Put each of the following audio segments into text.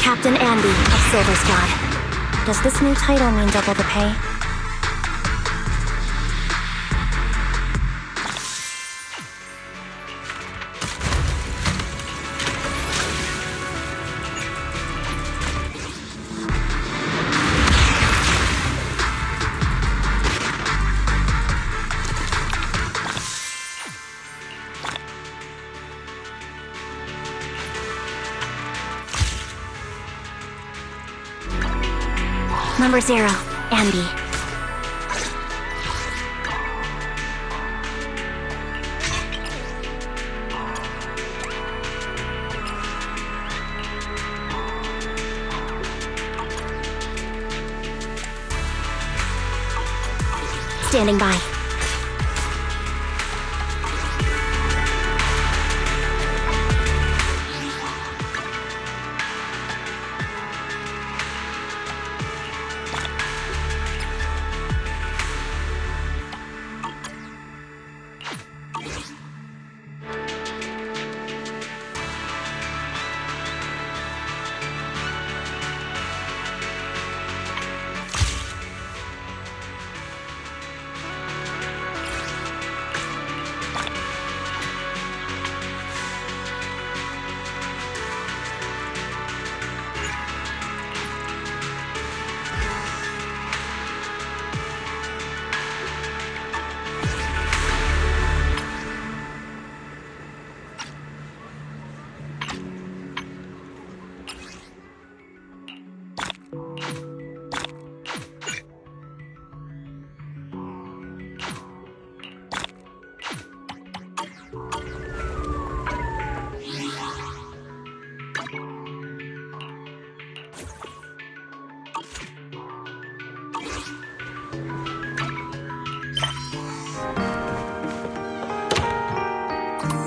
Captain Andy of Silver Squad. Does this new title mean double the pay? Number 0, Andy. Standing by.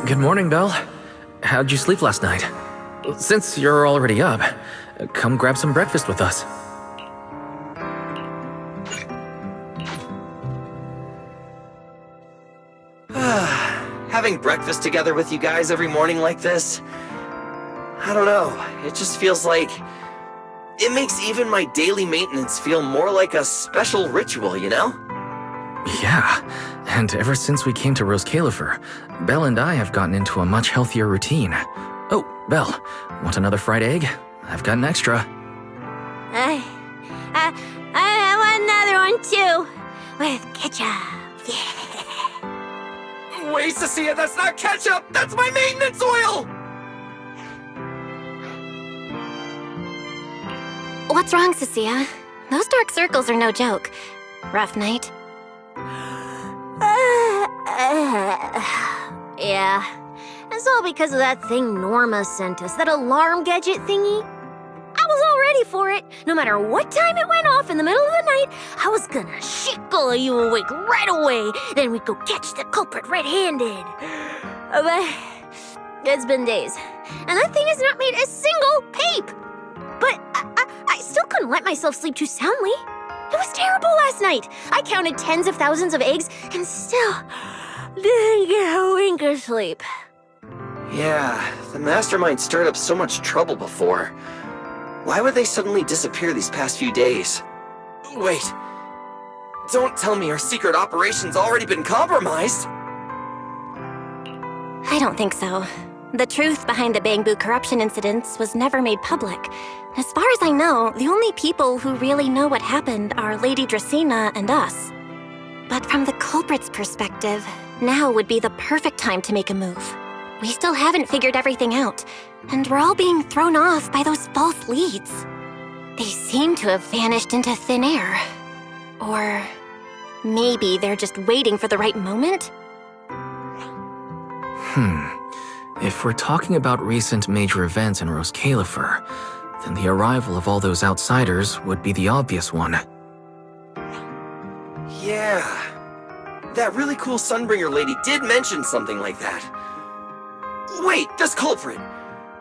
Good morning, Belle. How'd you sleep last night? Since you're already up, come grab some breakfast with us. Having breakfast together with you guys every morning like this, I don't know, it just feels like... It makes even my daily maintenance feel more like a special ritual, you know? Yeah, and ever since we came to Rose Califer, Belle and I have gotten into a much healthier routine. Oh, Belle, want another fried egg? I've got an extra. I want another one too, with ketchup. Yeah. Wait, Cecilia, that's not ketchup! That's my maintenance oil! What's wrong, Cecilia? Those dark circles are no joke. Rough night? Yeah. It's all because of that thing Norma sent us, that alarm gadget thingy. I was all ready for it. No matter what time it went off in the middle of the night, I was gonna shake all of you awake right away. Then we'd go catch the culprit red-handed. But it's been days, and that thing has not made a single peep. But I still couldn't let myself sleep too soundly. It was terrible last night. I counted tens of thousands of eggs and still didn't get a wink of sleep. Yeah, the mastermind stirred up so much trouble before. Why would they suddenly disappear these past few days? Wait, don't tell me our secret operation's already been compromised? I don't think so. The truth behind the Bamboo corruption incidents was never made public. As far as I know, the only people who really know what happened are Lady Dracaena and us. But from the culprit's perspective, now would be the perfect time to make a move. We still haven't figured everything out, and we're all being thrown off by those false leads. They seem to have vanished into thin air. Or maybe they're just waiting for the right moment? If we're talking about recent major events in Rose Califer, then the arrival of all those outsiders would be the obvious one. Yeah. That really cool Sunbringer lady did mention something like that. Wait, this culprit!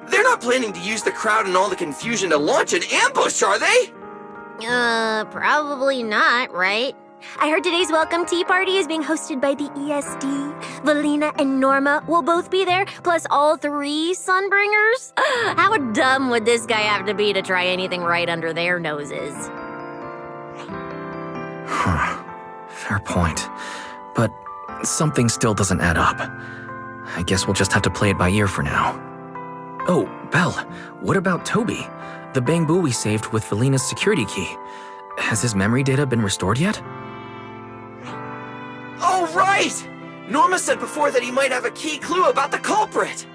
They're not planning to use the crowd and all the confusion to launch an ambush, are they? Probably not, right? I heard today's welcome tea party is being hosted by the ESD. Valina and Norma will both be there, plus all 3 Sunbringers. How dumb would this guy have to be to try anything right under their noses? Fair point. But something still doesn't add up. I guess we'll just have to play it by ear for now. Oh, Belle, what about Toby? The bamboo we saved with Valina's security key. Has his memory data been restored yet? Oh, right! Norma said before that he might have a key clue about the culprit.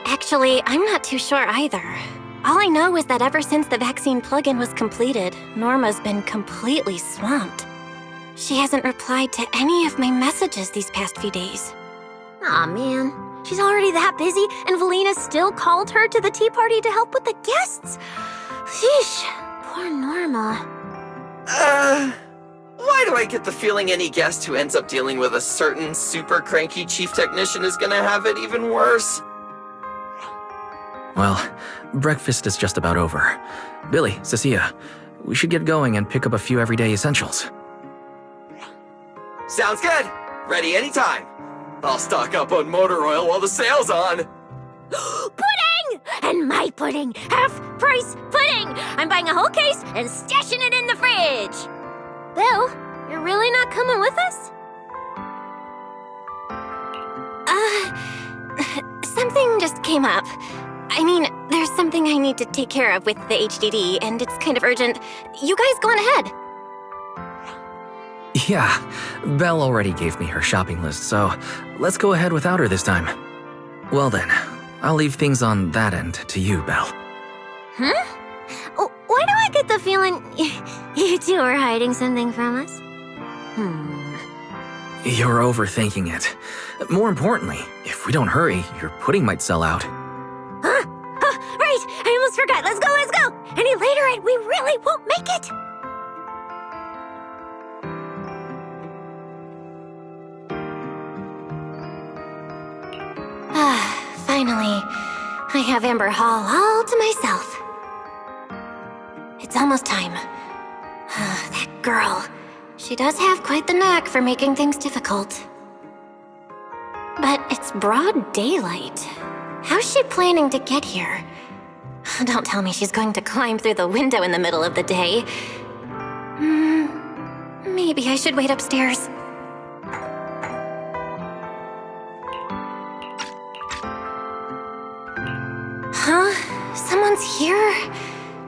Actually, I'm not too sure either. All I know is that ever since the vaccine plugin was completed, Norma's been completely swamped. She hasn't replied to any of my messages these past few days. Aw, man. She's already that busy, and Valina still called her to the tea party to help with the guests. Sheesh, poor Norma. Why do I get the feeling any guest who ends up dealing with a certain super cranky chief technician is gonna have it even worse? Well, breakfast is just about over. Billy, Cecilia, we should get going and pick up a few everyday essentials. Sounds good. Ready anytime. I'll stock up on motor oil while the sale's on. Pudding! And my pudding! Half-price pudding! I'm buying a whole case and stashing it in the fridge! Bill, you're really not coming with us? Something just came up. I mean, there's something I need to take care of with the HDD, and it's kind of urgent. You guys go on ahead. Yeah, Belle already gave me her shopping list, so let's go ahead without her this time. Well then, I'll leave things on that end to you, Belle. Huh? Why do I get the feeling you two are hiding something from us? You're overthinking it. More importantly, if we don't hurry, your pudding might sell out. Huh? Right! I almost forgot. Let's go! Any later and we really won't make it! Finally, I have Amber Hall all to myself. It's almost time. That girl. She does have quite the knack for making things difficult. But it's broad daylight. How's she planning to get here? Don't tell me she's going to climb through the window in the middle of the day. Maybe I should wait upstairs. Huh? Someone's here?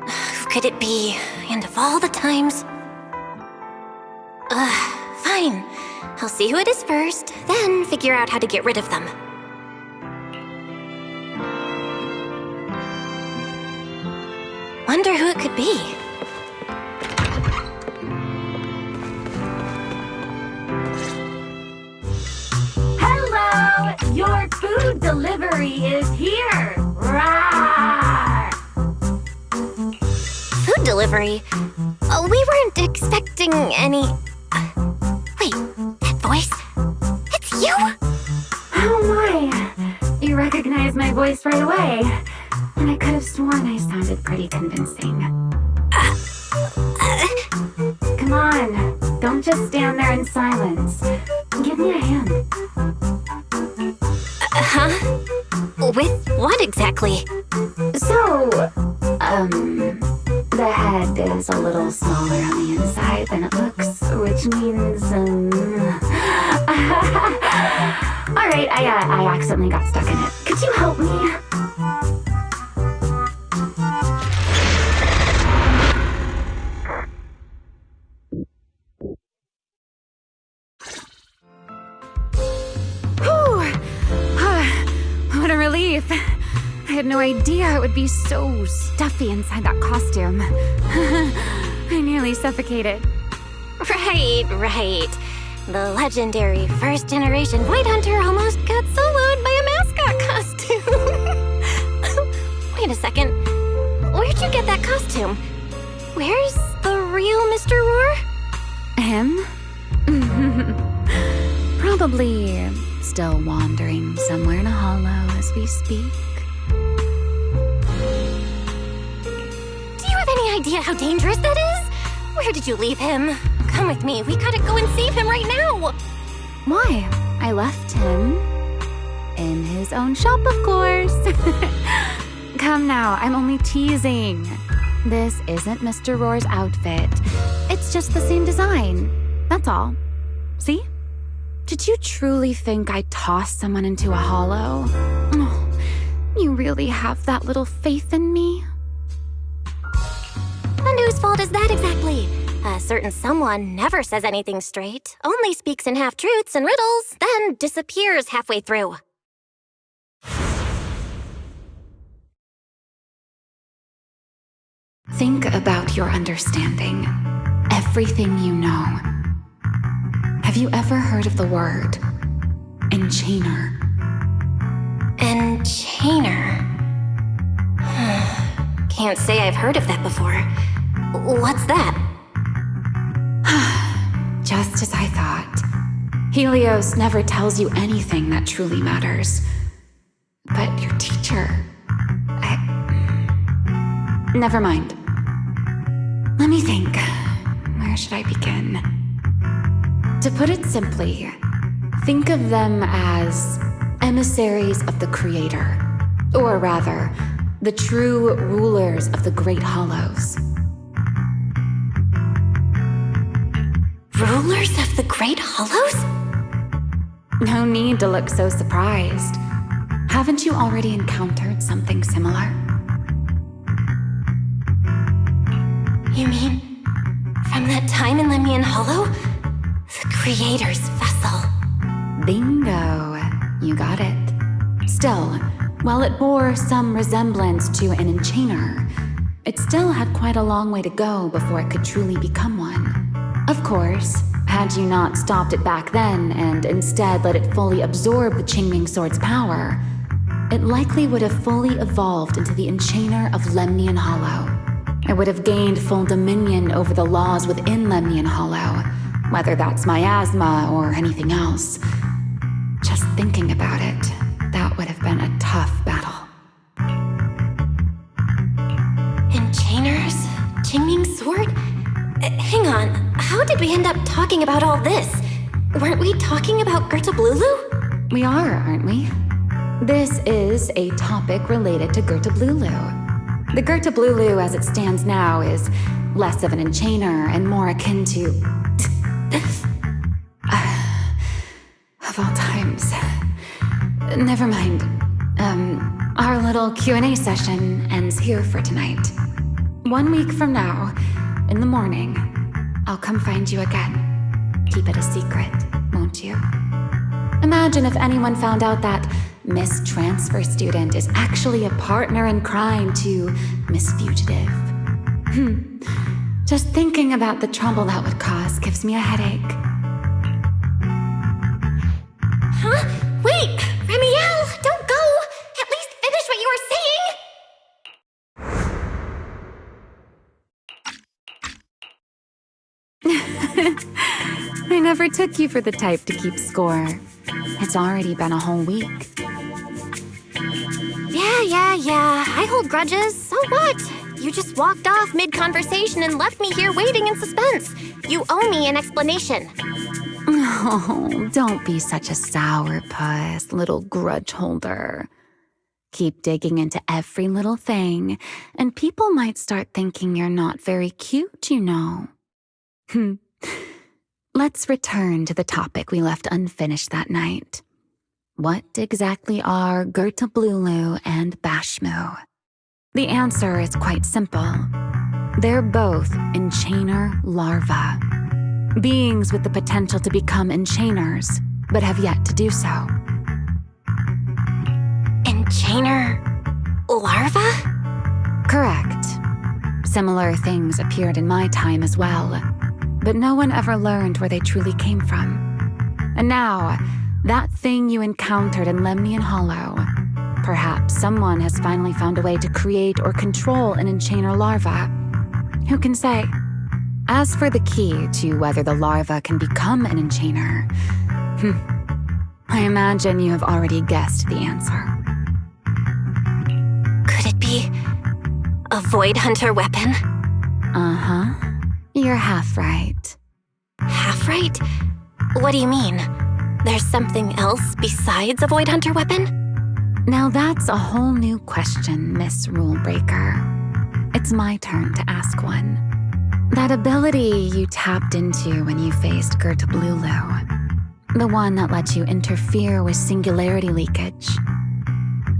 Who could it be? And of all the times... Fine. I'll see who it is first, then figure out how to get rid of them. Wonder who it could be. Hello! Your food delivery is here! Rawr! Food delivery? We weren't expecting any... Wait, that voice? It's you? Oh my! You recognize my voice right away. And I could have sworn I sounded pretty convincing. Come on, don't just stand there in silence. Give me a hand. Huh? With what exactly? So, the head is a little smaller on the inside than it looks, which means, Alright, I accidentally got stuck in it. Could you help me? What a relief. I had no idea it would be so stuffy inside that costume. I nearly suffocated. Right. The legendary first-generation White Hunter almost got soloed by a mascot costume. Wait a second. Where'd you get that costume? Where's the real Mr. Roar? Him? Probably still wandering somewhere in a hollow as we speak. Do you have any idea how dangerous that is? Where did you leave him? Come with me. We gotta go and save him right now. Why? I left him in his own shop, of course. Come now, I'm only teasing. This isn't Mr. Roar's outfit. It's just the same design. That's all. See? Did you truly think I tossed someone into a hollow? Oh, you really have that little faith in me? And whose fault is that exactly? A certain someone never says anything straight, only speaks in half-truths and riddles, then disappears halfway through. Think about your understanding. Everything you know. Have you ever heard of the word enchainer? Enchainer? Can't say I've heard of that before. What's that? Just as I thought. Helios never tells you anything that truly matters. But your teacher... Never mind. Let me think. Where should I begin? To put it simply, think of them as emissaries of the Creator. Or rather, the true rulers of the Great Hollows. Rulers of the Great Hollows? No need to look so surprised. Haven't you already encountered something similar? You mean, from that time in Lemnian Hollow? The Creator's vessel. Bingo. You got it. Still, while it bore some resemblance to an enchainer, it still had quite a long way to go before it could truly become one. Of course, had you not stopped it back then and instead let it fully absorb the Qingming Sword's power, it likely would have fully evolved into the enchainer of Lemnian Hollow. It would have gained full dominion over the laws within Lemnian Hollow, whether that's miasma or anything else. Just thinking about it, that would have been a tough battle. Enchainers? Qingming Sword? Hang on, how did we end up talking about all this? Weren't we talking about Gerta Blulu? We are, aren't we? This is a topic related to Gerta Blulu. The Gerta Blulu as it stands now is less of an enchainer and more akin to... of all times. Never mind. Our little Q&A session ends here for tonight. 1 week from now, in the morning, I'll come find you again. Keep it a secret, won't you? Imagine if anyone found out that Miss Transfer Student is actually a partner in crime to Miss Fugitive. Just thinking about the trouble that would cause gives me a headache. Huh? Wait! Remielle! Don't go! At least finish what you were saying! I never took you for the type to keep score. It's already been a whole week. Yeah. I hold grudges. So what? You just walked off mid-conversation and left me here waiting in suspense. You owe me an explanation. Oh, don't be such a sourpuss, little grudge holder. Keep digging into every little thing, and people might start thinking you're not very cute, you know. Let's return to the topic we left unfinished that night. What exactly are Gerta Blulu and Bashmu? The answer is quite simple. They're both enchainer larvae. Beings with the potential to become enchainers, but have yet to do so. Enchainer larva? Correct. Similar things appeared in my time as well, but no one ever learned where they truly came from. And now, that thing you encountered in Lemnian Hollow, perhaps someone has finally found a way to create or control an enchainer larva. Who can say? As for the key to whether the larva can become an enchainer, I imagine you have already guessed the answer. Could it be a Void Hunter weapon? Uh-huh. you're half right. Half right? What do you mean? There's something else besides a Void Hunter weapon? Now that's a whole new question, Miss Rulebreaker. It's my turn to ask one. That ability you tapped into when you faced Gerta Blulu, the one that lets you interfere with singularity leakage.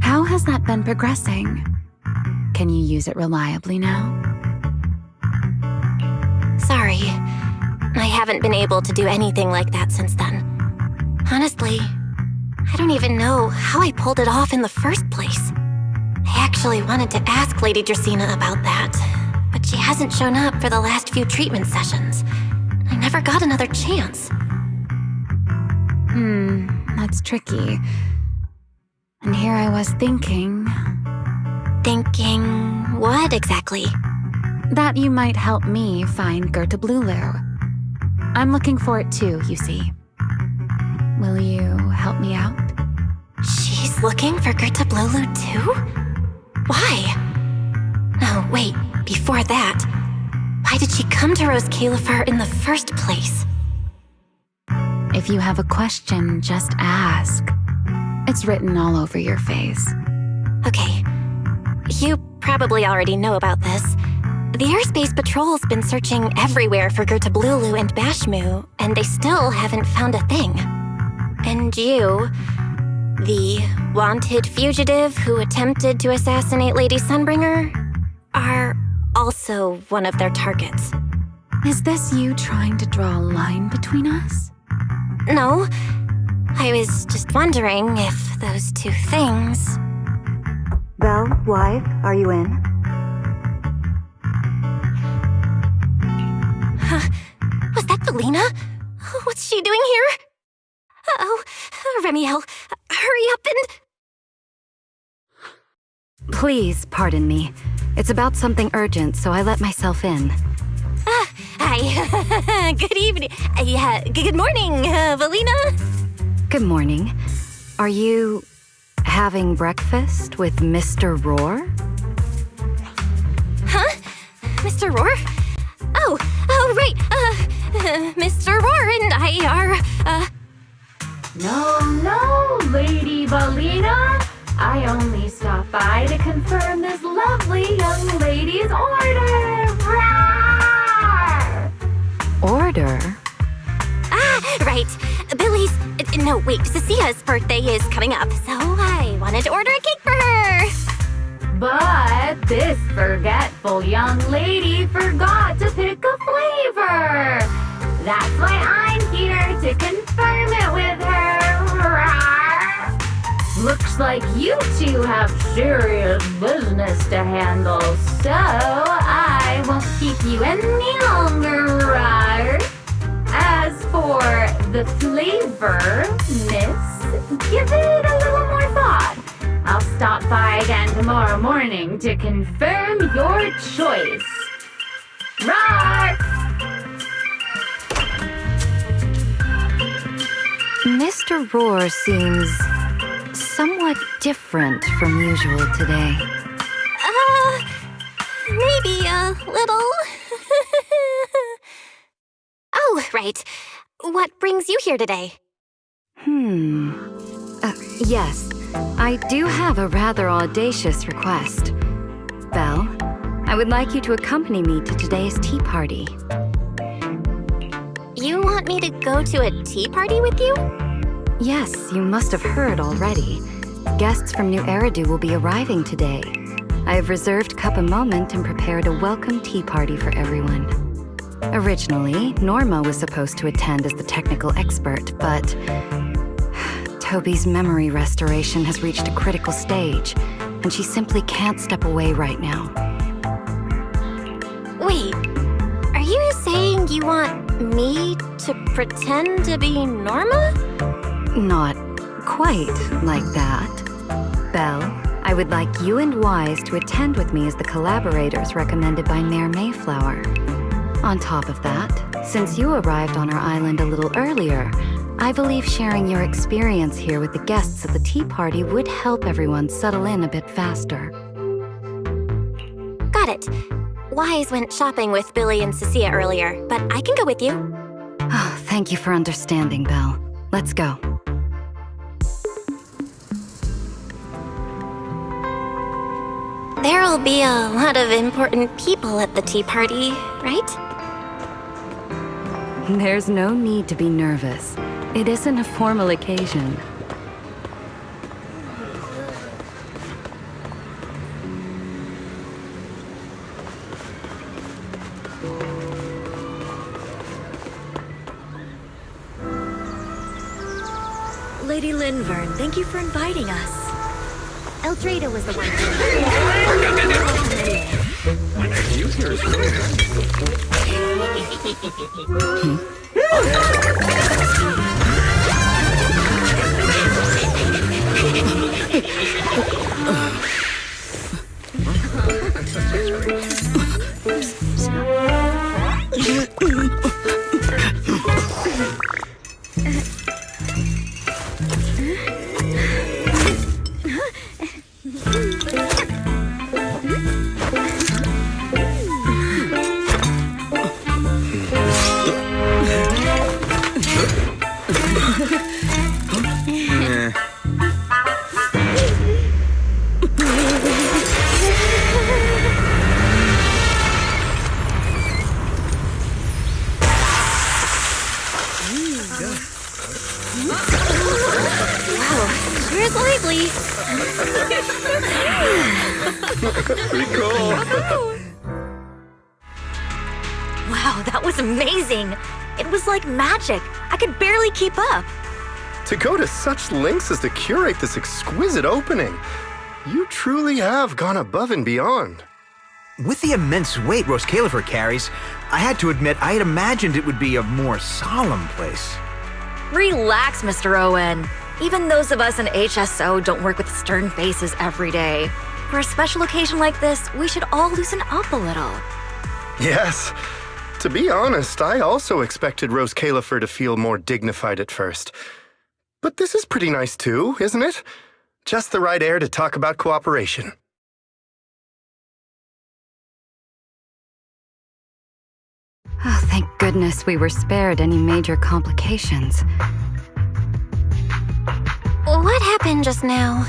How has that been progressing? Can you use it reliably now? Sorry. I haven't been able to do anything like that since then. Honestly, I don't even know how I pulled it off in the first place. I actually wanted to ask Lady Dracaena about that, but she hasn't shown up for the last few treatment sessions. I never got another chance. That's tricky. And here I was thinking... Thinking what exactly? that you might help me find Gerta Blulu. I'm looking for it too, you see. Will you help me out? She's looking for Gerta Blulu too? Why? No, wait, before that, why did she come to Rose Califer in the first place? If you have a question, just ask. It's written all over your face. Okay, you probably already know about this. The Airspace Patrol's been searching everywhere for Gerta Blulu and Bashmu, and they still haven't found a thing. And you, the wanted fugitive who attempted to assassinate Lady Sunbringer, are also one of their targets. Is this you trying to draw a line between us? No, I was just wondering if those two things... Belle, wife, are you in? Was that Valina? What's she doing here? Uh-oh, Remielle, hurry up and... Please, pardon me. It's about something urgent, so I let myself in. Hi. Good evening. Good morning, Valina. Good morning. Are you having breakfast with Mr. Roar? Huh? Mr. Roar? Oh, right. Mr. Roar and I are, No, Lady Valina. I only stopped by to confirm this lovely young lady's order. Rawr! Order? Right. Billy's... No, wait, Cecia's birthday is coming up, so I wanted to order a cake for her. But this forgetful young lady forgot to pick a flavor. That's why I'm here to confirm it with her. Rawr! Looks like you two have serious business to handle, so I won't keep you any longer. Rawr! As for the flavor, miss, give it a little more thought. I'll stop by again tomorrow morning to confirm your choice. Rawr! Mr. Roar seems somewhat different from usual today. Maybe a little. Oh, right. What brings you here today? Yes, I do have a rather audacious request. Belle, I would like you to accompany me to today's tea party. You want me to go to a tea party with you? Yes, you must have heard already. Guests from New Eridu will be arriving today. I have reserved Cup a Moment and prepared a welcome tea party for everyone. Originally, Norma was supposed to attend as the technical expert, but Toby's memory restoration has reached a critical stage, and she simply can't step away right now. Wait, are you saying you want me to pretend to be Norma? Not quite like that. Belle, I would like you and Wise to attend with me as the collaborators recommended by Mayor Mayflower. On top of that, since you arrived on our island a little earlier, I believe sharing your experience here with the guests at the tea party would help everyone settle in a bit faster. Got it. Wise went shopping with Billy and Cecilia earlier, but I can go with you. Oh, thank you for understanding, Belle. Let's go. There'll be a lot of important people at the tea party, right? There's no need to be nervous. It isn't a formal occasion. Lady Linvern, thank you for inviting us. Eldrada was the one Wow, that was amazing! It was like magic. I could barely keep up. To go to such lengths as to curate this exquisite opening, you truly have gone above and beyond. With the immense weight Rose Califer carries, I had to admit I had imagined it would be a more solemn place. Relax, Mr. Owen. Even those of us in HSO don't work with stern faces every day. For a special occasion like this, we should all loosen up a little. Yes. To be honest, I also expected Rose Califer to feel more dignified at first. But this is pretty nice too, isn't it? Just the right air to talk about cooperation. Oh, thank goodness we were spared any major complications. What happened just now?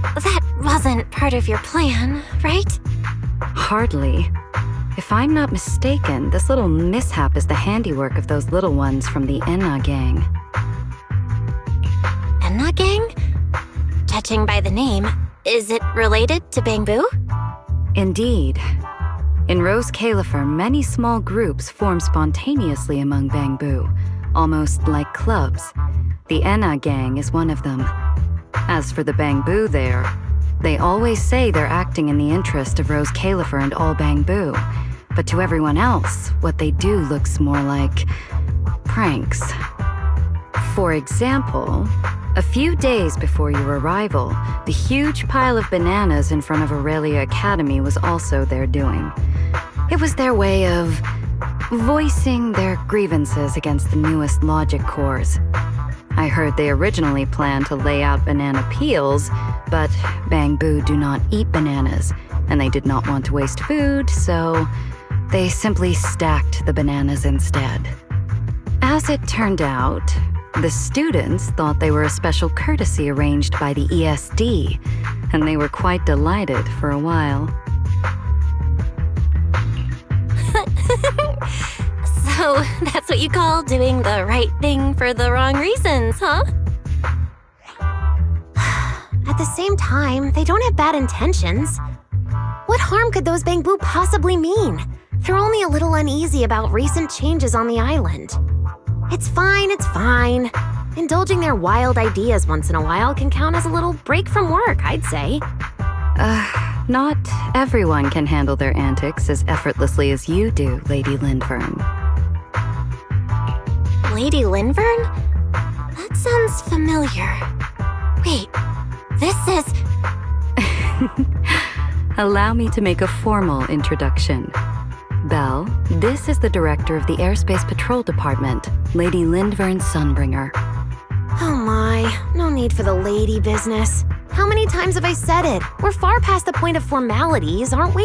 That wasn't part of your plan, right? Hardly. If I'm not mistaken, this little mishap is the handiwork of those little ones from the Enna gang. Enna gang? Judging by the name, is it related to Bamboo? Indeed. In Rose Califer, many small groups form spontaneously among Bamboo, almost like clubs. The Enna gang is one of them. As for the Bamboo there, they always say they're acting in the interest of Rose Califer and all Bamboo, but to everyone else, what they do looks more like pranks. For example, a few days before your arrival, the huge pile of bananas in front of Aurelia Academy was also their doing. It was their way of voicing their grievances against the newest logic cores. I heard they originally planned to lay out banana peels, but Bamboo do not eat bananas, and they did not want to waste food, so they simply stacked the bananas instead. As it turned out, the students thought they were a special courtesy arranged by the ESD, and they were quite delighted for a while. So that's what you call doing the right thing for the wrong reasons, huh? At the same time, they don't have bad intentions. What harm could those Bamboo possibly mean? They're only a little uneasy about recent changes on the island. It's fine, it's fine. Indulging their wild ideas once in a while can count as a little break from work, I'd say. Not everyone can handle their antics as effortlessly as you do, Lady Linvern. Lady Linvern? That sounds familiar. Wait, this is... Allow me to make a formal introduction. Belle, this is the director of the Airspace Patrol Department, Lady Linvern Sunbringer. Oh my, no need for the lady business. How many times have I said it? We're far past the point of formalities, aren't we?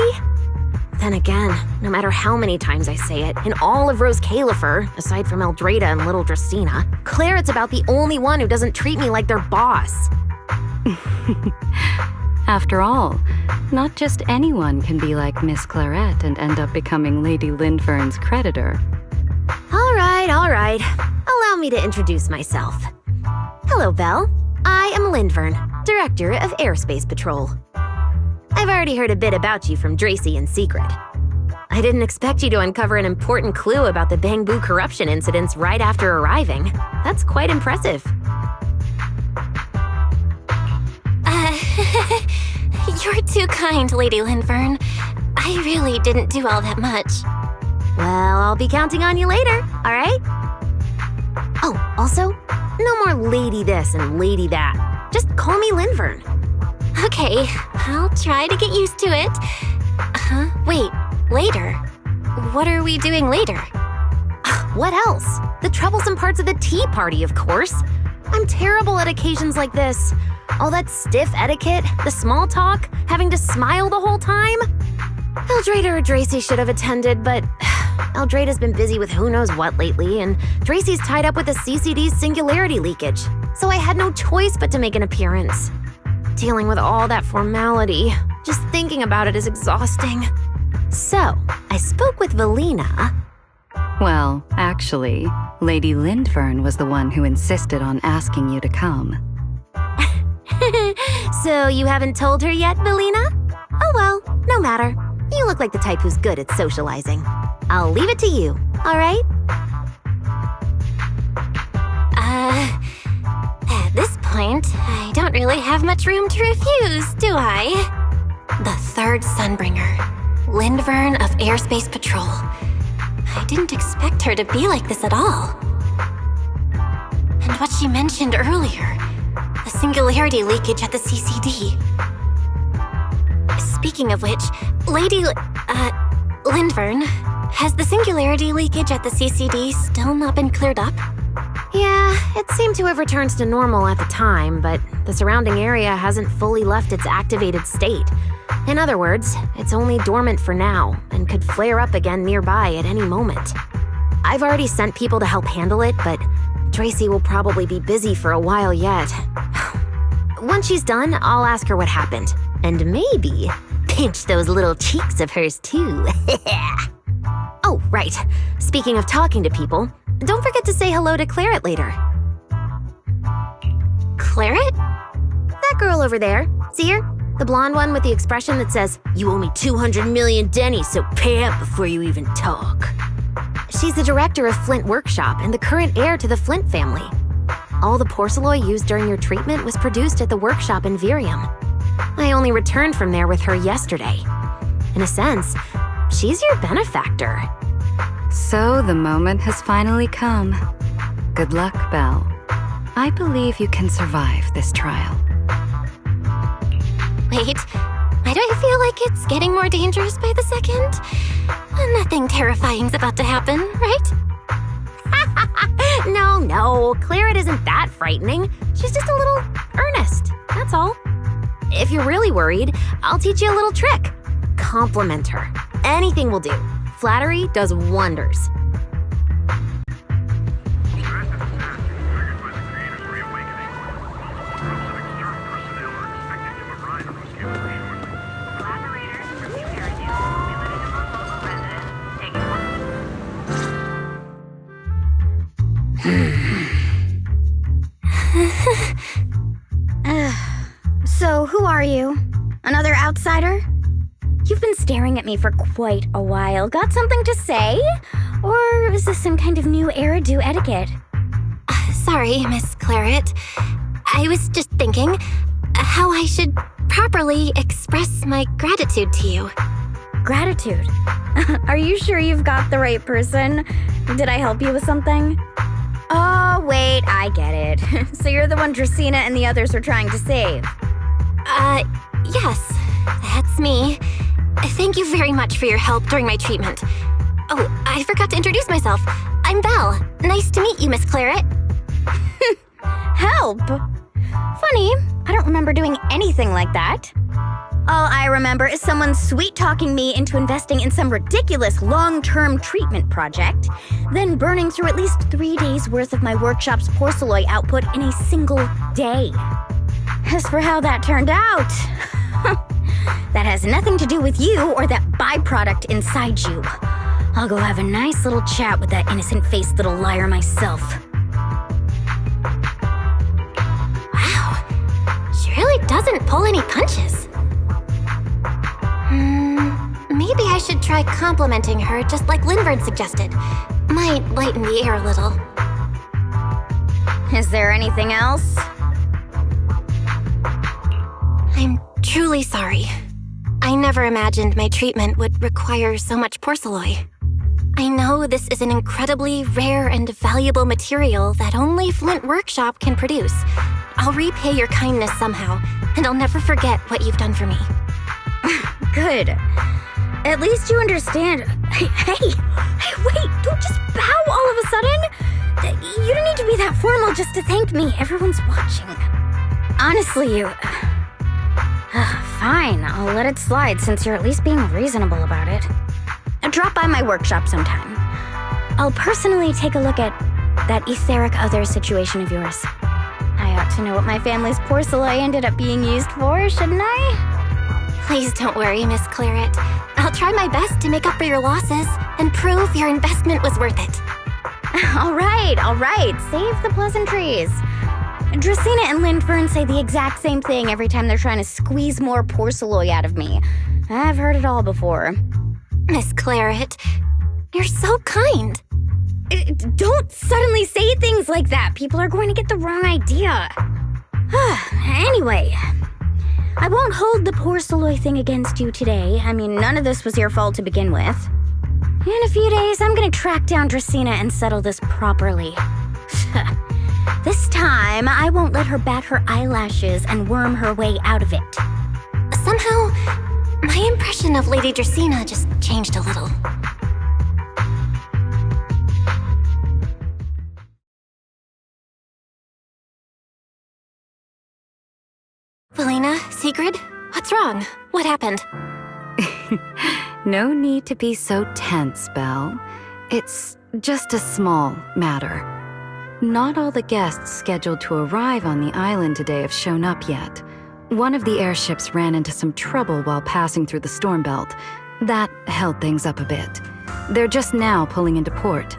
Then again, no matter how many times I say it, in all of Rose Califer, aside from Eldrada and Little Dracena, Claret's about the only one who doesn't treat me like their boss. After all, not just anyone can be like Miss Claret and end up becoming Lady Lindfern's creditor. All right. Allow me to introduce myself. Hello, Belle. I am Lindfern, Director of Airspace Patrol. I've already heard a bit about you from Dracy and Sigrid. I didn't expect you to uncover an important clue about the Bangbu corruption incidents right after arriving. That's quite impressive. You're too kind, Lady Lindfern. I really didn't do all that much. Well, I'll be counting on you later, all right? Oh, also, no more lady this and lady that. Just call me Lindfern. Okay, I'll try to get used to it. Wait, later? What are we doing later? What else? The troublesome parts of the tea party, of course. I'm terrible at occasions like this. All that stiff etiquette, the small talk, having to smile the whole time. Eldrada or Dracy should have attended, but Eldrada's been busy with who knows what lately, and Dracy's tied up with the CCD's singularity leakage, so I had no choice but to make an appearance. Dealing with all that formality, just thinking about it is exhausting. So, I spoke with Valina. Well, actually, Lady Lindfern was the one who insisted on asking you to come. So you haven't told her yet, Valina? Oh well, no matter. You look like the type who's good at socializing. I'll leave it to you, all right? At this point, I don't really have much room to refuse, do I? The third Sunbringer, Lindfern of Airspace Patrol. I didn't expect her to be like this at all. And what she mentioned earlier, the singularity leakage at the CCD. Speaking of which, Lady Lindfern, has the singularity leakage at the CCD still not been cleared up? Yeah, it seemed to have returned to normal at the time, but the surrounding area hasn't fully left its activated state. In other words, it's only dormant for now, and could flare up again nearby at any moment. I've already sent people to help handle it, but Dracy will probably be busy for a while yet. Once she's done, I'll ask her what happened. And maybe pinch those little cheeks of hers too. Oh, right. Speaking of talking to people, don't forget to say hello to Claret later. Claret? That girl over there. See her? The blonde one with the expression that says, "You owe me 200 million dennies, so pay up before you even talk." She's the director of Flint Workshop and the current heir to the Flint family. All the porcelain used during your treatment was produced at the workshop in Virium. I only returned from there with her yesterday. In a sense, she's your benefactor. So the moment has finally come. Good luck, Belle. I believe you can survive this trial. Wait, why do I feel like it's getting more dangerous by the second? Nothing terrifying's about to happen, right? No, Claret isn't that frightening. She's just a little earnest, that's all. If you're really worried, I'll teach you a little trick. Compliment her. Anything will do. Flattery does wonders. So, who are you? Another outsider? You've been staring at me for quite a while. Got something to say? Or is this some kind of new era do etiquette? Sorry, Miss Claret. I was just thinking how I should properly express my gratitude to you. Gratitude? Are you sure you've got the right person? Did I help you with something? Oh, wait, I get it. So you're the one Dracena and the others are trying to save. Yes, that's me. Thank you very much for your help during my treatment. Oh, I forgot to introduce myself. I'm Belle. Nice to meet you, Miss Claret. Help? Funny, I don't remember doing anything like that. All I remember is someone sweet-talking me into investing in some ridiculous long-term treatment project, then burning through at least 3 days' worth of my workshop's porcelain output in a single day. As for how that turned out, that has nothing to do with you or that byproduct inside you. I'll go have a nice little chat with that innocent-faced little liar myself. Wow, she really doesn't pull any punches. Maybe I should try complimenting her just like Lindvern suggested. Might lighten the air a little. Is there anything else? I'm truly sorry. I never imagined my treatment would require so much porcelain. I know this is an incredibly rare and valuable material that only Flint Workshop can produce. I'll repay your kindness somehow, and I'll never forget what you've done for me. Good. At least you understand. Hey, wait, don't just bow all of a sudden. You don't need to be that formal just to thank me. Everyone's watching. Honestly, you... Fine, I'll let it slide since you're at least being reasonable about it. Drop by my workshop sometime. I'll personally take a look at that etheric other situation of yours. I ought to know what my family's porcelain ended up being used for, shouldn't I? Please don't worry, Miss Claret. I'll try my best to make up for your losses and prove your investment was worth it. All right. Save the pleasantries. Dracena and Lindvern say the exact same thing every time they're trying to squeeze more porcelain out of me. I've heard it all before. Miss Claret, you're so kind. Don't suddenly say things like that. People are going to get the wrong idea. Anyway, I won't hold the porcelain thing against you today. I mean, none of this was your fault to begin with. In a few days, I'm gonna track down Dracena and settle this properly. This time, I won't let her bat her eyelashes and worm her way out of it. Somehow, my impression of Lady Dracena just changed a little. Felina, Sigrid, what's wrong? What happened? No need to be so tense, Belle. It's just a small matter. Not all the guests scheduled to arrive on the island today have shown up yet. One of the airships ran into some trouble while passing through the storm belt. That held things up a bit. They're just now pulling into port.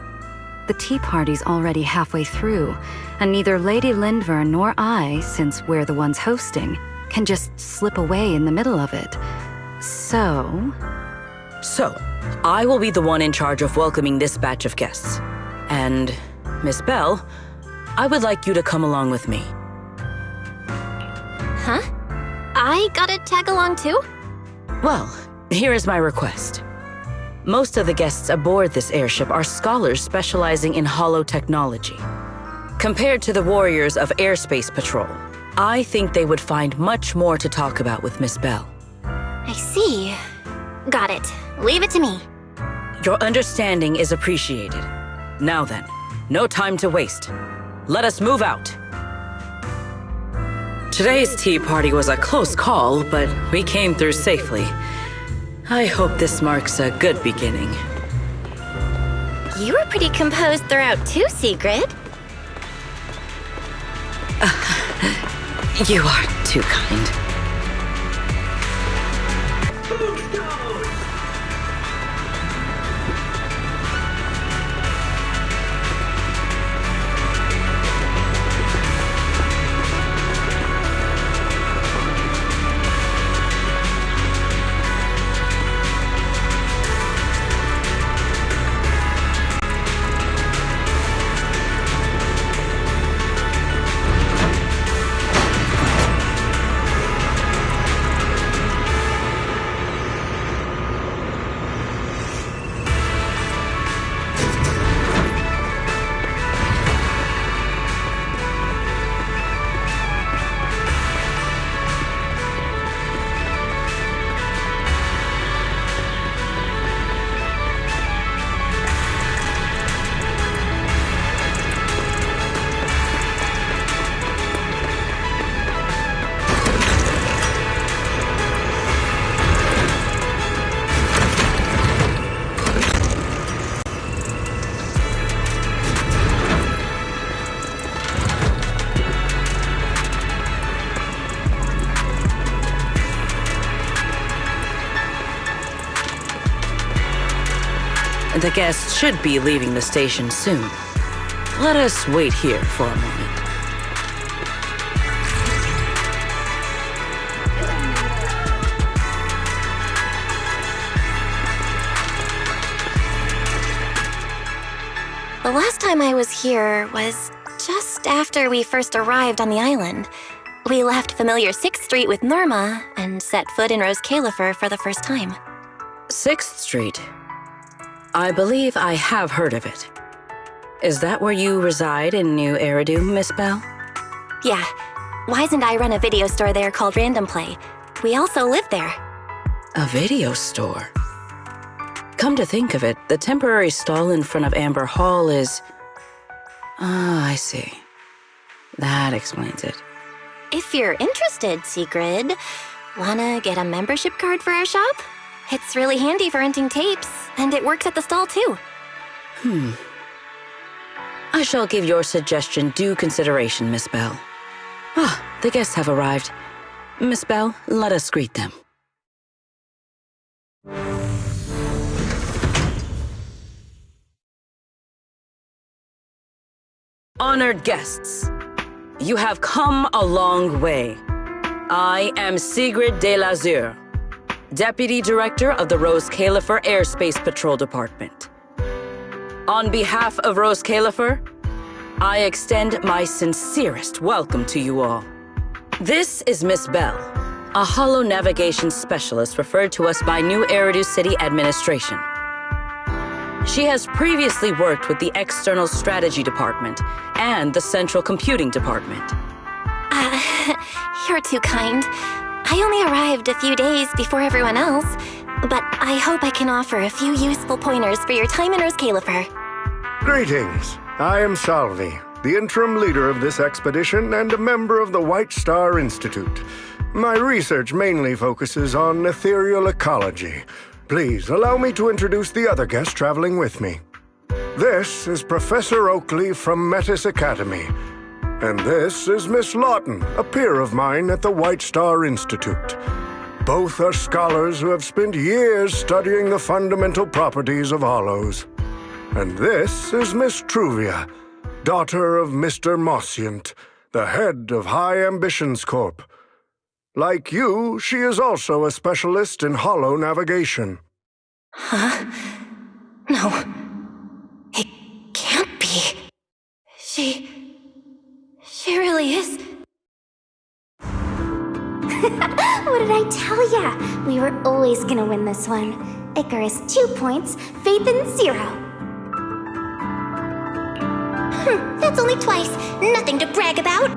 The tea party's already halfway through, and neither Lady Lindvern nor I, since we're the ones hosting, can just slip away in the middle of it. So, I will be the one in charge of welcoming this batch of guests. And, Miss Belle, I would like you to come along with me. Huh? I gotta tag along too? Well, here is my request. Most of the guests aboard this airship are scholars specializing in hollow technology. Compared to the warriors of Airspace Patrol, I think they would find much more to talk about with Miss Belle. I see. Got it. Leave it to me. Your understanding is appreciated. Now then, no time to waste. Let us move out. Today's tea party was a close call, but we came through safely. I hope this marks a good beginning. You were pretty composed throughout too, Sigrid. You are too kind. The guests should be leaving the station soon. Let us wait here for a moment. The last time I was here was just after we first arrived on the island. We left familiar 6th Street with Norma and set foot in Rose Califer for the first time. 6th Street. I believe I have heard of it. Is that where you reside in New Eridu, Miss Bell? Yeah, Wise and I run a video store there called Random Play. We also live there. A video store? Come to think of it, the temporary stall in front of Amber Hall is... I see. That explains it. If you're interested, Sigrid, wanna get a membership card for our shop? It's really handy for renting tapes, and it works at the stall too. I shall give your suggestion due consideration, Miss Bell. Ah, the guests have arrived. Miss Bell, let us greet them. Honored guests, you have come a long way. I am Sigrid de Lazure, Deputy Director of the Rose Califer Airspace Patrol Department. On behalf of Rose Califer, I extend my sincerest welcome to you all. This is Miss Bell, a holo navigation specialist referred to us by New Eridu City Administration. She has previously worked with the External Strategy Department and the Central Computing Department. You're too kind. I only arrived a few days before everyone else, but I hope I can offer a few useful pointers for your time in Rose Califer. Greetings. I am Salvi, the interim leader of this expedition and a member of the White Star Institute. My research mainly focuses on ethereal ecology. Please allow me to introduce the other guest traveling with me. This is Professor Oakley from Metis Academy. And this is Miss Lawton, a peer of mine at the White Star Institute. Both are scholars who have spent years studying the fundamental properties of hollows. And this is Miss Truvia, daughter of Mr. Mossient, the head of High Ambitions Corp. Like you, she is also a specialist in holo navigation. Huh? No. It can't be. She really is. What did I tell ya? We were always gonna win this one. Icarus 2 points, Phaethon 0. That's only twice. Nothing to brag about.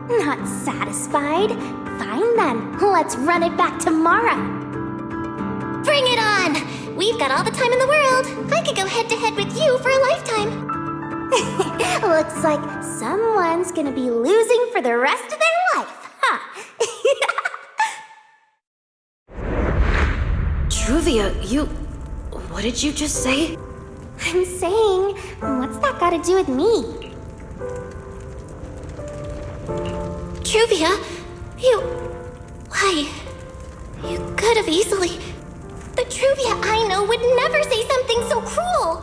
Not satisfied? Fine then, let's run it back tomorrow. Bring it on! We've got all the time in the world. I could go head-to-head with you for a lifetime. Looks like someone's gonna be losing for the rest of their life, huh? Truvia, what did you just say? I'm saying, what's that got to do with me? Truvia, why? You could have easily... The Truvia I know would never say something so cruel.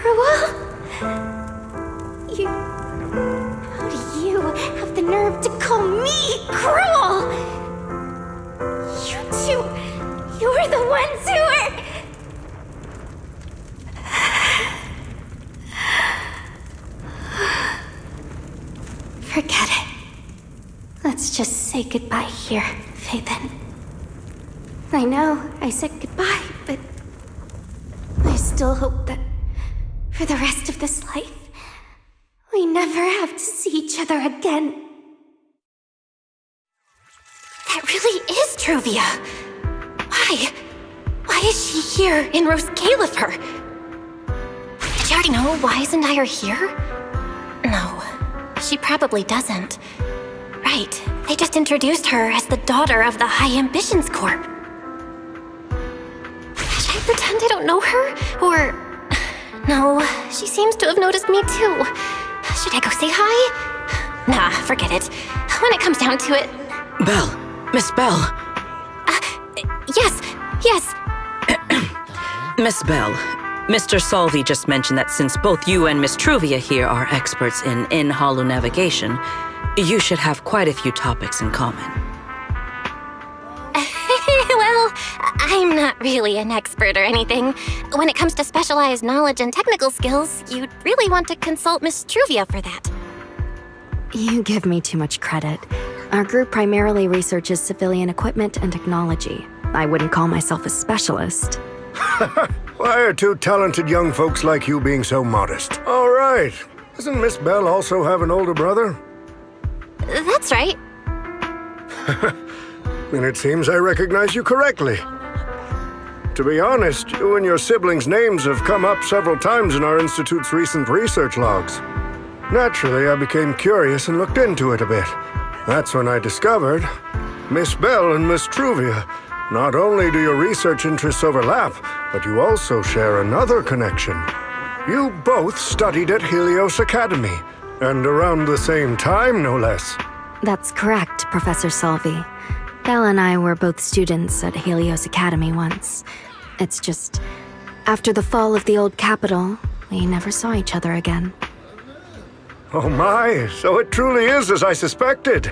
Cruel? How do you have the nerve to call me cruel? You two, you're the ones who are... Forget it. Let's just say goodbye here, Phaethon. I know I said goodbye, but I still hope that for the rest of this life, we never have to see each other again. That really is Truvia. Why? Why is she here in Rose Califer? Did she already know Wise and I are here? No, she probably doesn't. Right, they just introduced her as the daughter of the High Ambitions Corp. Should I pretend I don't know her? Or... No, she seems to have noticed me too. Should I go say hi? Nah, forget it. When it comes down to it... Bell. Miss Bell. Yes. Miss Bell, Mr. Salvi just mentioned that since both you and Miss Truvia here are experts in holo navigation, you should have quite a few topics in common. Well, I'm not really an expert or anything. When it comes to specialized knowledge and technical skills, you'd really want to consult Miss Truvia for that. You give me too much credit. Our group primarily researches civilian equipment and technology. I wouldn't call myself a specialist. Why are two talented young folks like you being so modest? All right. Doesn't Miss Bell also have an older brother? That's right. Then it seems I recognize you correctly. To be honest, you and your siblings' names have come up several times in our Institute's recent research logs. Naturally, I became curious and looked into it a bit. That's when I discovered Miss Bell and Miss Truvia. Not only do your research interests overlap, but you also share another connection. You both studied at Helios Academy, and around the same time, no less. That's correct, Professor Salvi. Belle and I were both students at Helios Academy once. It's just, after the fall of the old capital, we never saw each other again. Oh my, so it truly is as I suspected.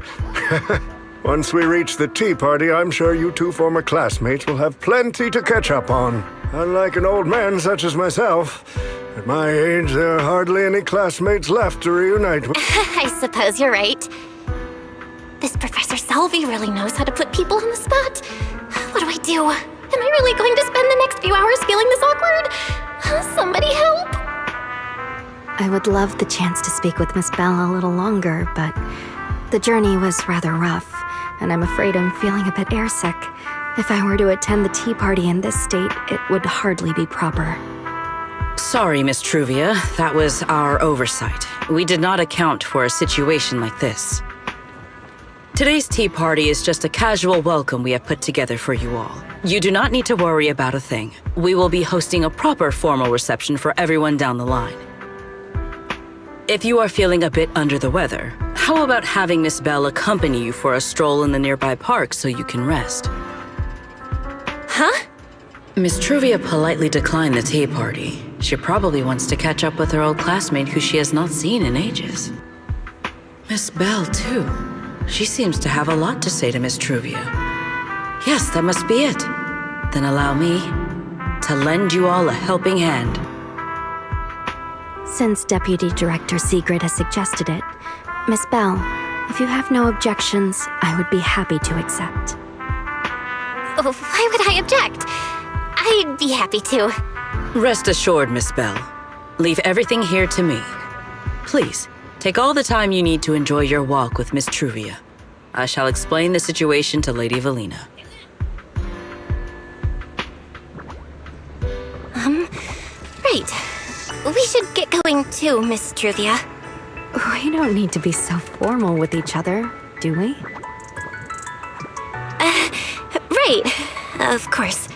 Once we reach the tea party, I'm sure you two former classmates will have plenty to catch up on. Unlike an old man such as myself, at my age, there are hardly any classmates left to reunite with. I suppose you're right. This Professor Salvi really knows how to put people on the spot. What do I do? Am I really going to spend the next few hours feeling this awkward? Somebody help! I would love the chance to speak with Miss Bell a little longer, but the journey was rather rough, and I'm afraid I'm feeling a bit airsick. If I were to attend the tea party in this state, it would hardly be proper. Sorry, Miss Truvia. That was our oversight. We did not account for a situation like this. Today's tea party is just a casual welcome we have put together for you all. You do not need to worry about a thing. We will be hosting a proper formal reception for everyone down the line. If you are feeling a bit under the weather, how about having Miss Bell accompany you for a stroll in the nearby park so you can rest? Huh? Miss Truvia politely declined the tea party. She probably wants to catch up with her old classmate who she has not seen in ages. Miss Bell, too. She seems to have a lot to say to Miss Truvia. Yes, that must be it. Then allow me to lend you all a helping hand. Since Deputy Director Sigrid has suggested it, Miss Bell, if you have no objections, I would be happy to accept. Oh, why would I object? I'd be happy to. Rest assured, Miss Bell. Leave everything here to me. Please, take all the time you need to enjoy your walk with Miss Truvia. I shall explain the situation to Lady Valina. Right. We should get going too, Miss Truvia. We don't need to be so formal with each other, do we? Right. Of course.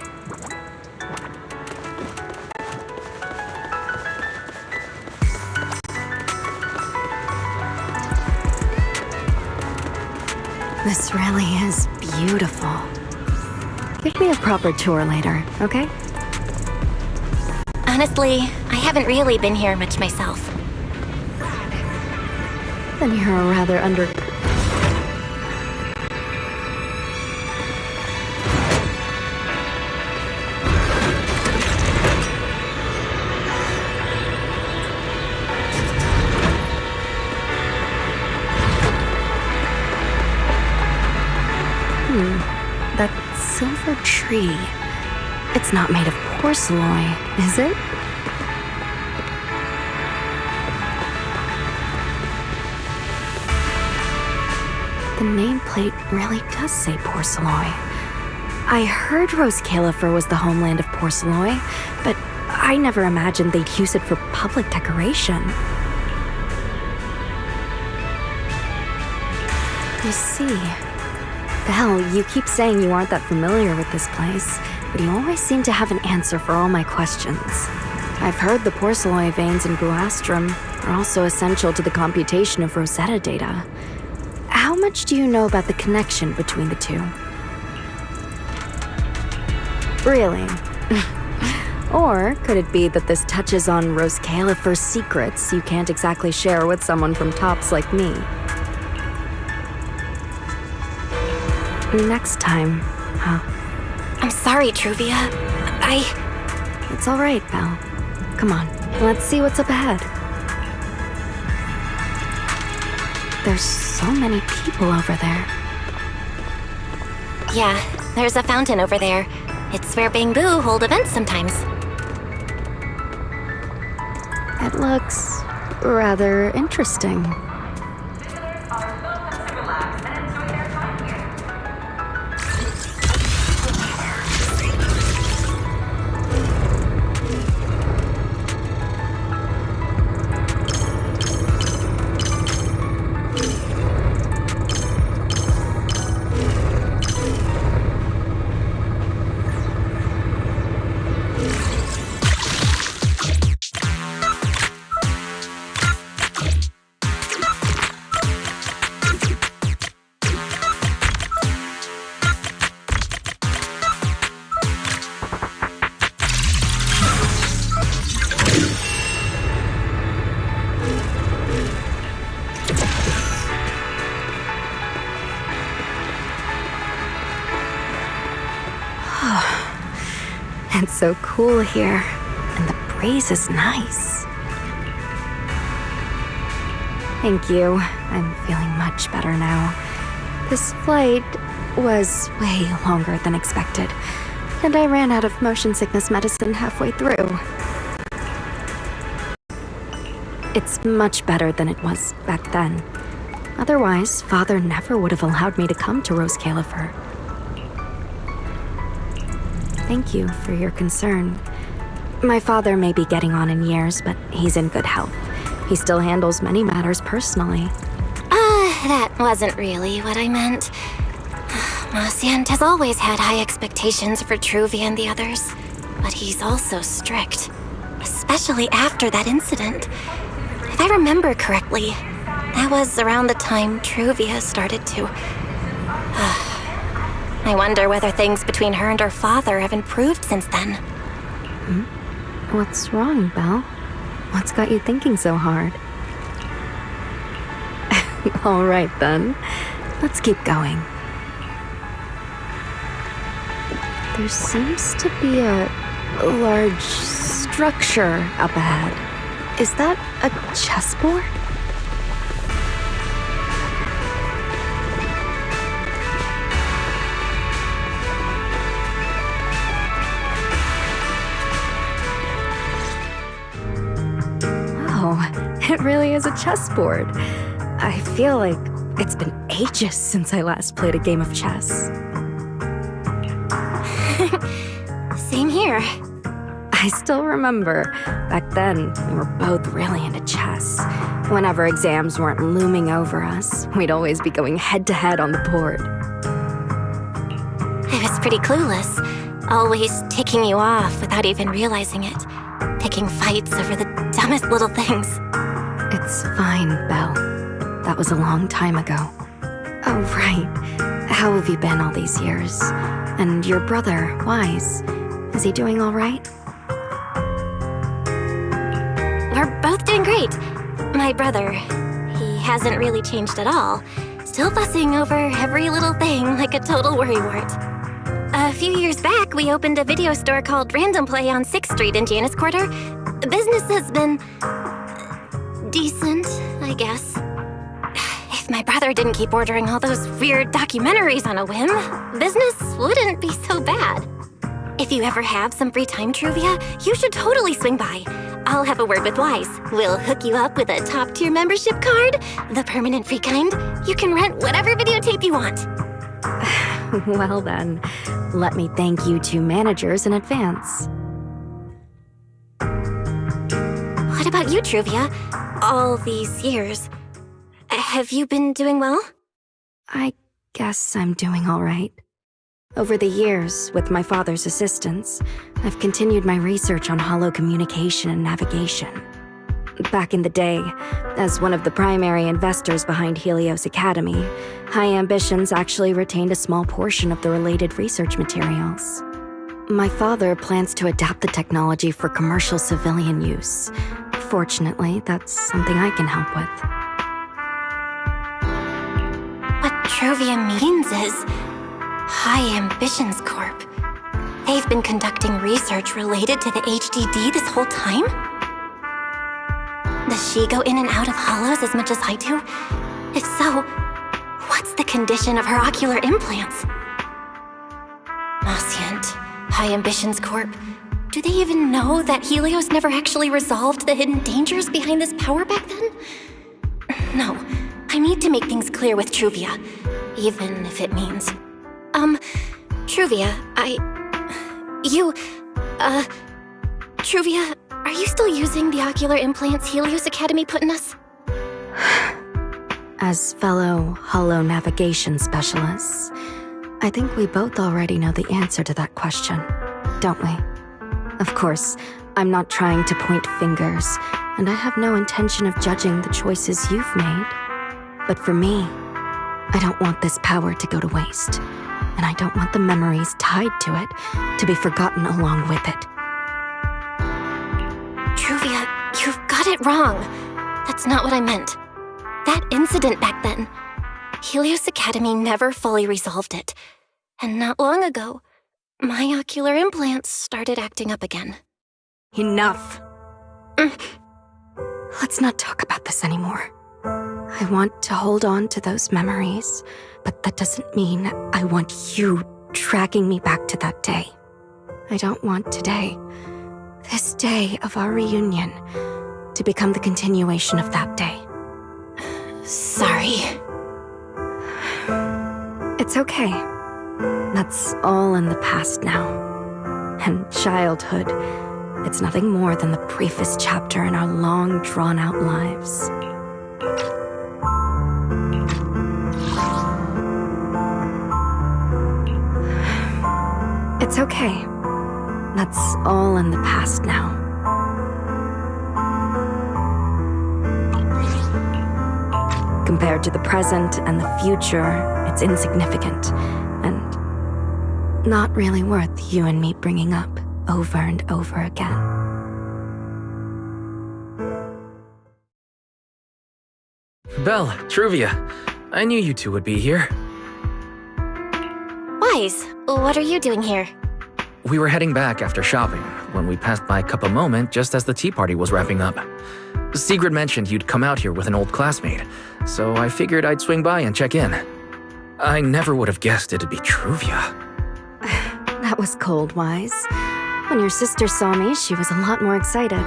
This really is beautiful. Give me a proper tour later, okay? Honestly, I haven't really been here much myself. Then you're a rather That silver tree. It's not made of porcelain, is it? The nameplate really does say porcelain. I heard Rose Califer was the homeland of porcelain, but I never imagined they'd use it for public decoration. You see, Belle, you keep saying you aren't that familiar with this place, but you always seem to have an answer for all my questions. I've heard the porcelain veins in Buastrum are also essential to the computation of Rosetta data. How much do you know about the connection between the two? Really? Or could it be that this touches on Rose Califer's secrets you can't exactly share with someone from Tops like me? Next time, huh? I'm sorry, Truvia. It's all right, Belle. Come on, let's see what's up ahead. There's so many people over there. Yeah, there's a fountain over there. It's where Bamboo hold events sometimes. It looks rather interesting. It's so cool here, and the breeze is nice. Thank you. I'm feeling much better now. This flight was way longer than expected, and I ran out of motion sickness medicine halfway through. It's much better than it was back then. Otherwise, Father never would have allowed me to come to Rose Califer. Thank you for your concern. My father may be getting on in years, but he's in good health. He still handles many matters personally. That wasn't really what I meant. Mosient has always had high expectations for Truvia and the others, but he's also strict, especially after that incident. If I remember correctly, that was around the time Truvia started to... I wonder whether things between her and her father have improved since then. What's wrong, Belle? What's got you thinking so hard? All right, then. Let's keep going. There seems to be a large structure up ahead. Is that a chessboard? It really is a chessboard. I feel like it's been ages since I last played a game of chess. Same here. I still remember, back then, we were both really into chess. Whenever exams weren't looming over us, we'd always be going head-to-head on the board. I was pretty clueless, always ticking you off without even realizing it, picking fights over the dumbest little things. It's fine, Belle. That was a long time ago. Oh, right. How have you been all these years? And your brother, Wise, is he doing all right? We're both doing great. My brother, he hasn't really changed at all. Still fussing over every little thing like a total worrywart. A few years back, we opened a video store called Random Play on 6th Street in Janus Quarter. Business has been... decent, I guess. If my brother didn't keep ordering all those weird documentaries on a whim, business wouldn't be so bad. If you ever have some free time, Truvia, you should totally swing by. I'll have a word with Wise. We'll hook you up with a top-tier membership card, the permanent free kind. You can rent whatever videotape you want. Well then, let me thank you two managers in advance. What about you, Truvia? All these years. Have you been doing well? I guess I'm doing all right. Over the years, with my father's assistance, I've continued my research on holo communication and navigation. Back in the day, as one of the primary investors behind Helios Academy, High Ambitions actually retained a small portion of the related research materials. My father plans to adapt the technology for commercial civilian use. Fortunately, that's something I can help with. What Truvia means is High Ambitions Corp. They've been conducting research related to the HDD this whole time? Does she go in and out of hollows as much as I do? If so, what's the condition of her ocular implants? Nascent, High Ambitions Corp. Do they even know that Helios never actually resolved the hidden dangers behind this power back then? No, I need to make things clear with Truvia, even if it means... Truvia, Truvia, are you still using the ocular implants Helios Academy put in us? As fellow holo navigation specialists, I think we both already know the answer to that question, don't we? Of course, I'm not trying to point fingers, and I have no intention of judging the choices you've made. But for me, I don't want this power to go to waste, and I don't want the memories tied to it to be forgotten along with it. Truvia, you've got it wrong. That's not what I meant. That incident back then, Helios Academy never fully resolved it. And not long ago, my ocular implants started acting up again. Enough. Let's not talk about this anymore. I want to hold on to those memories, but that doesn't mean I want you dragging me back to that day. I don't want today, this day of our reunion, to become the continuation of that day. Sorry. It's okay. That's all in the past now. And childhood, it's nothing more than the briefest chapter in our long, drawn-out lives. It's okay. That's all in the past now. Compared to the present and the future, it's insignificant, and not really worth you and me bringing up over and over again. Belle, Truvia, I knew you two would be here. Wise, what are you doing here? We were heading back after shopping when we passed by Cup a Moment just as the tea party was wrapping up. Sigrid mentioned you'd come out here with an old classmate, so I figured I'd swing by and check in. I never would have guessed it'd be Truvia. That was cold, Wise. When your sister saw me, she was a lot more excited.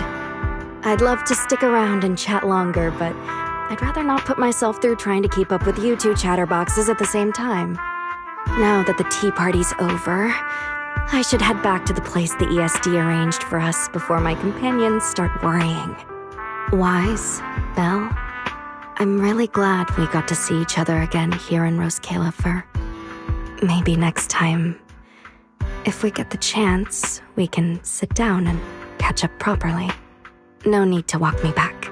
I'd love to stick around and chat longer, but I'd rather not put myself through trying to keep up with you two chatterboxes at the same time. Now that the tea party's over, I should head back to the place the ESD arranged for us before my companions start worrying. Wise, Belle, I'm really glad we got to see each other again here in Roscalifer. Maybe next time, if we get the chance, we can sit down and catch up properly. No need to walk me back.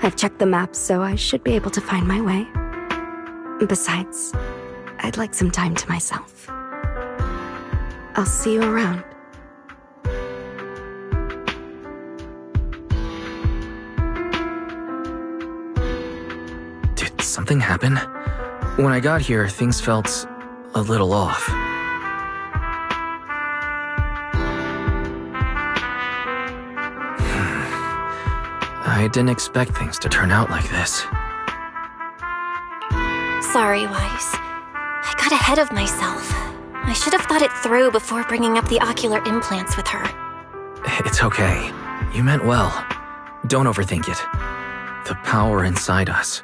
I've checked the map, so I should be able to find my way. Besides, I'd like some time to myself. I'll see you around. Did something happen? When I got here, things felt a little off. I didn't expect things to turn out like this. Sorry, Wise. I got ahead of myself. I should have thought it through before bringing up the ocular implants with her. It's okay. You meant well. Don't overthink it. The power inside us.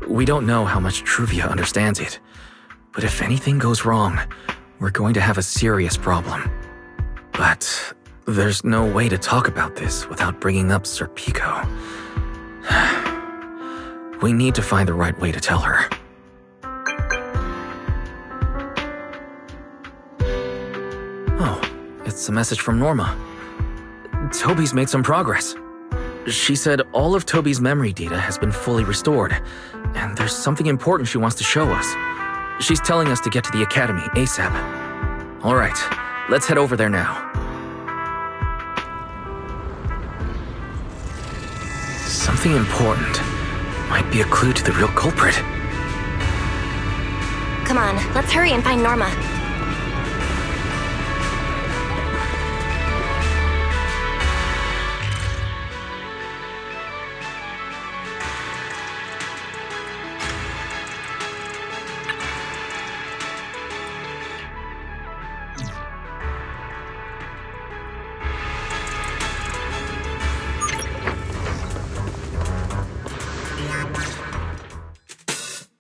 We don't know how much Truvia understands it. But if anything goes wrong, we're going to have a serious problem. But there's no way to talk about this without bringing up Sir Pico. We need to find the right way to tell her. Oh, it's a message from Norma. Toby's made some progress. She said all of Toby's memory data has been fully restored, and there's something important she wants to show us. She's telling us to get to the academy ASAP. All right, let's head over there now. Something important. Might be a clue to the real culprit. Come on, let's hurry and find Norma.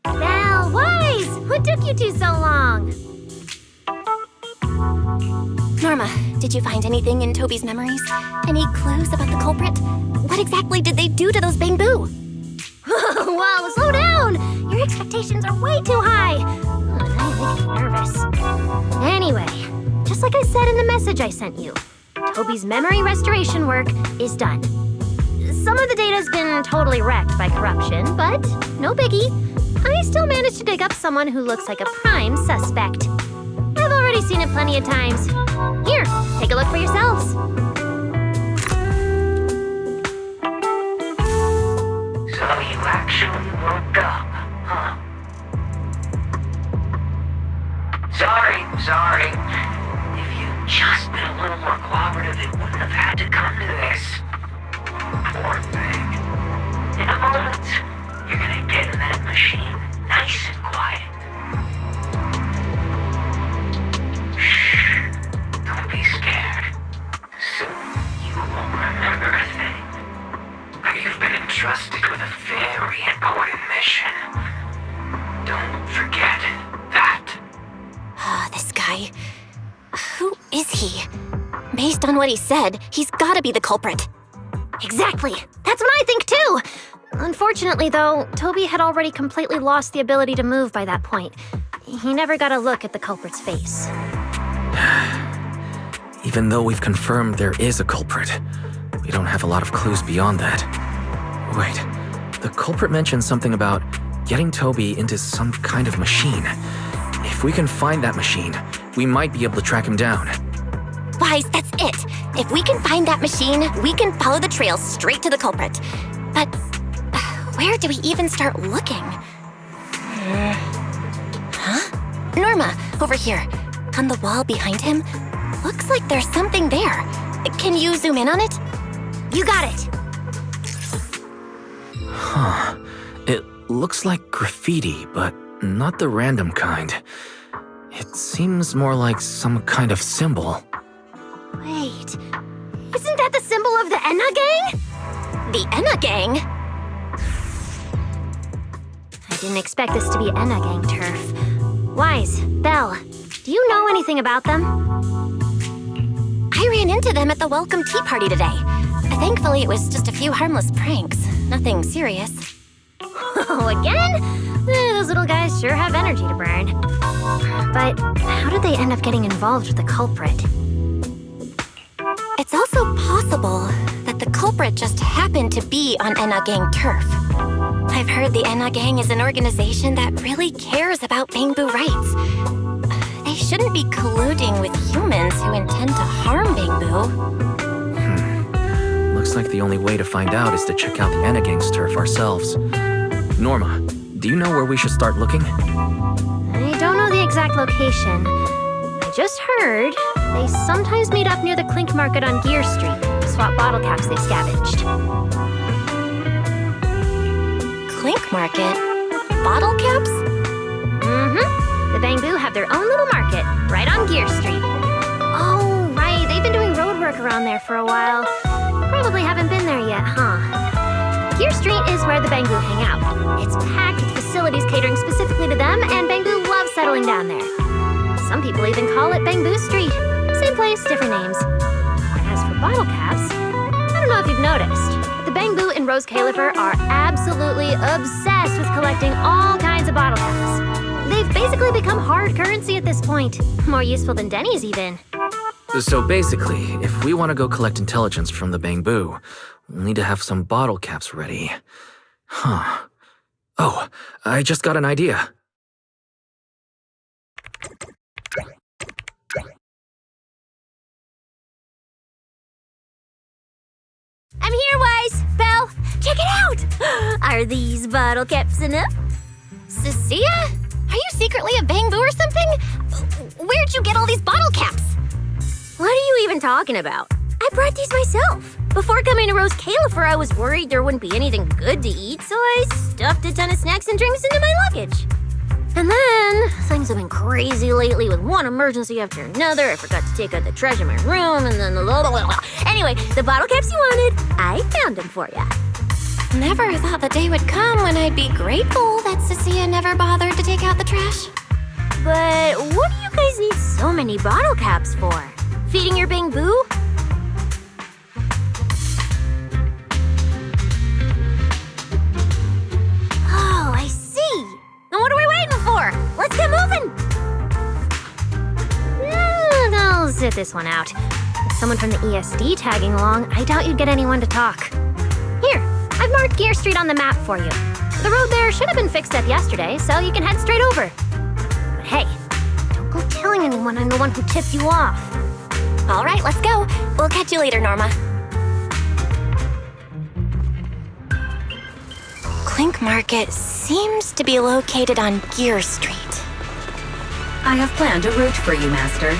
Belle, Wise! What took you two so long? Norma, did you find anything in Toby's memories? Any clues about the culprit? What exactly did they do to those Bamboo? Whoa, slow down! Your expectations are way too high. Now you're making me nervous. Anyway, just like I said in the message I sent you, Toby's memory restoration work is done. Some of the data's been totally wrecked by corruption, but no biggie. I still managed to dig up someone who looks like a prime suspect. I've already seen it plenty of times. Here, take a look for yourselves. So you actually woke up, huh? Sorry. If you'd just been a little more cooperative, it wouldn't have had to come to this. Poor thing. In a moment, you're gonna get in that machine, nice and quiet. Shh. Don't be scared. Soon you won't remember a thing. You've been entrusted with a very important mission. Don't forget that. This guy. Who is he? Based on what he said, he's gotta be the culprit. Exactly. That's what I think too. Unfortunately, though, Toby had already completely lost the ability to move by that point. He never got a look at the culprit's face. Even though we've confirmed there is a culprit, we don't have a lot of clues beyond that. Wait, the culprit mentioned something about getting Toby into some kind of machine. If we can find that machine, we might be able to track him down. Wise, that's it. If we can find that machine, we can follow the trail straight to the culprit. But where do we even start looking? Huh? Norma, over here. On the wall behind him, looks like there's something there. Can you zoom in on it? You got it. Huh. It looks like graffiti, but not the random kind. It seems more like some kind of symbol. Wait, isn't that the symbol of the Enna gang? The Enna gang? I didn't expect this to be Enna gang turf. Wise, Belle, do you know anything about them? I ran into them at the welcome tea party today. Thankfully, it was just a few harmless pranks. Nothing serious. Oh, again? Those little guys sure have energy to burn. But how did they end up getting involved with the culprit? It's also possible that the culprit just happened to be on Enna Gang turf. I've heard the Enna Gang is an organization that really cares about Bamboo rights. They shouldn't be colluding with humans who intend to harm Bamboo. Looks like the only way to find out is to check out the Enna Gang's turf ourselves. Norma, do you know where we should start looking? I don't know the exact location. I just heard they sometimes meet up near the Clink Market on Gear Street to swap bottle caps they scavenged. Clink Market? Bottle caps? Mm-hmm. The Bamboo have their own little market right on Gear Street. Oh, right. They've been doing road work around there for a while. Probably haven't been there yet, huh? Gear Street is where the Bamboo hang out. It's packed with facilities catering specifically to them, and Bamboo loves settling down there. Some people even call it Bamboo Street. Same place, different names. As for bottle caps, I don't know if you've noticed, but the Bamboo and Rose Califer are absolutely obsessed with collecting all kinds of bottle caps. They've basically become hard currency at this point. More useful than Denny's even. So basically, if we want to go collect intelligence from the Bamboo, we'll need to have some bottle caps ready. Huh. Oh, I just got an idea. I'm here, Wise. Belle, check it out. Are these bottle caps enough? Cecilia? Are you secretly a bamboo or something? Where'd you get all these bottle caps? What are you even talking about? I brought these myself. Before coming to Rose Califer, I was worried there wouldn't be anything good to eat, so I stuffed a ton of snacks and drinks into my luggage. And then, things have been crazy lately with one emergency after another. I forgot to take out the trash in my room, and then blah, blah, blah. Anyway, the bottle caps you wanted, I found them for ya. Never thought the day would come when I'd be grateful that Cecilia never bothered to take out the trash. But what do you guys need so many bottle caps for? Feeding your bamboo? Oh, I see. Then what are we waiting for? Let's get moving. I'll sit this one out. With someone from the ESD tagging along, I doubt you'd get anyone to talk. Here, I've marked Gear Street on the map for you. The road there should have been fixed up yesterday, so you can head straight over. But hey, don't go telling anyone I'm the one who tipped you off. All right, let's go. We'll catch you later, Norma. Clink Market seems to be located on Gear Street. I have planned a route for you, Master.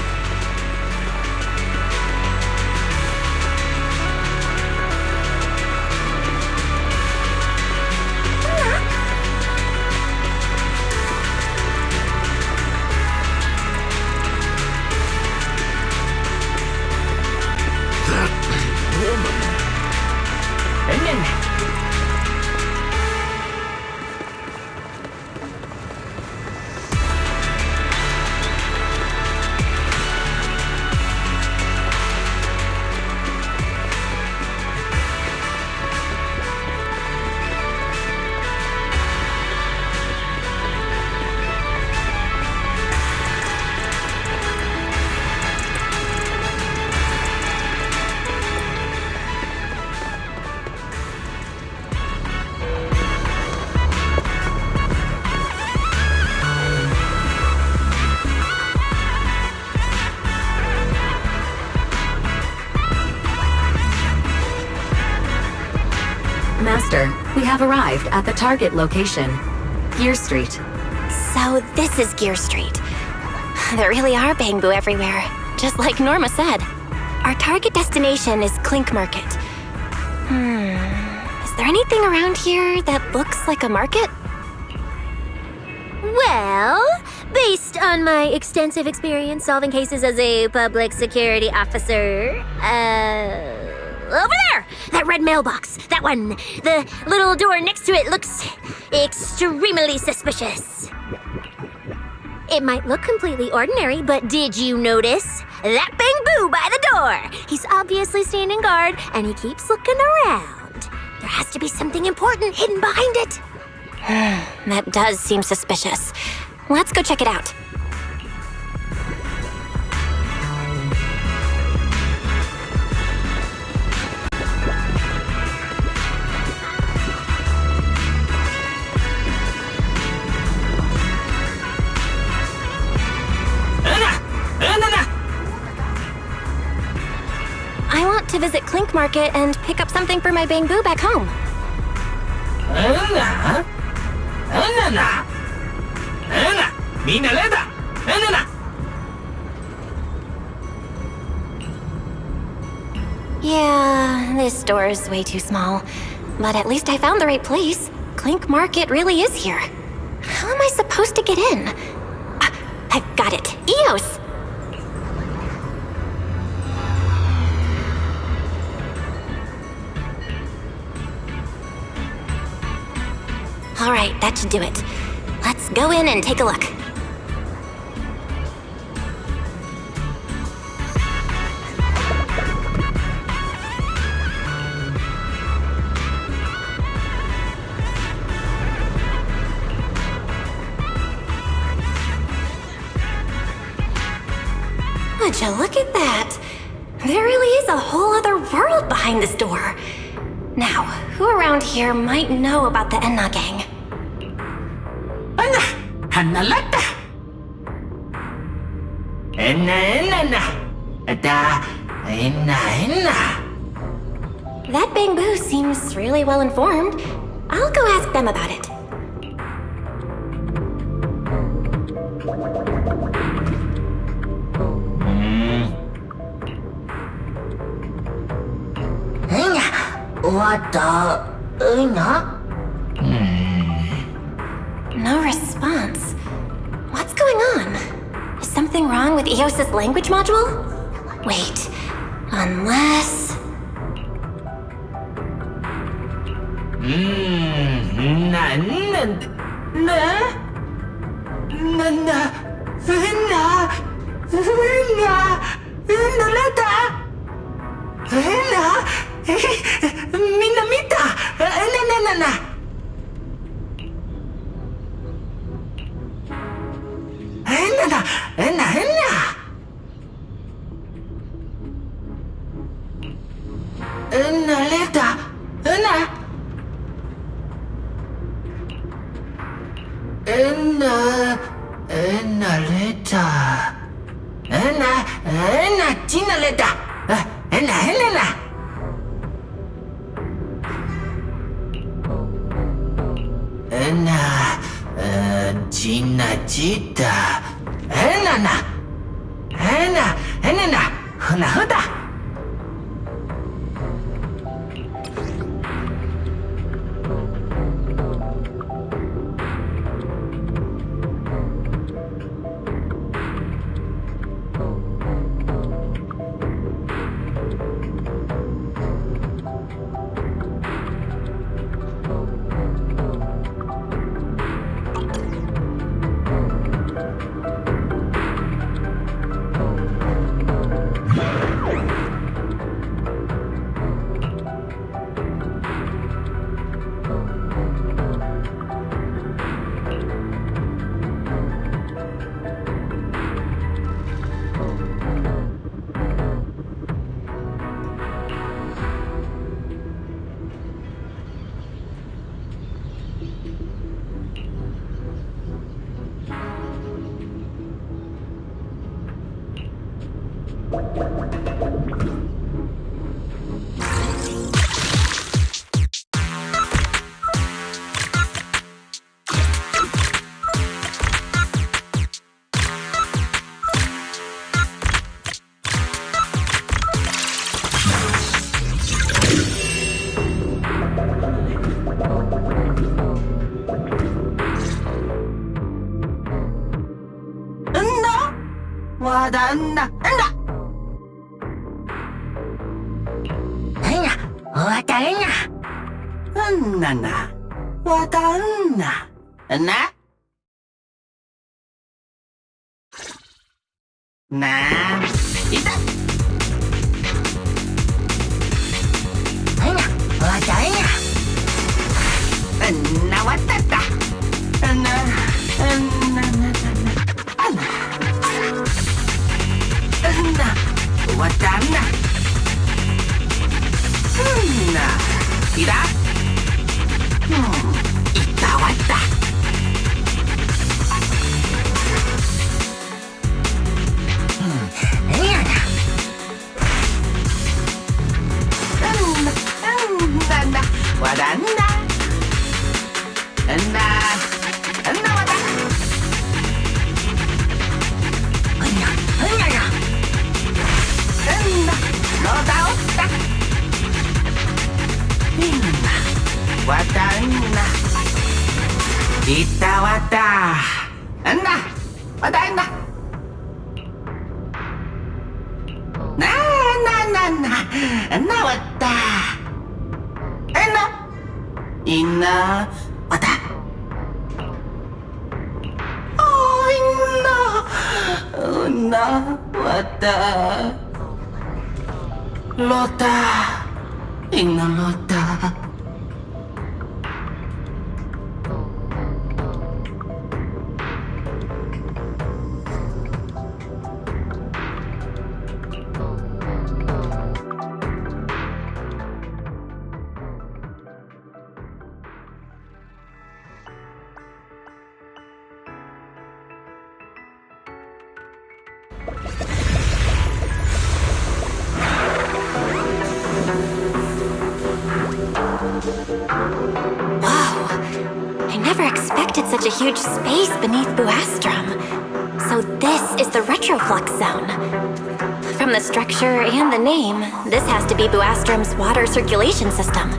Master, we have arrived at the target location, Gear Street. So this is Gear Street. There really are bamboo everywhere, just like Norma said. Our target destination is Clink Market. Is there anything around here that looks like a market? Well, based on my extensive experience solving cases as a public security officer, over there! That red mailbox! That one! The little door next to it looks extremely suspicious. It might look completely ordinary, but did you notice? That bamboo by the door! He's obviously standing guard, and he keeps looking around. There has to be something important hidden behind it. That does seem suspicious. Let's go check it out. I want to visit Clink Market and pick up something for my bamboo back home. Yeah, this store is way too small. But at least I found the right place. Clink Market really is here. How am I supposed to get in? I've got it. EOS! All right, that should do it. Let's go in and take a look. Would you look at that? There really is a whole other world behind this door. Now, who around here might know about the Enna gang? Hanalata. Enna. Ada. Enna. That bamboo seems really well informed. I'll go ask them about it. No response. What's going on? Is something wrong with EOS's language module? Wait, unless... granted such a huge space beneath Buastrum. So this is the retroflux zone. From the structure and the name, this has to be Buastrum's water circulation system.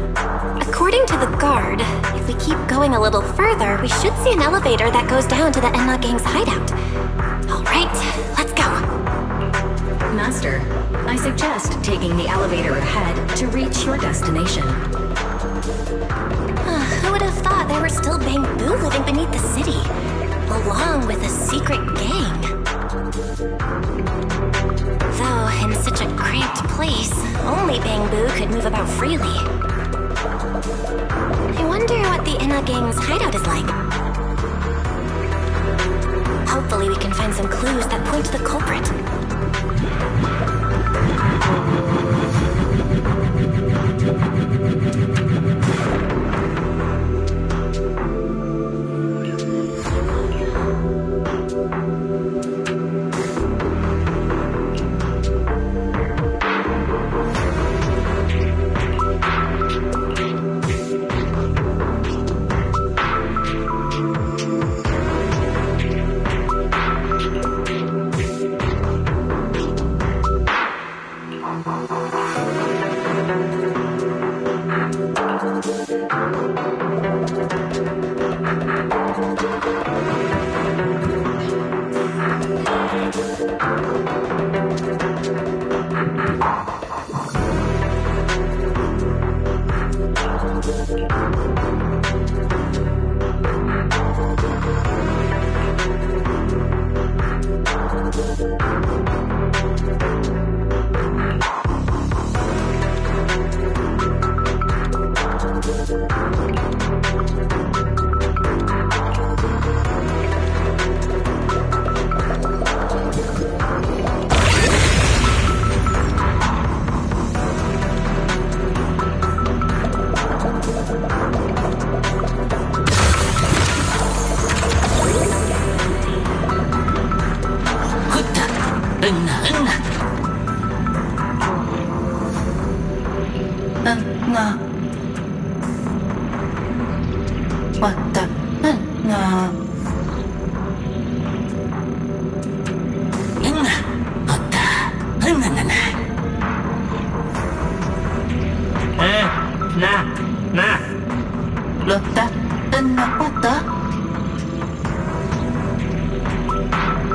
According to the guard, if we keep going a little further, we should see an elevator that goes down to the Enna Gang's hideout. All right, let's go. Master, I suggest taking the elevator ahead to reach your destination. Who would have thought there were still Bamboo living beneath the city, along with a secret gang? Though, in such a cramped place, only Bamboo could move about freely. I wonder what the Enna Gang's hideout is like. Hopefully we can find some clues that point to the culprit.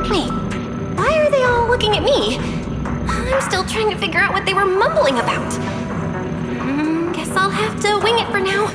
Wait, why are they all looking at me? I'm still trying to figure out what they were mumbling about. Guess I'll have to wing it for now.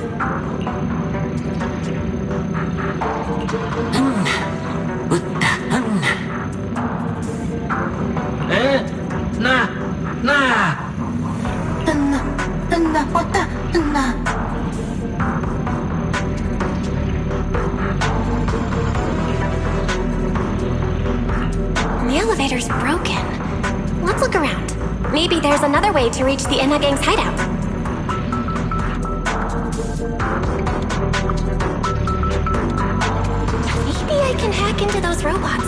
The elevator's broken. Let's look around. Maybe there's another way to reach the Enna Gang's hideout. Maybe I can hack into those robots.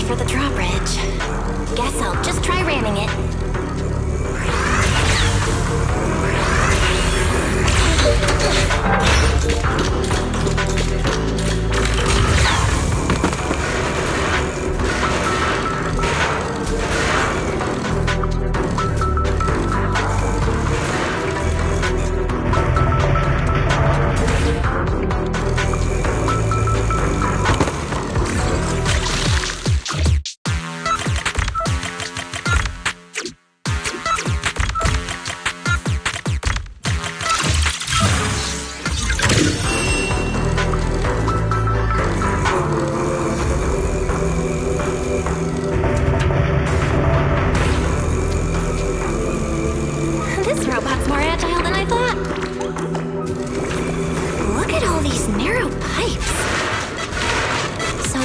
For the drawbridge. Guess I'll just try ramming it.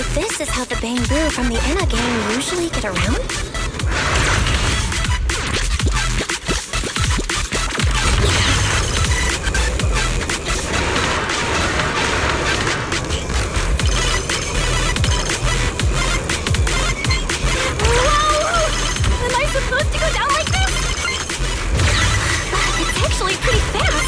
this is how the bamboo from the Enna gang usually get around? Am I supposed to go down like this? It's actually pretty fast.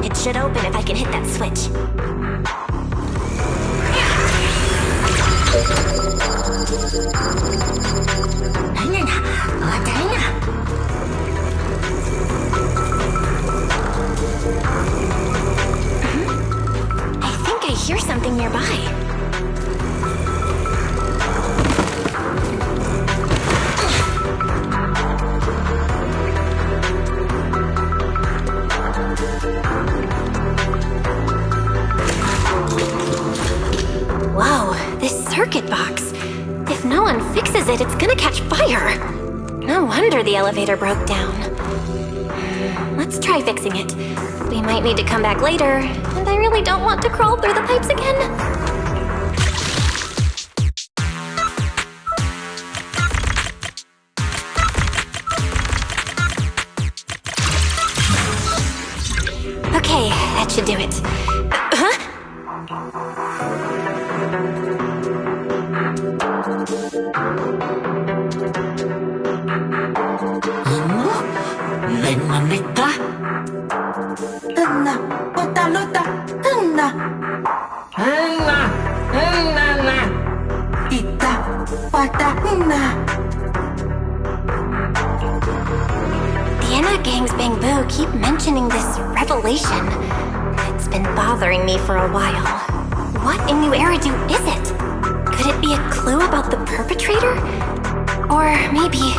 It should open if I can hit that switch. I think I hear something nearby. Whoa, this circuit box. If no one fixes it, it's gonna catch fire. No wonder the elevator broke down. Let's try fixing it. We might need to come back later, and I really don't want to crawl through the pipes again. Okay, that should do it. Huh? The Enna gang's bamboo keep mentioning this revelation. It's been bothering me for a while. What in New Eridu is it? Could it be a clue about the perpetrator? Or maybe...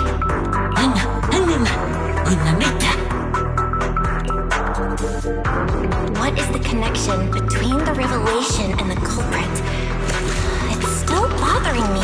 What is the connection between the revelation and the culprit? It's still bothering me.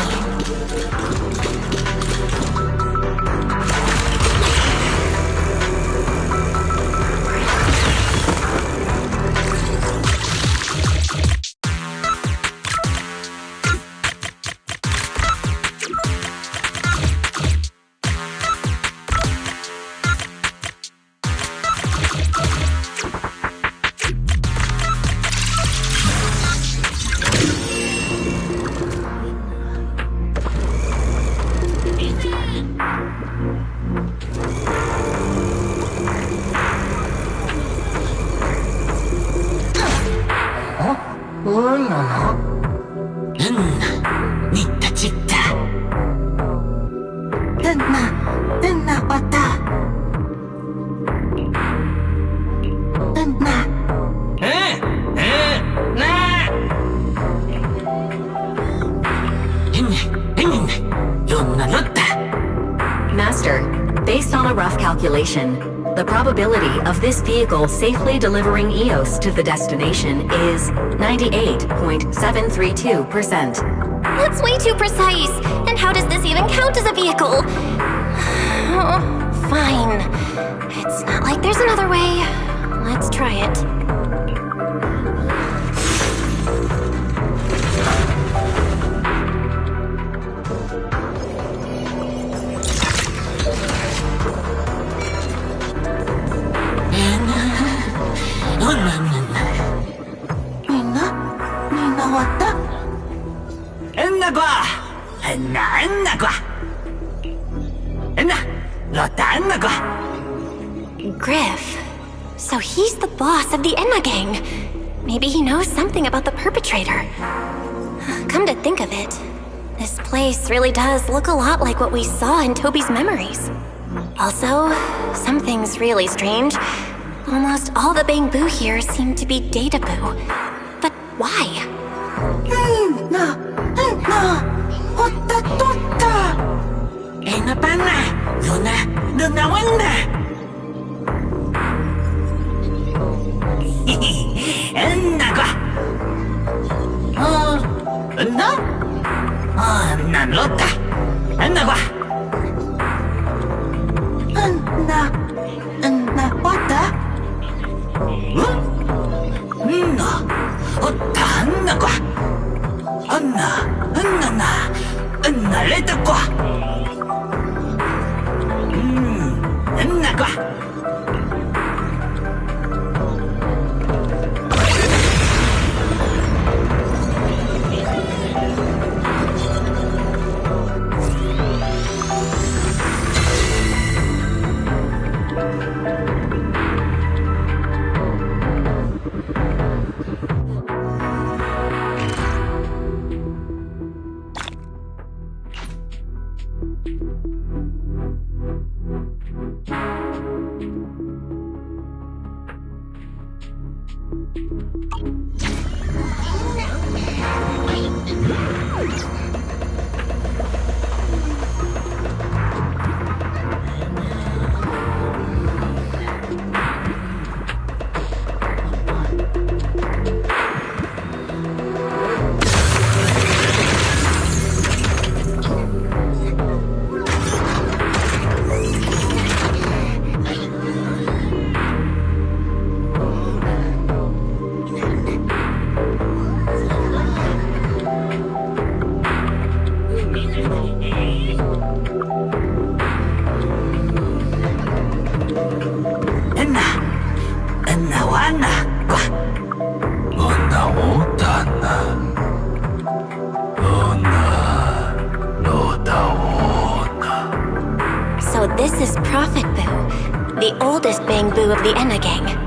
Master, based on a rough calculation, the probability of this vehicle safely delivering EOS to the destination is 98.732%. That's way too precise! And how does this even count as a vehicle? Oh, fine. It's not like there's another way. Let's try it. Griff. So he's the boss of the Enna gang. Maybe he knows something about the perpetrator. Come to think of it, this place really does look a lot like what we saw in Toby's memories. Also, something's really strange. Almost all the bamboo here seem to be data boo. But why? So this is Prophet Boo, the oldest bamboo of the Enna gang.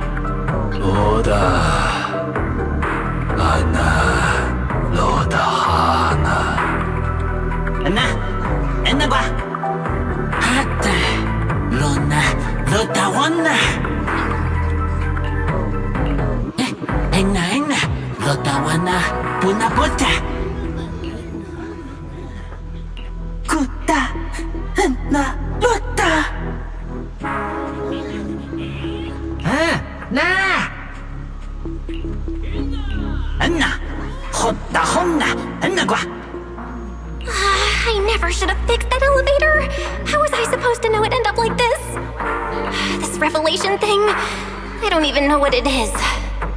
I never should have fixed that elevator. How was I supposed to know it'd end up like this? This revelation thing, I don't even know what it is.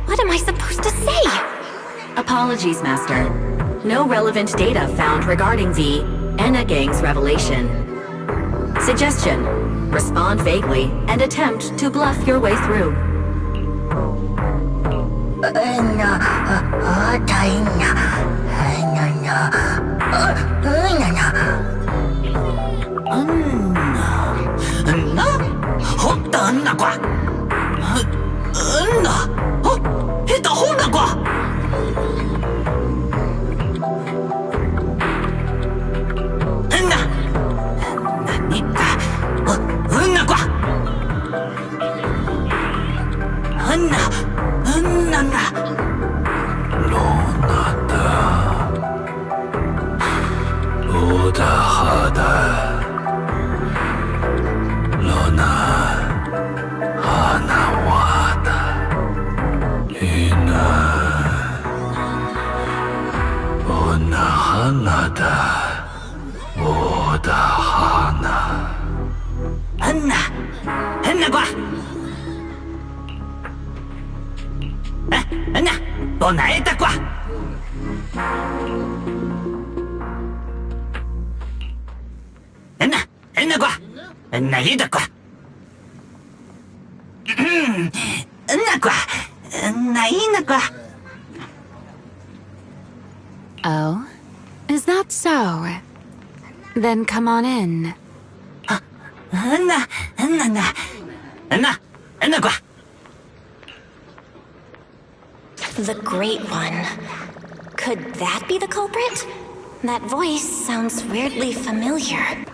What am I supposed to say? Apologies, Master. No relevant data found regarding the Enna Gang's revelation. Suggestion: respond vaguely and attempt to bluff your way through. Oh? Is that so? Then come on in. The Great One. Could that be the culprit? That voice sounds weirdly familiar.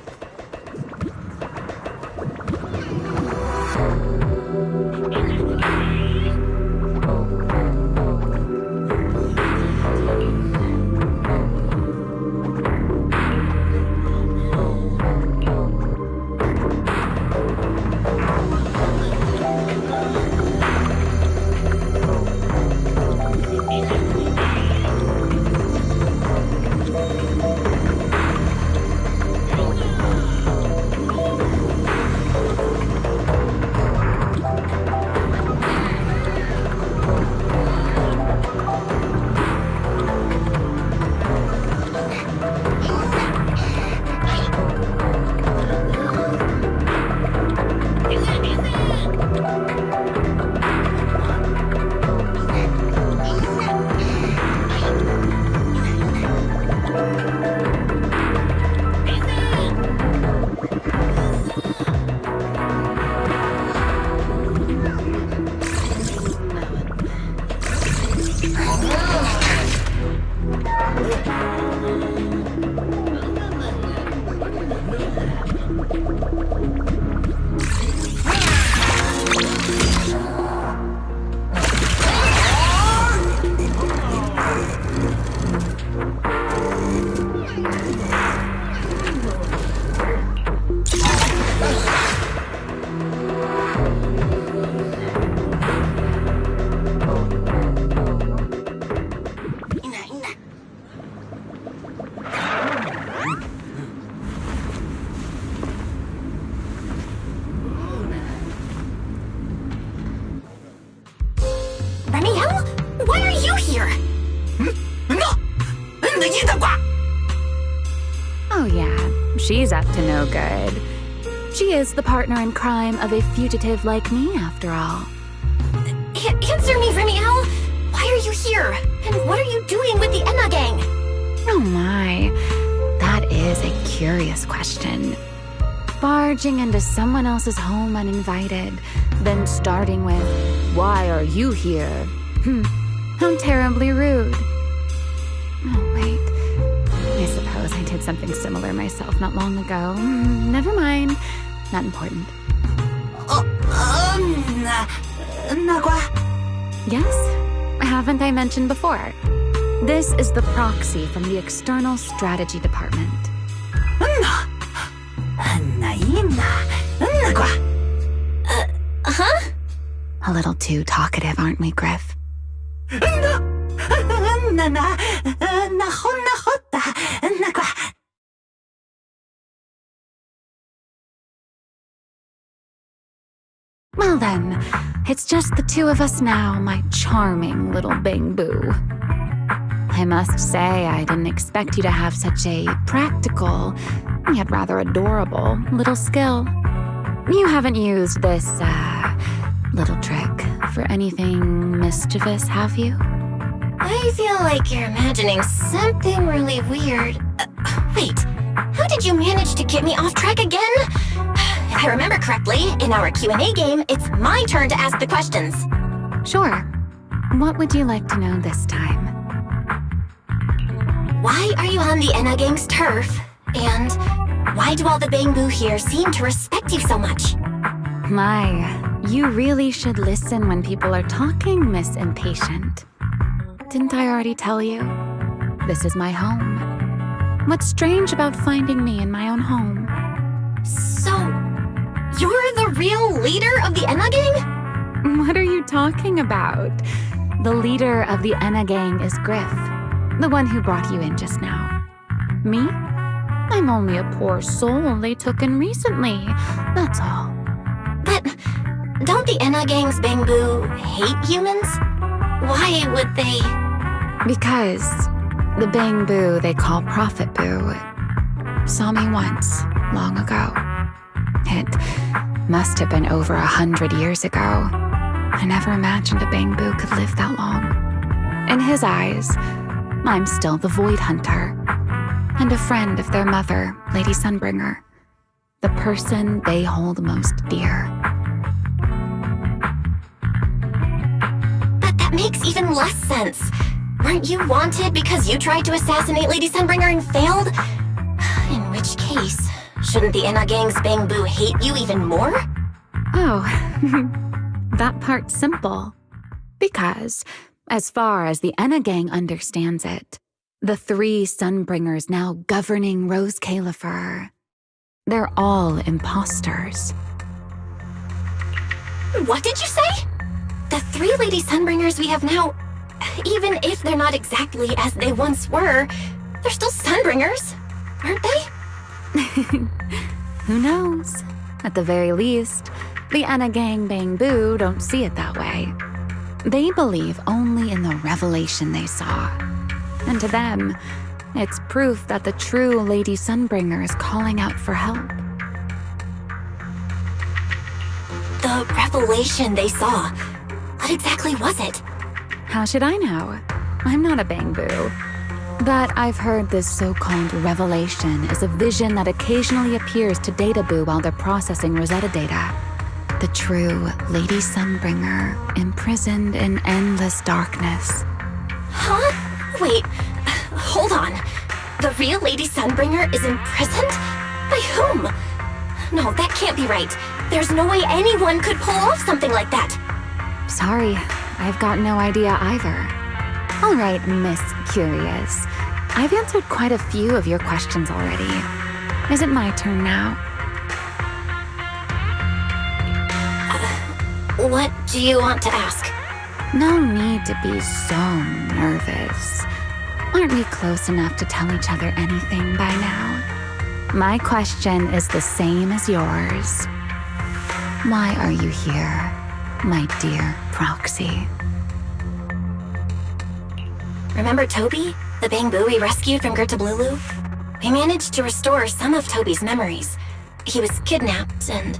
she's up to no good. She is the partner in crime of a fugitive like me, after all. Answer me, Remielle! Why are you here? And what are you doing with the Enna gang? Oh my, that is a curious question. Barging into someone else's home uninvited, then starting with, "Why are you here?" How terribly rude. Oh, wait. I suppose I did something similar myself not long ago. Never mind. Not important. Yes? Haven't I mentioned before? This is the proxy from the External Strategy Department. Huh? A little too talkative, aren't we, Griff? Well then, it's just the two of us now, my charming little Bang Boo. I must say, I didn't expect you to have such a practical, yet rather adorable, little skill. You haven't used this, little trick for anything mischievous, have you? I feel like you're imagining something really weird. Wait, how did you manage to get me off track again? If I remember correctly, in our Q&A game, it's my turn to ask the questions. Sure. What would you like to know this time? Why are you on the Enna gang's turf? And why do all the Bang Boo here seem to respect you so much? My, you really should listen when people are talking, Miss Impatient. Didn't I already tell you? This is my home. What's strange about finding me in my own home? So, you're the real leader of the Enna gang? What are you talking about? The leader of the Enna gang is Griff, the one who brought you in just now. Me? I'm only a poor soul they took in recently, that's all. But don't the Enna gang's Bang Boo hate humans? Why would they? Because the Bang Boo they call Prophet Boo saw me once, long ago. It must have been over 100 years ago. I never imagined a Bang Boo could live that long. In his eyes, I'm still the Void Hunter, and a friend of their mother, Lady Sunbringer, the person they hold most dear. But that makes even less sense. Weren't you wanted because you tried to assassinate Lady Sunbringer and failed? In which case, shouldn't the Enna gang's Bang Boo hate you even more? Oh, that part's simple. Because, as far as the Enna gang understands it, the three Sunbringers now governing Rose Califer, they're all imposters. What did you say? The three Lady Sunbringers we have now, even if they're not exactly as they once were, they're still Sunbringers, aren't they? Who knows? At the very least, the Enna gang Bang Boo don't see it that way. They believe only in the revelation they saw. And to them, it's proof that the true Lady Sunbringer is calling out for help. The revelation they saw. What exactly was it? How should I know? I'm not a Bang Boo. But I've heard this so-called revelation is a vision that occasionally appears to Data Boo while they're processing Rosetta data. The true Lady Sunbringer, imprisoned in endless darkness. Huh? Wait, hold on. The real Lady Sunbringer is imprisoned? By whom? No, that can't be right. There's no way anyone could pull off something like that. Sorry, I've got no idea either. All right, Miss Curious. I've answered quite a few of your questions already. Is it my turn now? What do you want to ask? No need to be so nervous. Aren't we close enough to tell each other anything by now? My question is the same as yours. Why are you here, my dear Proxy? Remember Toby? The Bang Boo we rescued from Gertablulu? We managed to restore some of Toby's memories. He was kidnapped, and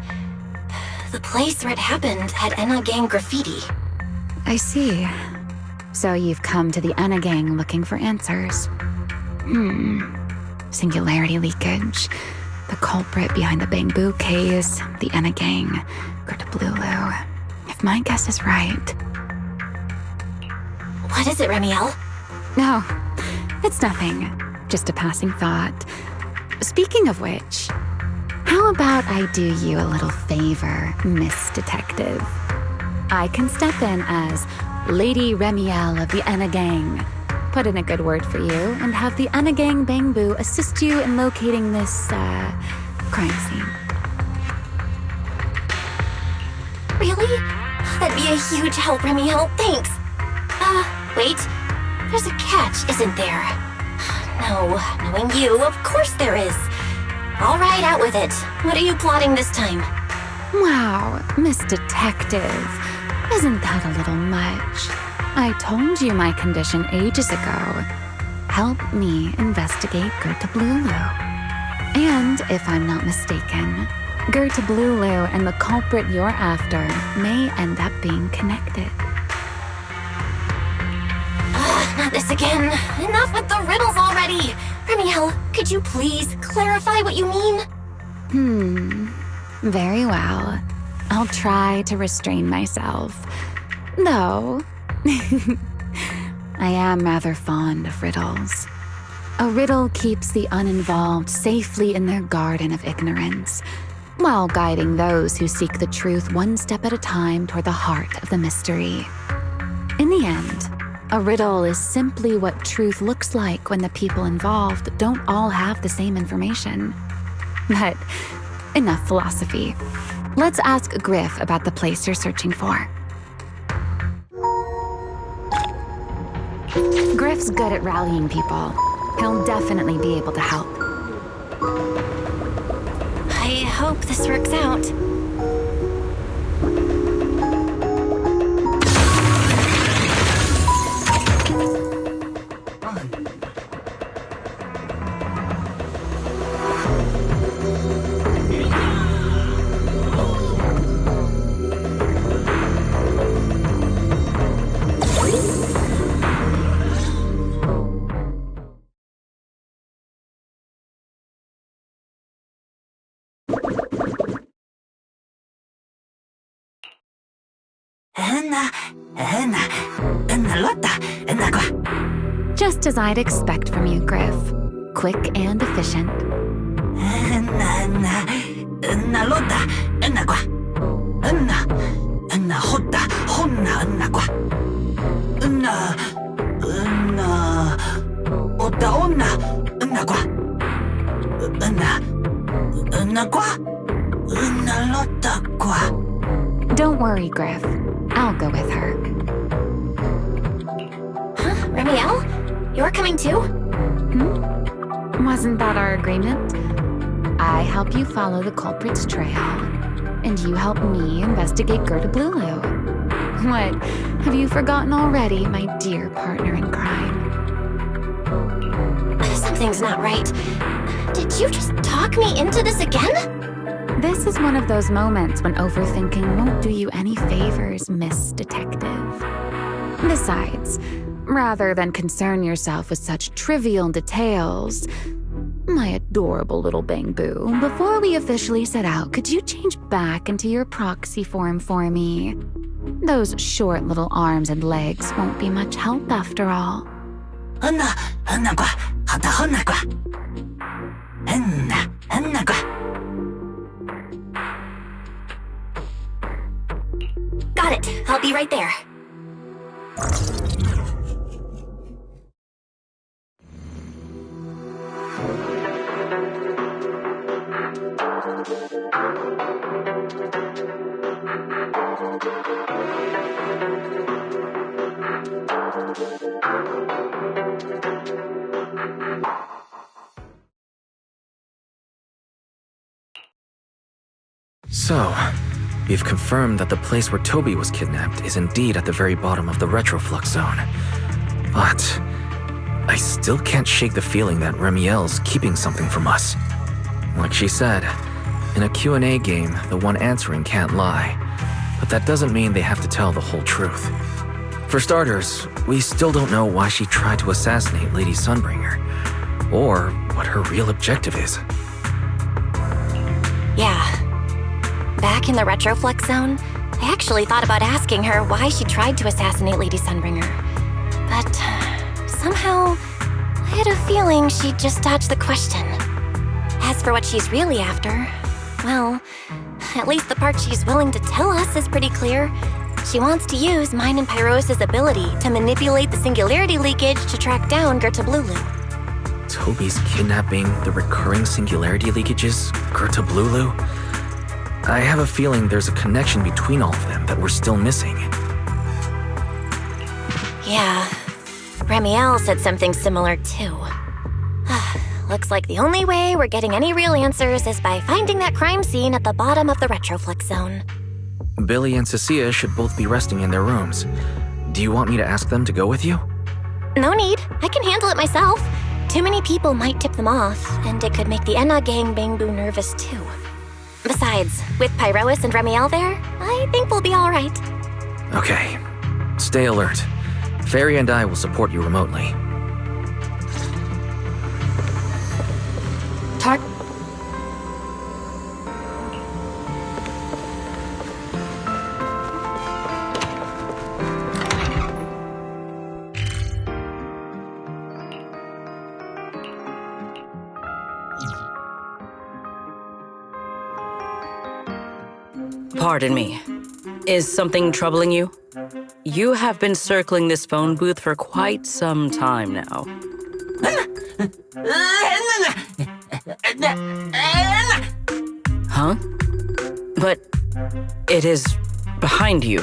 the place where it happened had Enna Gang graffiti. I see. So you've come to the Enna Gang looking for answers. Singularity leakage, the culprit behind the bamboo case, the Enna Gang, Gertablulu. If my guess is right... What is it, Remielle? No, it's nothing. Just a passing thought. Speaking of which, how about I do you a little favor, Miss Detective? I can step in as Lady Remielle of the Enna Gang, put in a good word for you, and have the Enna Gang Bangbu assist you in locating this, crime scene. Really? That'd be a huge help, Remielle. Thanks. Wait. There's a catch, isn't there? No, knowing you, of course there is. All right, out with it. What are you plotting this time? Wow, Miss Detective. Isn't that a little much? I told you my condition ages ago. Help me investigate Gertablulu. And if I'm not mistaken, Gertablulu and the culprit you're after may end up being connected. Not this again. Enough with the riddles already. Remielle, could you please clarify what you mean? Very well. I'll try to restrain myself. Though, I am rather fond of riddles. A riddle keeps the uninvolved safely in their garden of ignorance, while guiding those who seek the truth one step at a time toward the heart of the mystery. In the end, a riddle is simply what truth looks like when the people involved don't all have the same information. But enough philosophy. Let's ask Griff about the place you're searching for. Griff's good at rallying people. He'll definitely be able to help. I hope this works out. Just as I'd expect from you, Griff. Quick and efficient. Don't worry, Griff. I'll go with her. Huh? Remielle? You're coming too? Wasn't that our agreement? I help you follow the culprit's trail, and you help me investigate Gertablulu. What, have you forgotten already, my dear partner in crime? Something's not right. Did you just talk me into this again? This is one of those moments when overthinking won't do you any favors, Miss Detective. Besides, rather than concern yourself with such trivial details, my adorable little Bangbu, before we officially set out, could you change back into your proxy form for me? Those short little arms and legs won't be much help after all. Got it. I'll be right there. So, you've confirmed that the place where Toby was kidnapped is indeed at the very bottom of the retroflux zone. But I still can't shake the feeling that Remielle's keeping something from us. Like she said, in a Q&A game, the one answering can't lie. But that doesn't mean they have to tell the whole truth. For starters, we still don't know why she tried to assassinate Lady Sunbringer, or what her real objective is. Yeah. Back in the Retroflex zone, I actually thought about asking her why she tried to assassinate Lady Sunbringer. But somehow, I had a feeling she'd just dodge the question. As for what she's really after, well, at least the part she's willing to tell us is pretty clear. She wants to use mine and Pyros' ability to manipulate the singularity leakage to track down Gerta Blulu. Toby's kidnapping, the recurring singularity leakages, Gerta Blulu? I have a feeling there's a connection between all of them that we're still missing. Yeah, Remielle said something similar too. Looks like the only way we're getting any real answers is by finding that crime scene at the bottom of the Retroflex zone. Billy and Cecilia should both be resting in their rooms. Do you want me to ask them to go with you? No need. I can handle it myself. Too many people might tip them off, and it could make the Enna gang Bangbu nervous too. Besides, with Pyrois and Remielle there, I think we'll be all right. Okay. Stay alert. Fairy and I will support you remotely. Pardon me. Is something troubling you? You have been circling this phone booth for quite some time now. Huh? But it is behind you.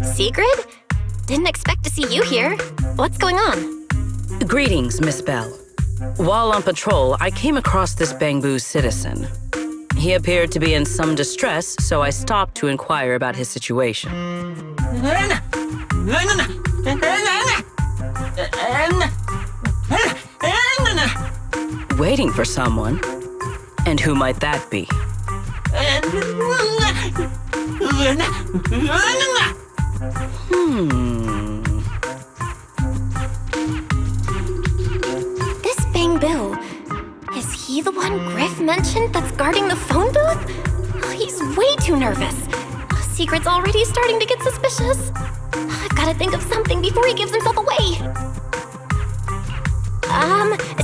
Sigrid? Didn't expect to see you here. What's going on? Greetings, Miss Bell. While on patrol, I came across this Bangbu citizen. He appeared to be in some distress, so I stopped to inquire about his situation. Waiting for someone? And who might that be? This Bangbu, is he the one Griff mentioned that's guarding the phone booth? Oh, he's way too nervous. Sigrid's already starting to get suspicious. I've got to think of something before he gives himself away.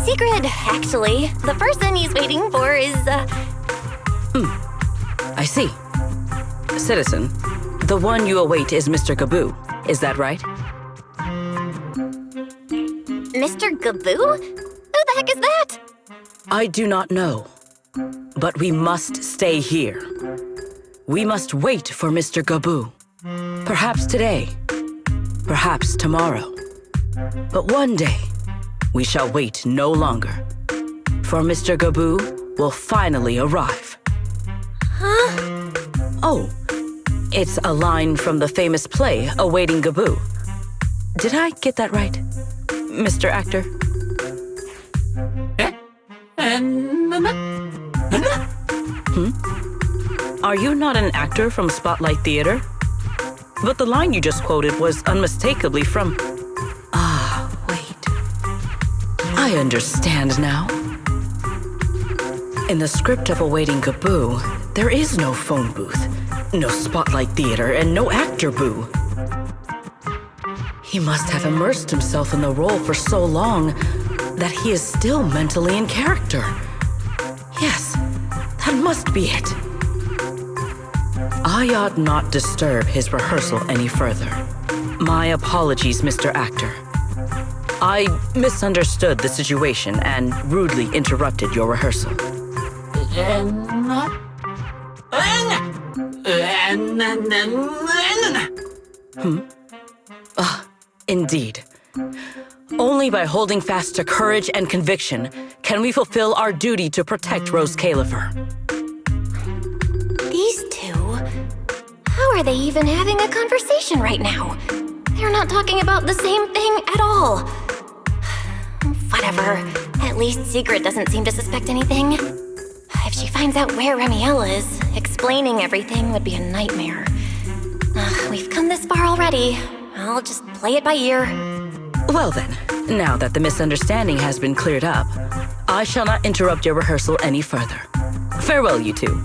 Sigrid, actually, the person he's waiting for is, I see. Citizen, the one you await is Mr. Gaboo. Is that right? Mr. Gaboo? Who the heck is that? I do not know. But we must stay here. We must wait for Mr. Gaboo. Perhaps today. Perhaps tomorrow. But one day, we shall wait no longer. For Mr. Gaboo will finally arrive. Huh? Oh, it's a line from the famous play, Awaiting Gaboo. Did I get that right, Mr. Actor? Are you not an actor from Spotlight Theater? But the line you just quoted was unmistakably from... Ah, wait. I understand now. In the script of Awaiting Gaboo, there is no phone booth, no Spotlight Theater, and no actor boo. He must have immersed himself in the role for so long that he is still mentally in character. Yes, that must be it. I ought not disturb his rehearsal any further. My apologies, Mr. Actor. I misunderstood the situation and rudely interrupted your rehearsal. Indeed. Only by holding fast to courage and conviction can we fulfill our duty to protect Rose Califer. These two? How are they even having a conversation right now? They're not talking about the same thing at all. Whatever. At least Sigrid doesn't seem to suspect anything. If she finds out where Remielle is, explaining everything would be a nightmare. We've come this far already. I'll just play it by ear. Well then, now that the misunderstanding has been cleared up, I shall not interrupt your rehearsal any further. Farewell, you two.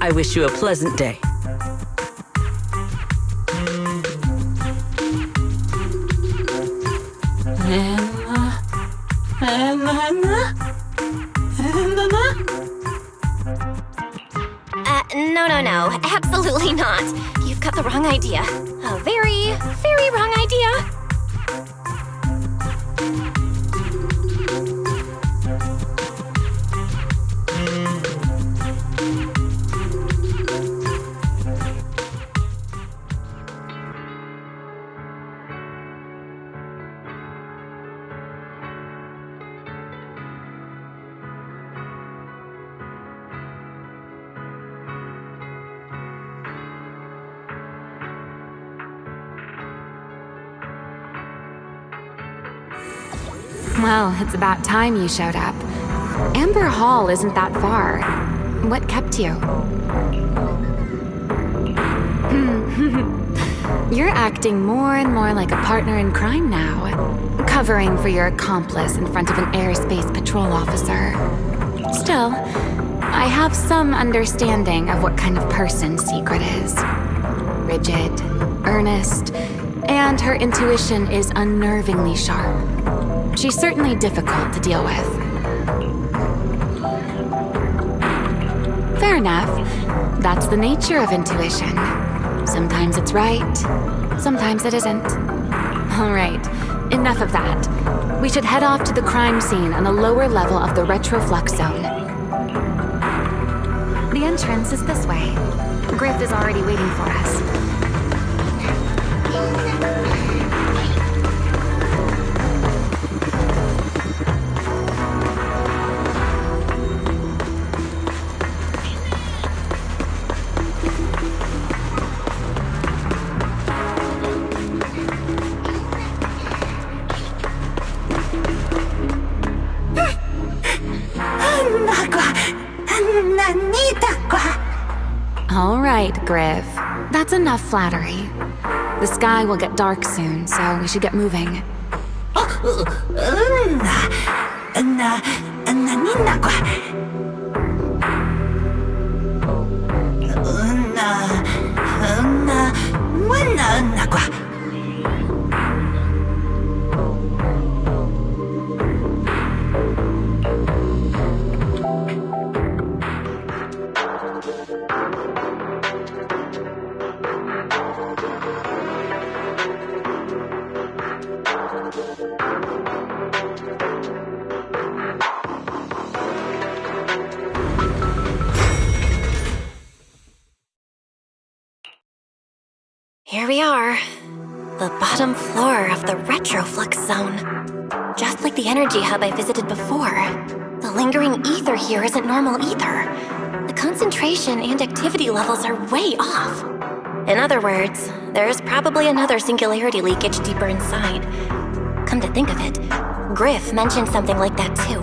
I wish you a pleasant day. No. Absolutely not. You've got the wrong idea. A very, very wrong idea. Well, it's about time you showed up. Amber Hall isn't that far. What kept you? You're acting more and more like a partner in crime now. Covering for your accomplice in front of an airspace patrol officer. Still, I have some understanding of what kind of person Sigrid is. Rigid, earnest, and her intuition is unnervingly sharp. She's certainly difficult to deal with. Fair enough. That's the nature of intuition. Sometimes it's right, sometimes it isn't. All right, enough of that. We should head off to the crime scene on the lower level of the retroflux zone. The entrance is this way. Griff is already waiting for us. All right, Griff. That's enough flattery. The sky will get dark soon, so we should get moving. Here we are. The bottom floor of the retroflux zone. Just like the energy hub I visited before. The lingering ether here isn't normal either. The concentration and activity levels are way off. In other words, there's probably another singularity leakage deeper inside. Come to think of it, Griff mentioned something like that too.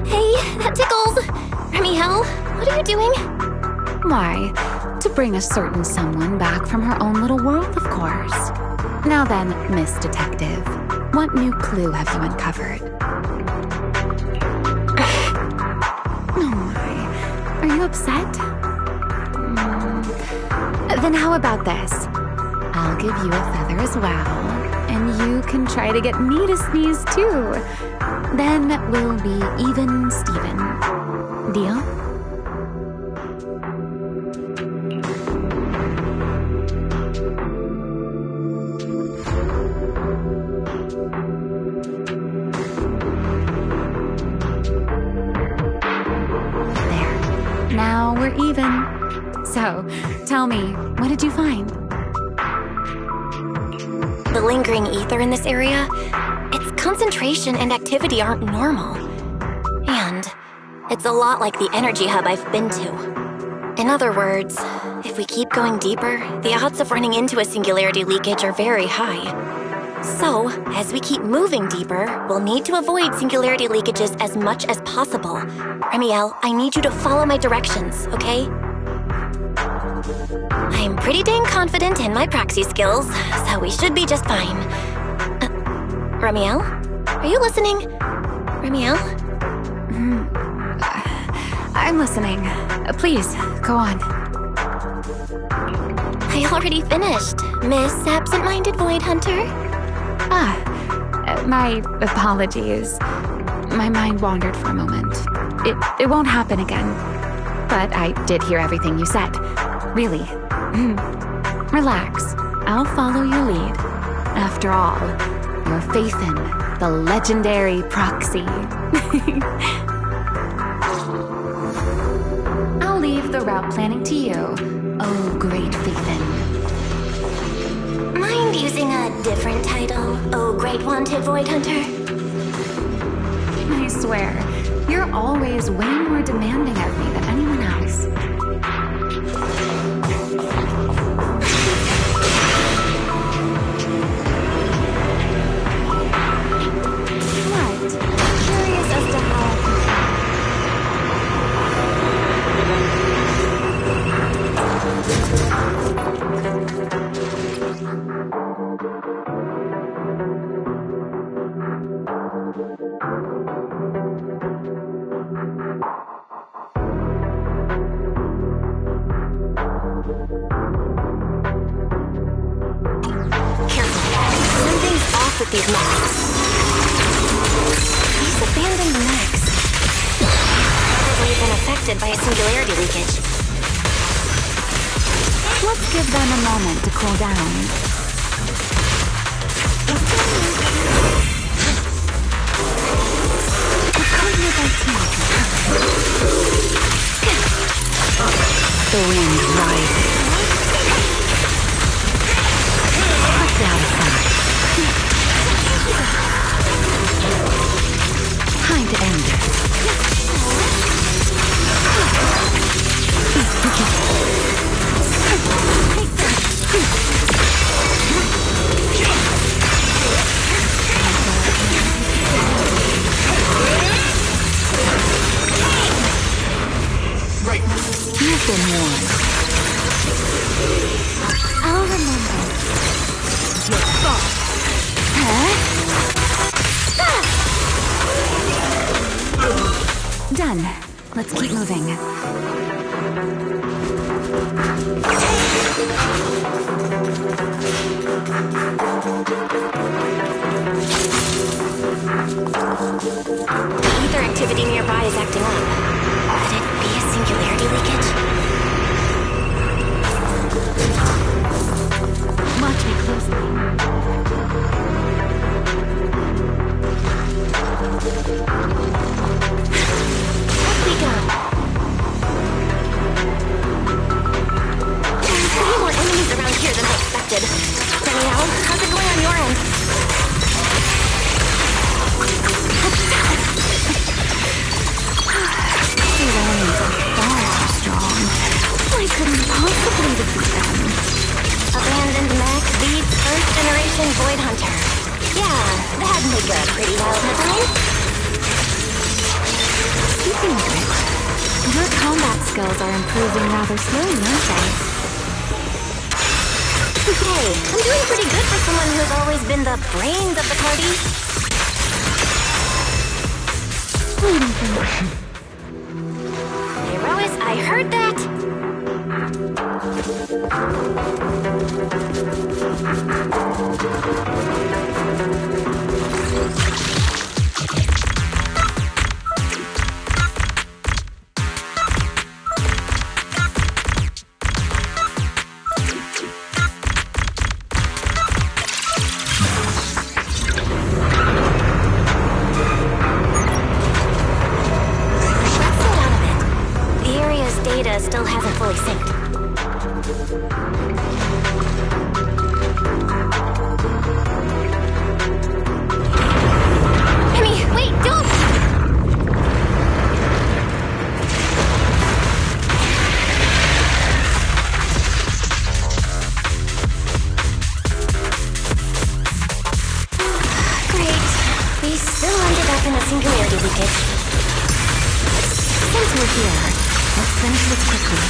Hey, that tickles! Remielle, what are you doing? Why, to bring a certain someone back from her own little world, of course. Now then, Miss Detective, what new clue have you uncovered? Oh my, are you upset? Then how about this? I'll give you a feather as well, and you can try to get me to sneeze too. Then we'll be even Steven. Deal? There. Now we're even. So, tell me, what did you find? The lingering ether in this area, its concentration and activity aren't normal. And It's a lot like the energy hub I've been to. In other words, if we keep going deeper, the odds of running into a singularity leakage are very high. So, as we keep moving deeper, we'll need to avoid singularity leakages as much as possible. Remielle, I need you to follow my directions, okay? I'm pretty dang confident in my proxy skills, so we should be just fine. Remielle? Are you listening? Remielle? I'm listening. Please, go on. I already finished, Miss Absent-Minded Void Hunter. My apologies. My mind wandered for a moment. It won't happen again. But I did hear everything you said. Really. Relax. I'll follow your lead. After all, your faith in the legendary proxy. I'll leave the route planning to you, oh great Faithin. Mind using a different title, oh great wanted Void Hunter? I swear, you're always way more demanding of me than anyone else. What? Curious as to how I can with these mechs. These abandoned mechs. Probably been affected by a singularity leakage. Let's give them a moment to cool down. The wind rises. Let's out aside. Time to end this. You've been warned. I'll remember. Your fault. Done. Let's keep moving. Ether activity nearby is acting up. Could it be a singularity leakage? Watch me closely. Up we go. There's way more enemies around here than I expected. Remielle, how's it going on your end? These enemies are far too strong. I couldn't possibly defeat them. Abandoned mech beats first generation Void Hunter. Yeah, that'd make a pretty wild headline. Speaking of which, your combat skills are improving rather slowly, aren't they? Hey, I'm doing pretty good for someone who's always been the brains of the party. Hey, Rois, I heard that. Still hasn't fully synced. still ended up in a singularity leakage. Since we're here, let's finish this quickly.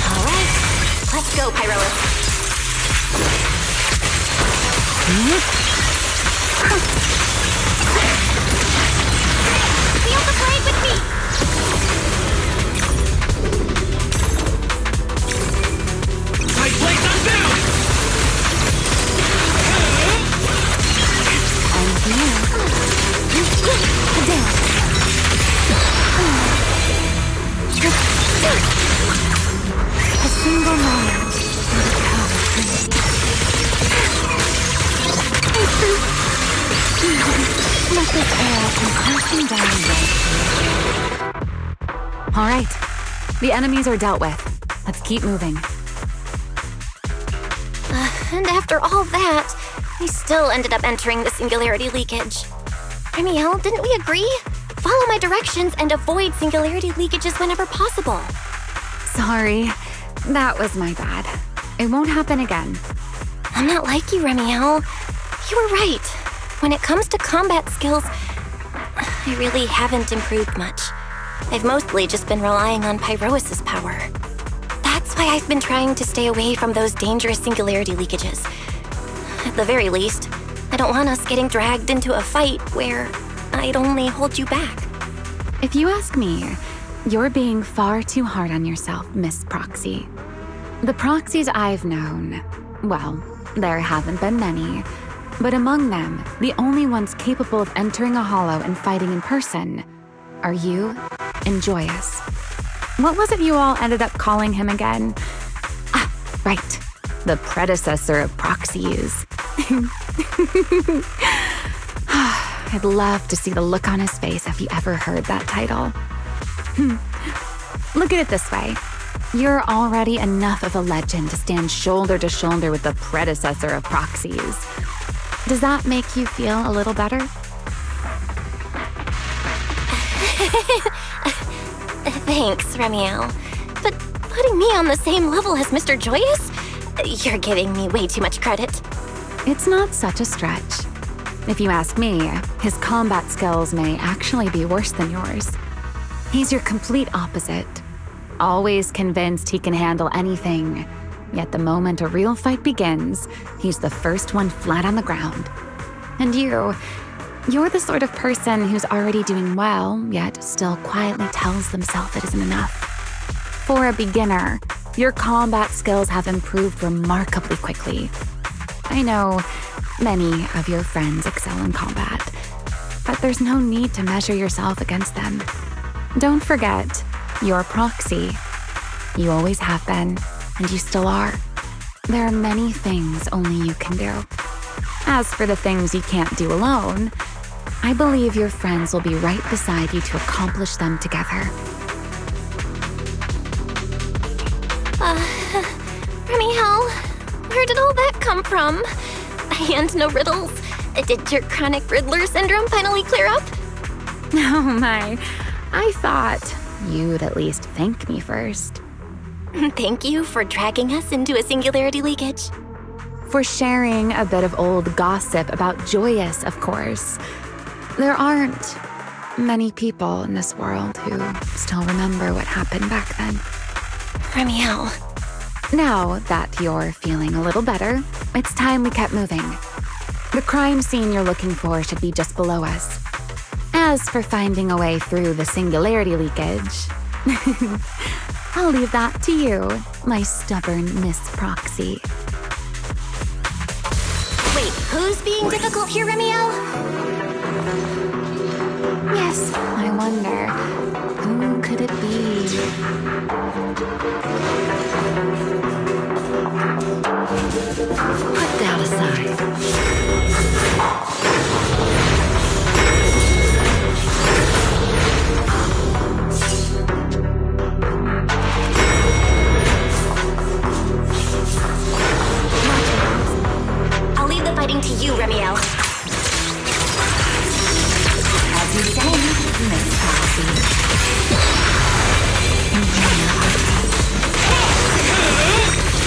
All right, let's go, Pyrolis. Feel the blade with me! My blade's unbound! I'm here. Down. A single moment. Let this air come crashing down right. All right. The enemies are dealt with. Let's keep moving. And after all that, we still ended up entering the singularity leakage. Remielle, didn't we agree? Follow my directions and avoid singularity leakages whenever possible. Sorry. That was my bad. It won't happen again. I'm not like you, Remielle. You were right. When it comes to combat skills, I really haven't improved much. I've mostly just been relying on Pyrosis' power. That's why I've been trying to stay away from those dangerous singularity leakages. At the very least, I don't want us getting dragged into a fight where I'd only hold you back. If you ask me, you're being far too hard on yourself, Miss Proxy. The proxies I've known, well, there haven't been many, but among them, the only ones capable of entering a hollow and fighting in person are you and Joyous. What was it you all ended up calling him again? Ah, right. The predecessor of proxies. I'd love to see the look on his face if he ever heard that title. Look at it this way. You're already enough of a legend to stand shoulder to shoulder with the predecessor of proxies. Does that make you feel a little better? Thanks, Remielle. But putting me on the same level as Mr. Joyous? You're giving me way too much credit. It's not such a stretch. If you ask me, his combat skills may actually be worse than yours. He's your complete opposite. Always convinced he can handle anything. Yet the moment a real fight begins, he's the first one flat on the ground. And you're the sort of person who's already doing well, yet still quietly tells themselves it isn't enough. For a beginner, your combat skills have improved remarkably quickly. I know many of your friends excel in combat, but there's no need to measure yourself against them. Don't forget, you're Proxy. You always have been, and you still are. There are many things only you can do. As for the things you can't do alone, I believe your friends will be right beside you to accomplish them together. Remielle, where did all that come from? And no riddles. Did your chronic Riddler syndrome finally clear up? Oh my, I thought you'd at least thank me first. Thank you for dragging us into a singularity leakage. For sharing a bit of old gossip about Joyous, of course. There aren't many people in this world who still remember what happened back then. Remielle. Now that you're feeling a little better, it's time we kept moving. The crime scene you're looking for should be just below us. As for finding a way through the singularity leakage, I'll leave that to you, my stubborn Miss Proxy. Wait, who's being difficult here, Remielle? Yes, I wonder, who could it be? Put that aside. I'll leave the fighting to you, Remielle. As you say, Miss Proxy.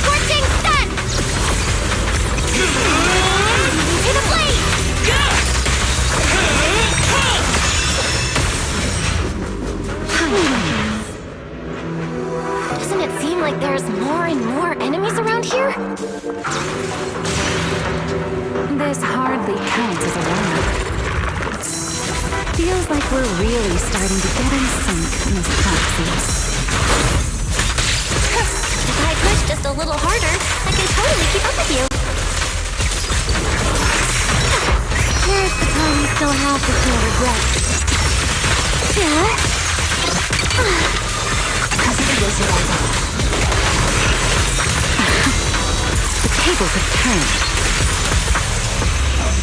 Scorching stun! To the blade! This hardly counts as a warm-up. Feels like we're really starting to get in sync, Miss Proxy. If I push just a little harder, I can totally keep up with you. Here's the time you still have to feel regret. The tables have turned.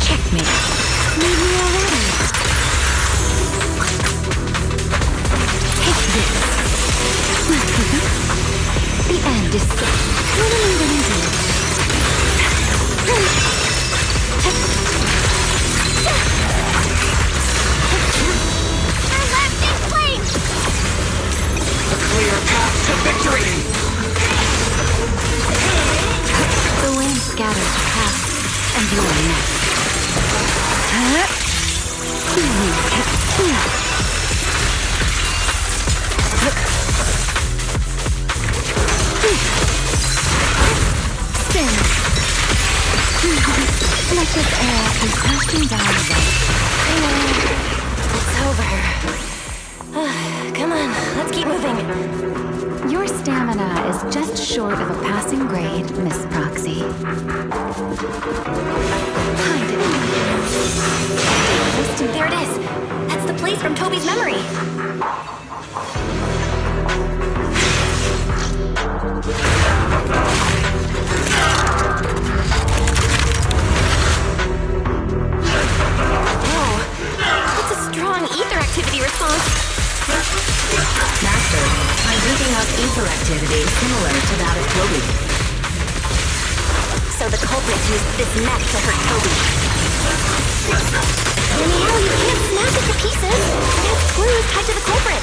Checkmate. Need me already. Take this. The end is set. What am I gonna do? Our left is flame! A clear path to victory! The wind scatters past, and you are next. Spin. Let this air come crashing down It's over. Come on, let's keep moving. Your stamina is just short of a passing grade, Miss Proxy. Find it. There it is. That's the place from Toby's memory. Whoa, that's a strong ether activity response. Master, I'm picking up ether activity similar to that of Toby. So the culprit used this mech to hurt Toby. Remielle, you can't smash it to pieces. It has clues tied to the culprit.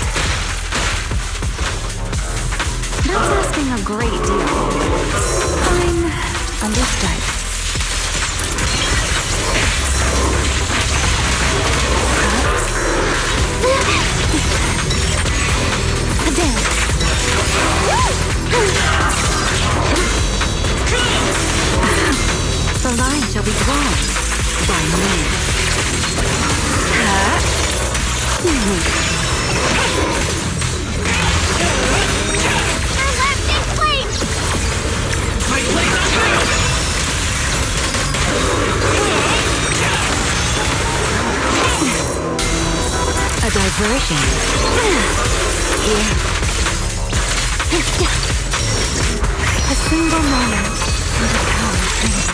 That's asking a great deal. Fine. Understood. The line shall be drawn by me. Our left is flame! My blade is true! A diversion. Here. A single moment and the power turns.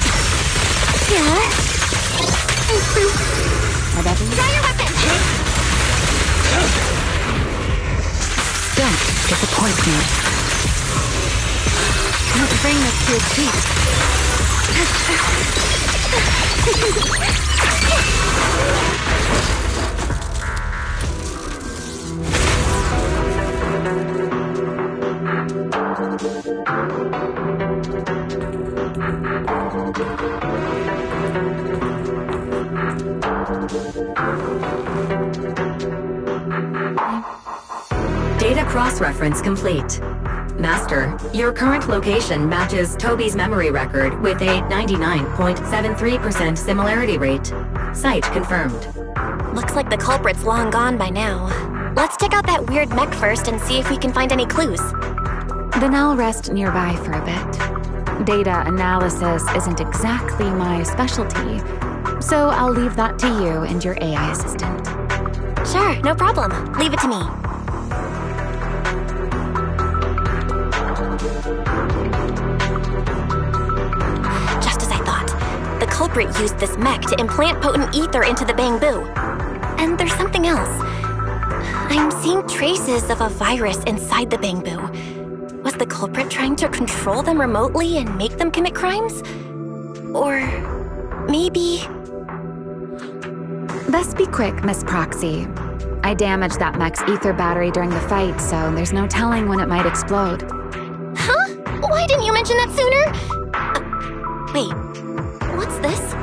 Whatever you Draw your weapon! don't disappoint me. Let's bring this to its feet. Data cross-reference complete. Master, your current location matches Toby's memory record with a 99.73% similarity rate. Site confirmed. Looks like the culprit's long gone by now. Let's check out that weird mech first and see if we can find any clues. Then I'll rest nearby for a bit. Data analysis isn't exactly my specialty, so I'll leave that to you and your AI assistant. Sure, no problem. Leave it to me. Just as I thought. The culprit used this mech to implant potent ether into the bamboo. And there's something else. I'm seeing traces of a virus inside the bamboo. Was the culprit trying to control them remotely and make them commit crimes? Or maybe... Best be quick, Miss Proxy. I damaged that mech's ether battery during the fight, so there's no telling when it might explode. Huh? Why didn't you mention that sooner? Wait, what's this?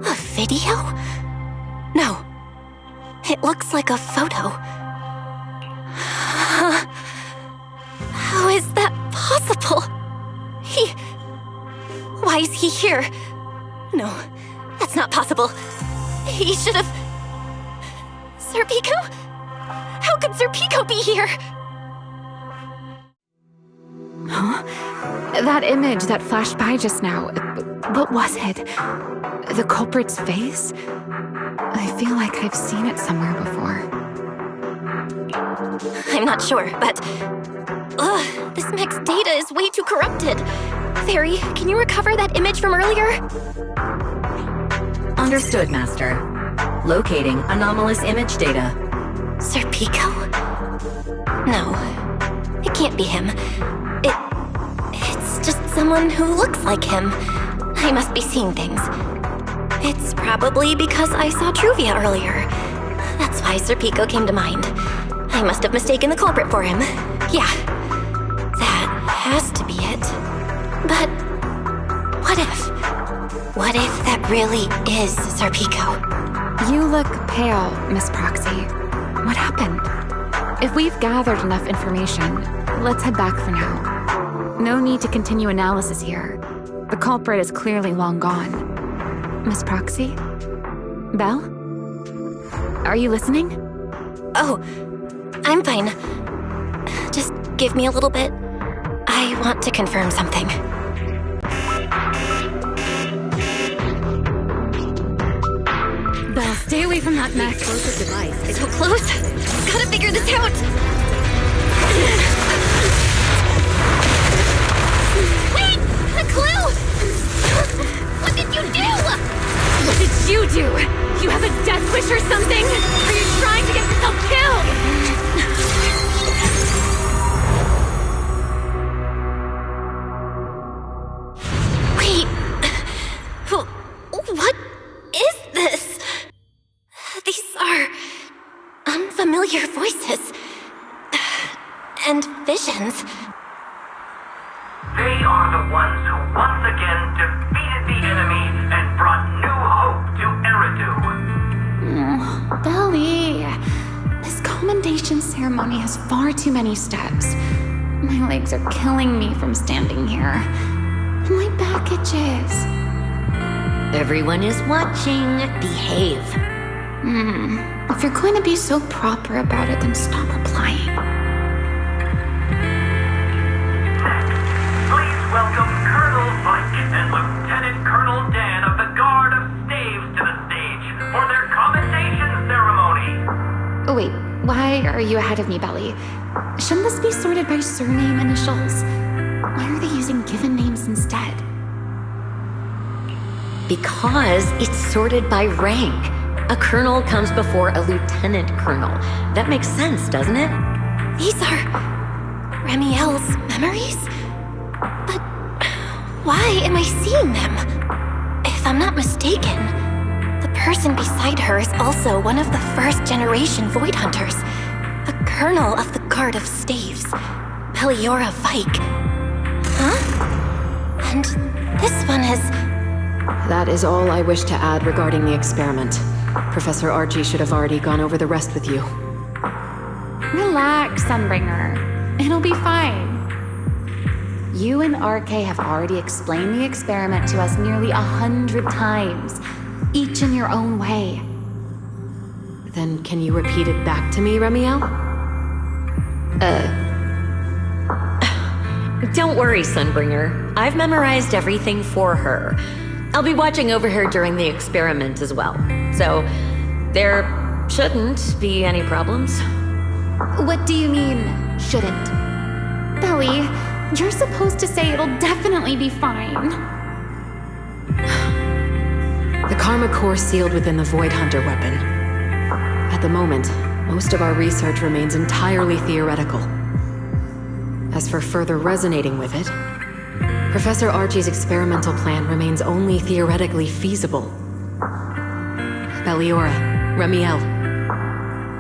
A video? No. It looks like a photo. How is that possible? he here? No, that's not possible. He should have... Serpico? How could Serpico be here? Huh? That image that flashed by just now, what was it? The culprit's face? I feel like I've seen it somewhere before. I'm not sure, but... this mech's data is way too corrupted. Fairy, can you recover that image from earlier? Understood, Master. Locating anomalous image data. Serpico? No, it can't be him. It's just someone who looks like him. I must be seeing things. It's probably because I saw Truvia earlier. That's why Serpico came to mind. I must have mistaken the culprit for him. Yeah, that has to be it. But what if? What if that really is Serpico? You look pale, Miss Proxy. What happened? If we've gathered enough information, let's head back for now. No need to continue analysis here. The culprit is clearly long gone. Miss Proxy? Belle? Are you listening? Oh, I'm fine. Just give me a little bit. I want to confirm something. Belle, stay away from that mess. Explosive device. So close. Gotta figure this out. Wait! A clue! What did you do? What did you do? You have a death wish or something? Are you trying to get yourself killed? Wait. What is this? These are unfamiliar voices. And visions. They are the ones who once again defeated the enemy and brought new hope to Eridu. Belly, this commendation ceremony has far too many steps. My legs are killing me from standing here. And my back itches. Everyone is watching. Behave. If you're going to be so proper about it, then stop replying. Please welcome Colonel Mike and Lieutenant Colonel Dan of the Guard of Staves to the stage for their commendation ceremony. Oh, wait, why are you ahead of me, Belly? Shouldn't this be sorted by surname initials? Why are they using given names instead? Because it's sorted by rank. A colonel comes before a lieutenant colonel. That makes sense, doesn't it? These are Remielle's memories? But why am I seeing them? If I'm not mistaken, the person beside her is also one of the first-generation Void Hunters, a colonel of the Guard of Staves, Peliora Vike. Huh? And this one is... That is all I wish to add regarding the experiment. Professor Archie should have already gone over the rest with you. Relax, Sunbringer. It'll be fine. You and RK have already explained the experiment to us nearly 100 times, each in your own way. Then can you repeat it back to me, Remielle? Don't worry, Sunbringer. I've memorized everything for her. I'll be watching over her during the experiment as well. So, there shouldn't be any problems. What do you mean, shouldn't? Belly, you're supposed to say it'll definitely be fine. The Karma Core sealed within the Void Hunter weapon. At the moment, most of our research remains entirely theoretical. As for further resonating with it, Professor Archie's experimental plan remains only theoretically feasible. Peliora, Remielle,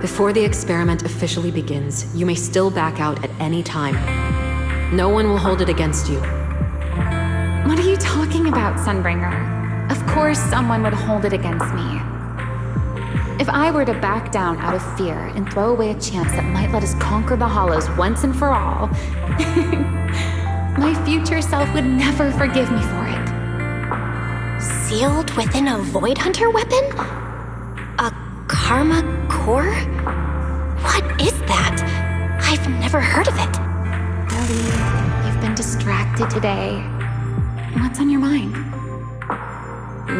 before the experiment officially begins, you may still back out at any time. No one will hold it against you. What are you talking about, Sunbringer? Of course someone would hold it against me. If I were to back down out of fear and throw away a chance that might let us conquer the Hollows once and for all, my future self would never forgive me for it. sealed within a Void Hunter weapon? A Karma Core? What is that? I've never heard of it. Ellie, you've been distracted today. What's on your mind?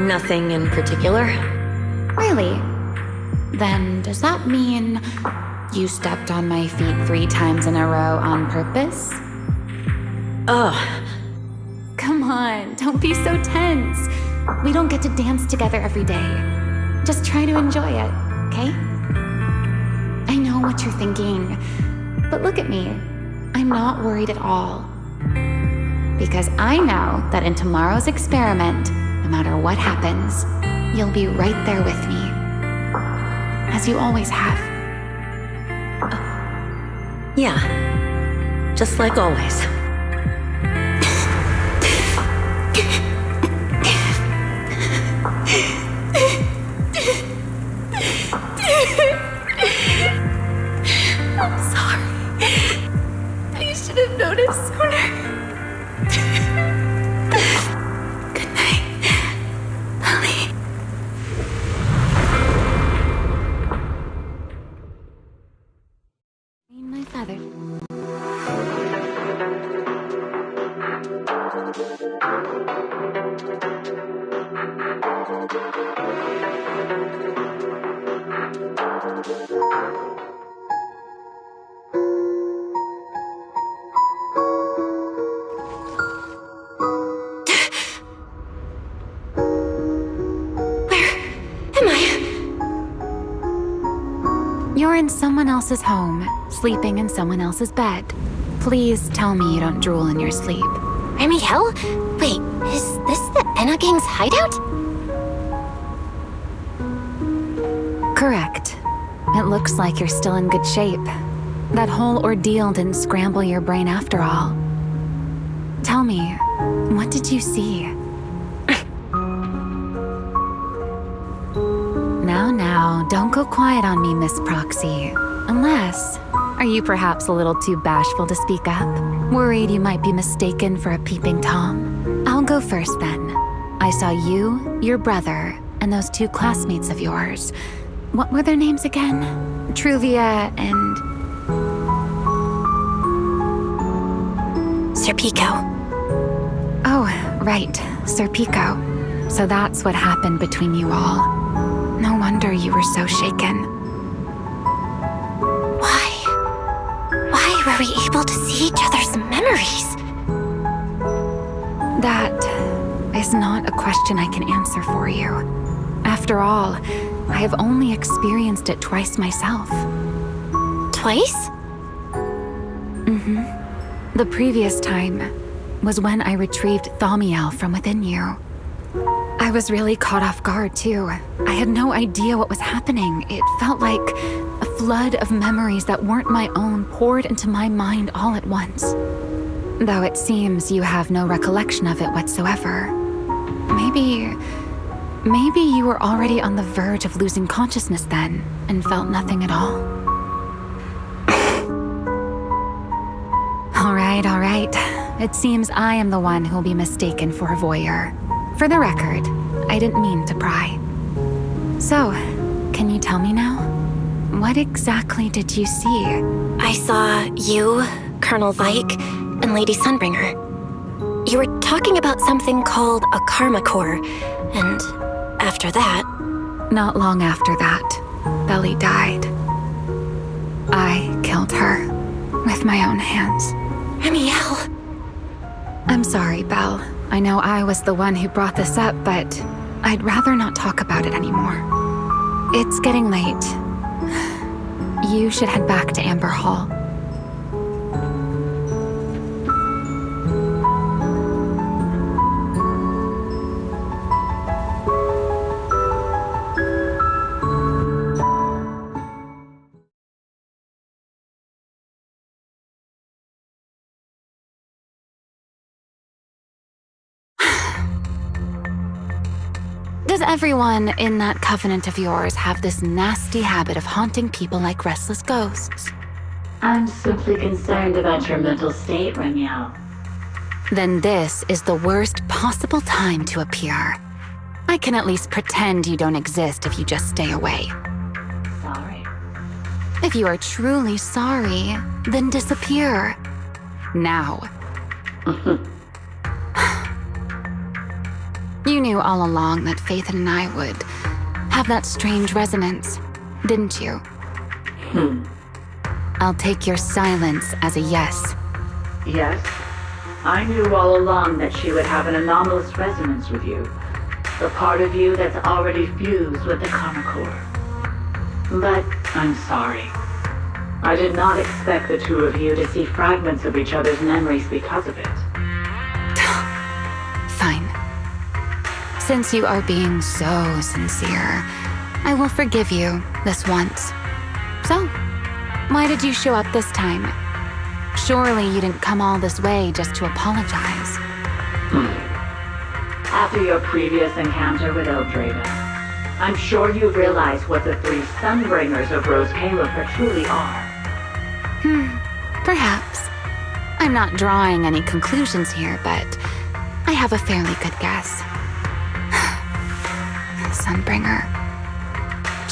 Nothing in particular. Really? Then does that mean you stepped on my feet 3 times in a row on purpose? Ugh. Come on, don't be so tense. We don't get to dance together every day. Just try to enjoy it, okay? I know what you're thinking, but look at me. I'm not worried at all. Because I know that in tomorrow's experiment, no matter what happens, you'll be right there with me. As you always have. Yeah. Just like always. I'm sorry. I should have noticed sooner. Good night, Ellie. My feather. You're in someone else's home, sleeping in someone else's bed. Please tell me you don't drool in your sleep. Remielle? Wait, is this the Enna Gang's hideout? Correct. It looks like you're still in good shape. That whole ordeal didn't scramble your brain after all. Tell me, what did you see? Now, don't go quiet on me, Miss Proxy. Unless, are you perhaps a little too bashful to speak up? Worried you might be mistaken for a peeping Tom? I'll go first then. I saw you, your brother, and those 2 classmates of yours. What were their names again? Truvia and... Serpico. Oh, right, Serpico. So that's what happened between you all. No wonder you were so shaken. Why were we able to see each other's memories? That is not a question I can answer for you. After all, I have only experienced it twice myself. Twice? Mm-hmm. The previous time was when I retrieved Thaumiel from within you. I was really caught off guard, too. I had no idea what was happening. It felt like a flood of memories that weren't my own poured into my mind all at once. Though it seems you have no recollection of it whatsoever. Maybe you were already on the verge of losing consciousness then, and felt nothing at all. All right. It seems I am the one who'll be mistaken for a voyeur. For the record, I didn't mean to pry. So, can you tell me now? What exactly did you see? I saw you, Colonel Vike, and Lady Sunbringer. You were talking about something called a Karma Core, and after that... Not long after that, Belly died. I killed her with my own hands. Remielle! I'm sorry, Belle. I know I was the one who brought this up, but I'd rather not talk about it anymore. It's getting late. You should head back to Amber Hall. Does everyone in that covenant of yours have this nasty habit of haunting people like restless ghosts? I'm simply concerned about your mental state, Remielle. Then this is the worst possible time to appear. I can at least pretend you don't exist if you just stay away. Sorry. If you are truly sorry, then disappear. Now. You knew all along that Faith and I would have that strange resonance, didn't you? I'll take your silence as a yes. Yes, I knew all along that she would have an anomalous resonance with you. The part of you that's already fused with the Karma Core. But I'm sorry. I did not expect the two of you to see fragments of each other's memories because of it. Fine. Since you are being so sincere, I will forgive you this once. So, why did you show up this time? Surely you didn't come all this way just to apologize. After your previous encounter with Eldraven, I'm sure you realize what the three Sunbringers of Rose Califer truly are. Perhaps. I'm not drawing any conclusions here, but I have a fairly good guess. Sunbringer.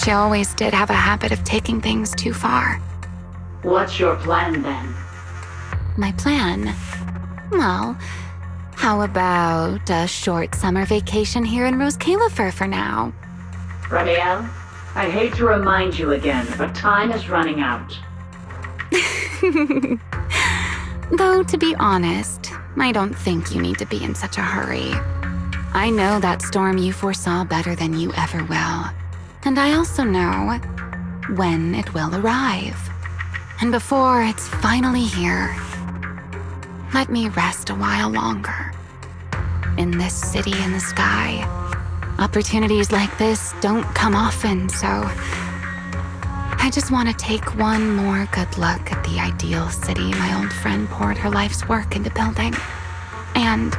She always did have a habit of taking things too far. What's your plan then? My plan? Well, how about a short summer vacation here in Rose Califer for now? Remielle, I hate to remind you again, but time is running out. Though, to be honest, I don't think you need to be in such a hurry. I know that storm you foresaw better than you ever will. And I also know when it will arrive. And before it's finally here, let me rest a while longer. In this city in the sky, opportunities like this don't come often, so I just want to take one more good look at the ideal city my old friend poured her life's work into building. And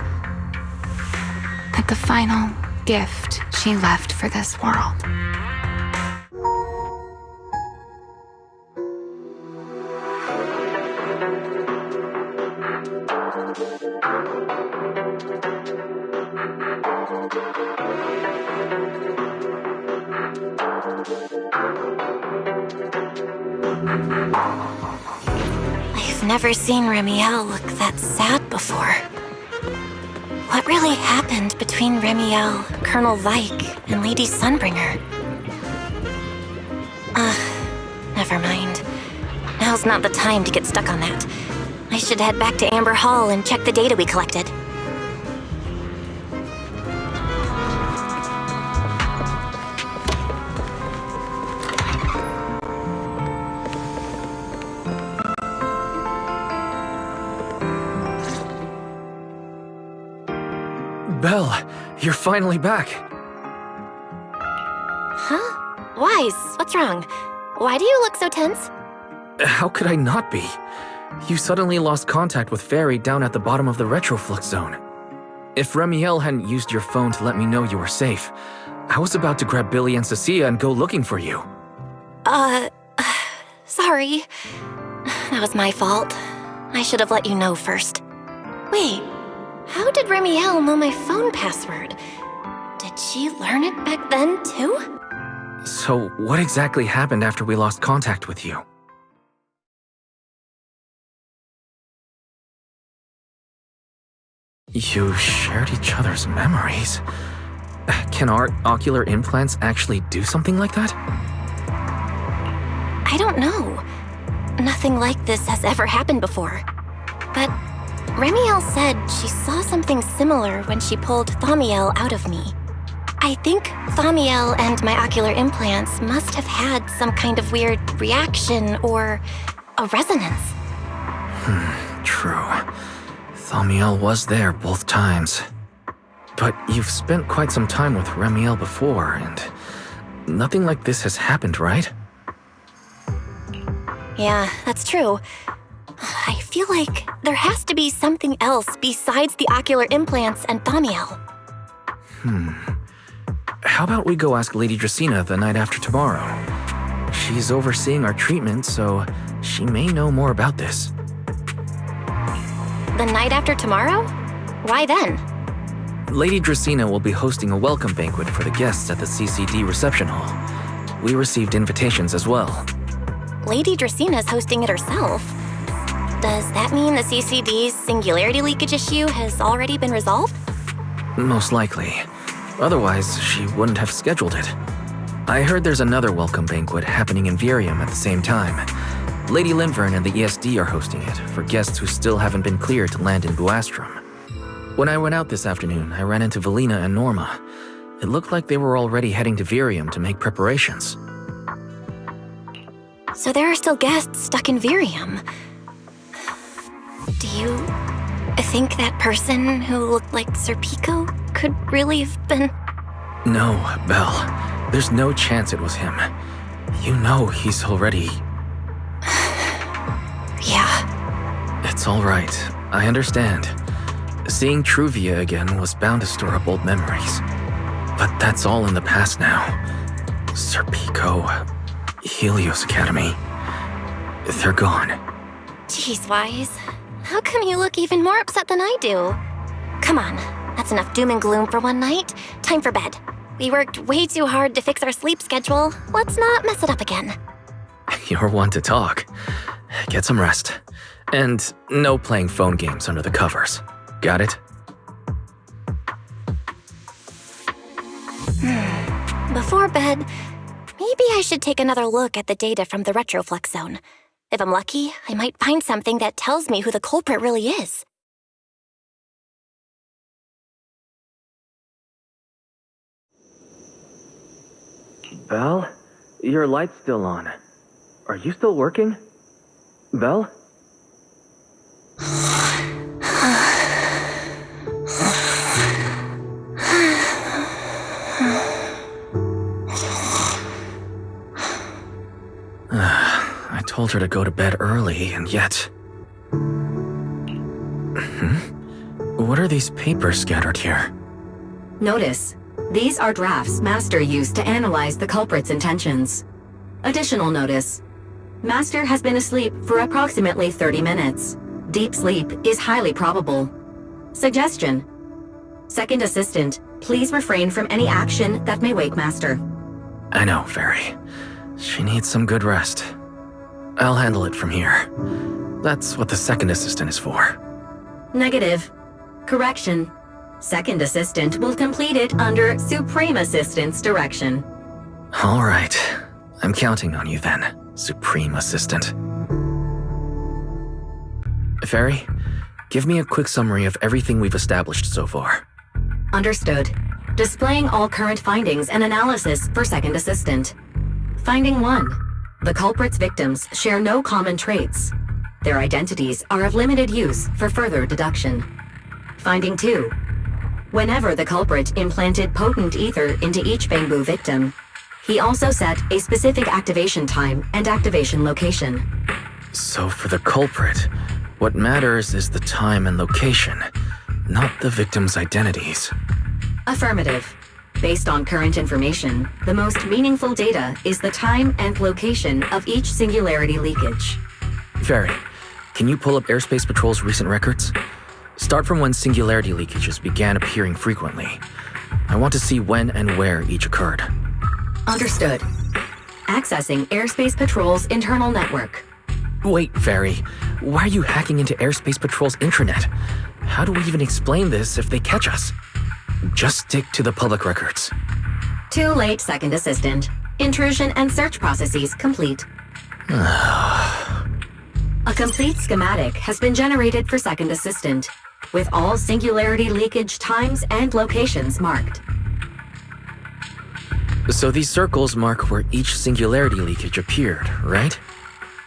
at the final gift she left for this world. I've never seen Remielle look that sad before. What really happened between Remielle, Colonel Vike, and Lady Sunbringer? Never mind. Now's not the time to get stuck on that. I should head back to Amber Hall and check the data we collected. Belle, you're finally back. Huh? Wise, what's wrong? Why do you look so tense? How could I not be? You suddenly lost contact with Fairy down at the bottom of the retroflux zone. If Remielle hadn't used your phone to let me know you were safe, I was about to grab Billy and Cecilia and go looking for you. Sorry. That was my fault. I should have let you know first. Wait, how did Remielle know my phone password? Did she learn it back then, too? So, what exactly happened after we lost contact with you? You shared each other's memories. Can our ocular implants actually do something like that? I don't know. Nothing like this has ever happened before. But Remielle said she saw something similar when she pulled Thaumiel out of me. I think Thaumiel and my ocular implants must have had some kind of weird reaction or a resonance. True. Thaumiel was there both times. But you've spent quite some time with Remielle before, and nothing like this has happened, right? Yeah, that's true. I feel like there has to be something else besides the ocular implants and Thaumiel. How about we go ask Lady Dracaena the night after tomorrow? She's overseeing our treatment, so she may know more about this. The night after tomorrow? Why then? Lady Dracaena will be hosting a welcome banquet for the guests at the CCD reception hall. We received invitations as well. Lady Draceena's hosting it herself. Does that mean the CCD's singularity leakage issue has already been resolved? Most likely. Otherwise, she wouldn't have scheduled it. I heard there's another welcome banquet happening in Virium at the same time. Lady Linvern and the ESD are hosting it for guests who still haven't been cleared to land in Buastrom. When I went out this afternoon, I ran into Valina and Norma. It looked like they were already heading to Virium to make preparations. So there are still guests stuck in Virium. Do you think that person who looked like Sir Pico could really have been... No, Belle. There's no chance it was him. You know he's already... Yeah. It's all right. I understand. Seeing Truvia again was bound to store up old memories. But that's all in the past now. Sir Pico, Helios Academy, they're gone. Jeez, Wise. How come you look even more upset than I do? Come on, that's enough doom and gloom for one night. Time for bed. We worked way too hard to fix our sleep schedule. Let's not mess it up again. You're one to talk. Get some rest. And no playing phone games under the covers. Got it? Before bed, maybe I should take another look at the data from the Retroflux zone. If I'm lucky, I might find something that tells me who the culprit really is. Belle? Your light's still on. Are you still working? Belle? I told her to go to bed early, and yet... What are these papers scattered here? Notice, these are drafts Master used to analyze the culprit's intentions. Additional notice, Master has been asleep for approximately 30 minutes. Deep sleep is highly probable. Suggestion: Second Assistant, please refrain from any action that may wake Master. I know, Fairy. She needs some good rest. I'll handle it from here. That's what the second assistant is for. Negative. Correction. Second Assistant will complete it under Supreme Assistant's direction. All right. I'm counting on you then, Supreme Assistant. Fairy, give me a quick summary of everything we've established so far. Understood. Displaying all current findings and analysis for Second Assistant. Finding 1. The culprit's victims share no common traits. Their identities are of limited use for further deduction. Finding 2. Whenever the culprit implanted potent ether into each Bangbu victim, he also set a specific activation time and activation location. So for the culprit, what matters is the time and location, not the victims' identities. Affirmative. Based on current information, the most meaningful data is the time and location of each singularity leakage. Fairy, can you pull up Airspace Patrol's recent records? Start from when singularity leakages began appearing frequently. I want to see when and where each occurred. Understood. Accessing Airspace Patrol's internal network. Wait, Fairy. Why are you hacking into Airspace Patrol's intranet? How do we even explain this if they catch us? Just stick to the public records. Too late, Second Assistant. Intrusion and search processes complete. A complete schematic has been generated for Second Assistant, with all singularity leakage times and locations marked. So these circles mark where each singularity leakage appeared, right?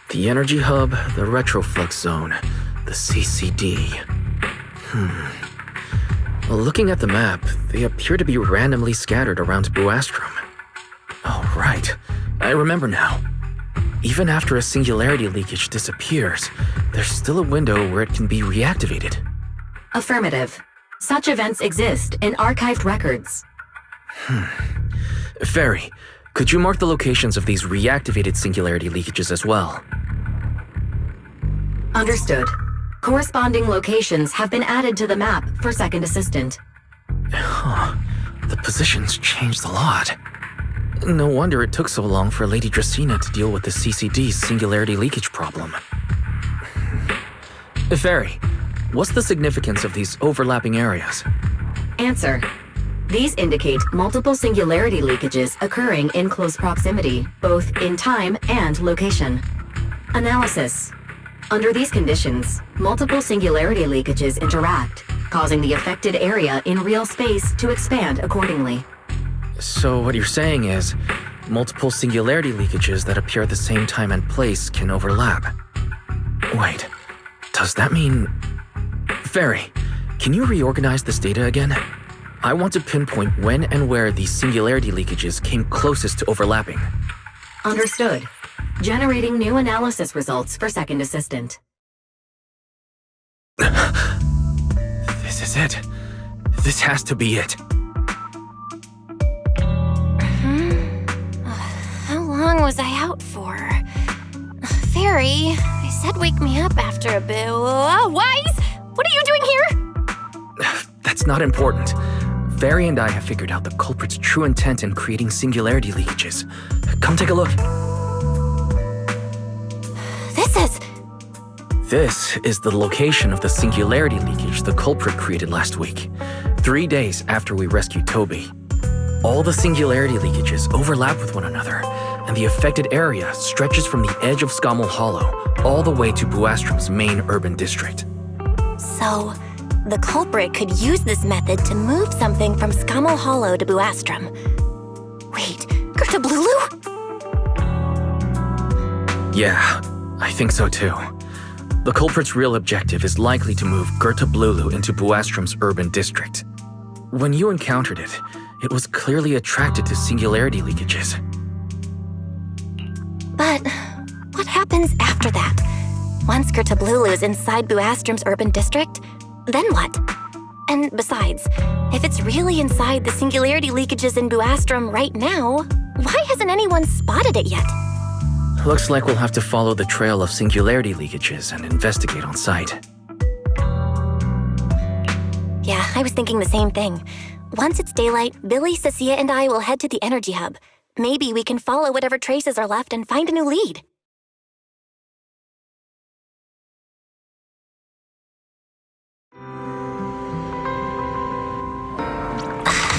The energy hub, the retroflux zone, the CCD. Well, looking at the map, they appear to be randomly scattered around Buastrom. Oh, right. I remember now. Even after a singularity leakage disappears, there's still a window where it can be reactivated. Affirmative. Such events exist in archived records. Fairy, could you mark the locations of these reactivated singularity leakages as well? Understood. Corresponding locations have been added to the map for Second Assistant. Huh. The position's changed a lot. No wonder it took so long for Lady Dracaena to deal with the CCD's singularity leakage problem. Fairy, what's the significance of these overlapping areas? Answer. These indicate multiple singularity leakages occurring in close proximity, both in time and location. Analysis. Under these conditions, multiple singularity leakages interact, causing the affected area in real space to expand accordingly. So what you're saying is, multiple singularity leakages that appear at the same time and place can overlap. Wait, does that mean... Fairy, can you reorganize this data again? I want to pinpoint when and where these singularity leakages came closest to overlapping. Understood. Generating new analysis results for Second Assistant. This is it. This has to be it. How long was I out for? Fairy, I said wake me up after a bit. Wise? What are you doing here? That's not important. Fairy and I have figured out the culprit's true intent in creating singularity leakages. Come take a look. This is the location of the singularity leakage the culprit created last week, 3 days after we rescued Toby. All the singularity leakages overlap with one another, and the affected area stretches from the edge of Scommel Hollow all the way to Buastrum's main urban district. So, the culprit could use this method to move something from Scommel Hollow to Buastrum. Wait, Gertablulu? Yeah, I think so too. The culprit's real objective is likely to move Gertablulu into Buastrum's urban district. When you encountered it, it was clearly attracted to singularity leakages. But what happens after that? Once Gertablulu is inside Buastrum's urban district, then what? And besides, if it's really inside the singularity leakages in Buastrum right now, why hasn't anyone spotted it yet? Looks like we'll have to follow the trail of singularity leakages and investigate on site. Yeah, I was thinking the same thing. Once it's daylight, Billy, Cecilia, and I will head to the energy hub. Maybe we can follow whatever traces are left and find a new lead.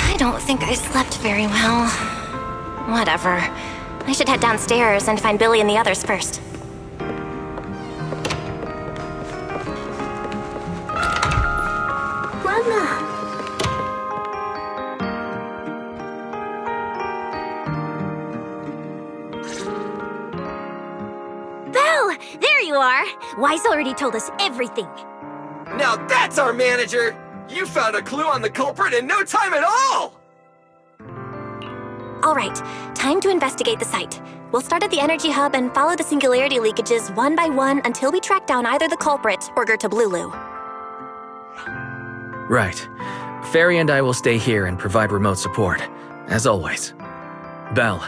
I don't think I slept very well. Whatever. I should head downstairs and find Billy and the others first. Mama! Belle! There you are! Wise already told us everything. Now that's our manager! You found a clue on the culprit in no time at all! All right, time to investigate the site. We'll start at the energy hub and follow the singularity leakages one by one until we track down either the culprit or Gertablulu. Right. Fairy and I will stay here and provide remote support, as always. Belle,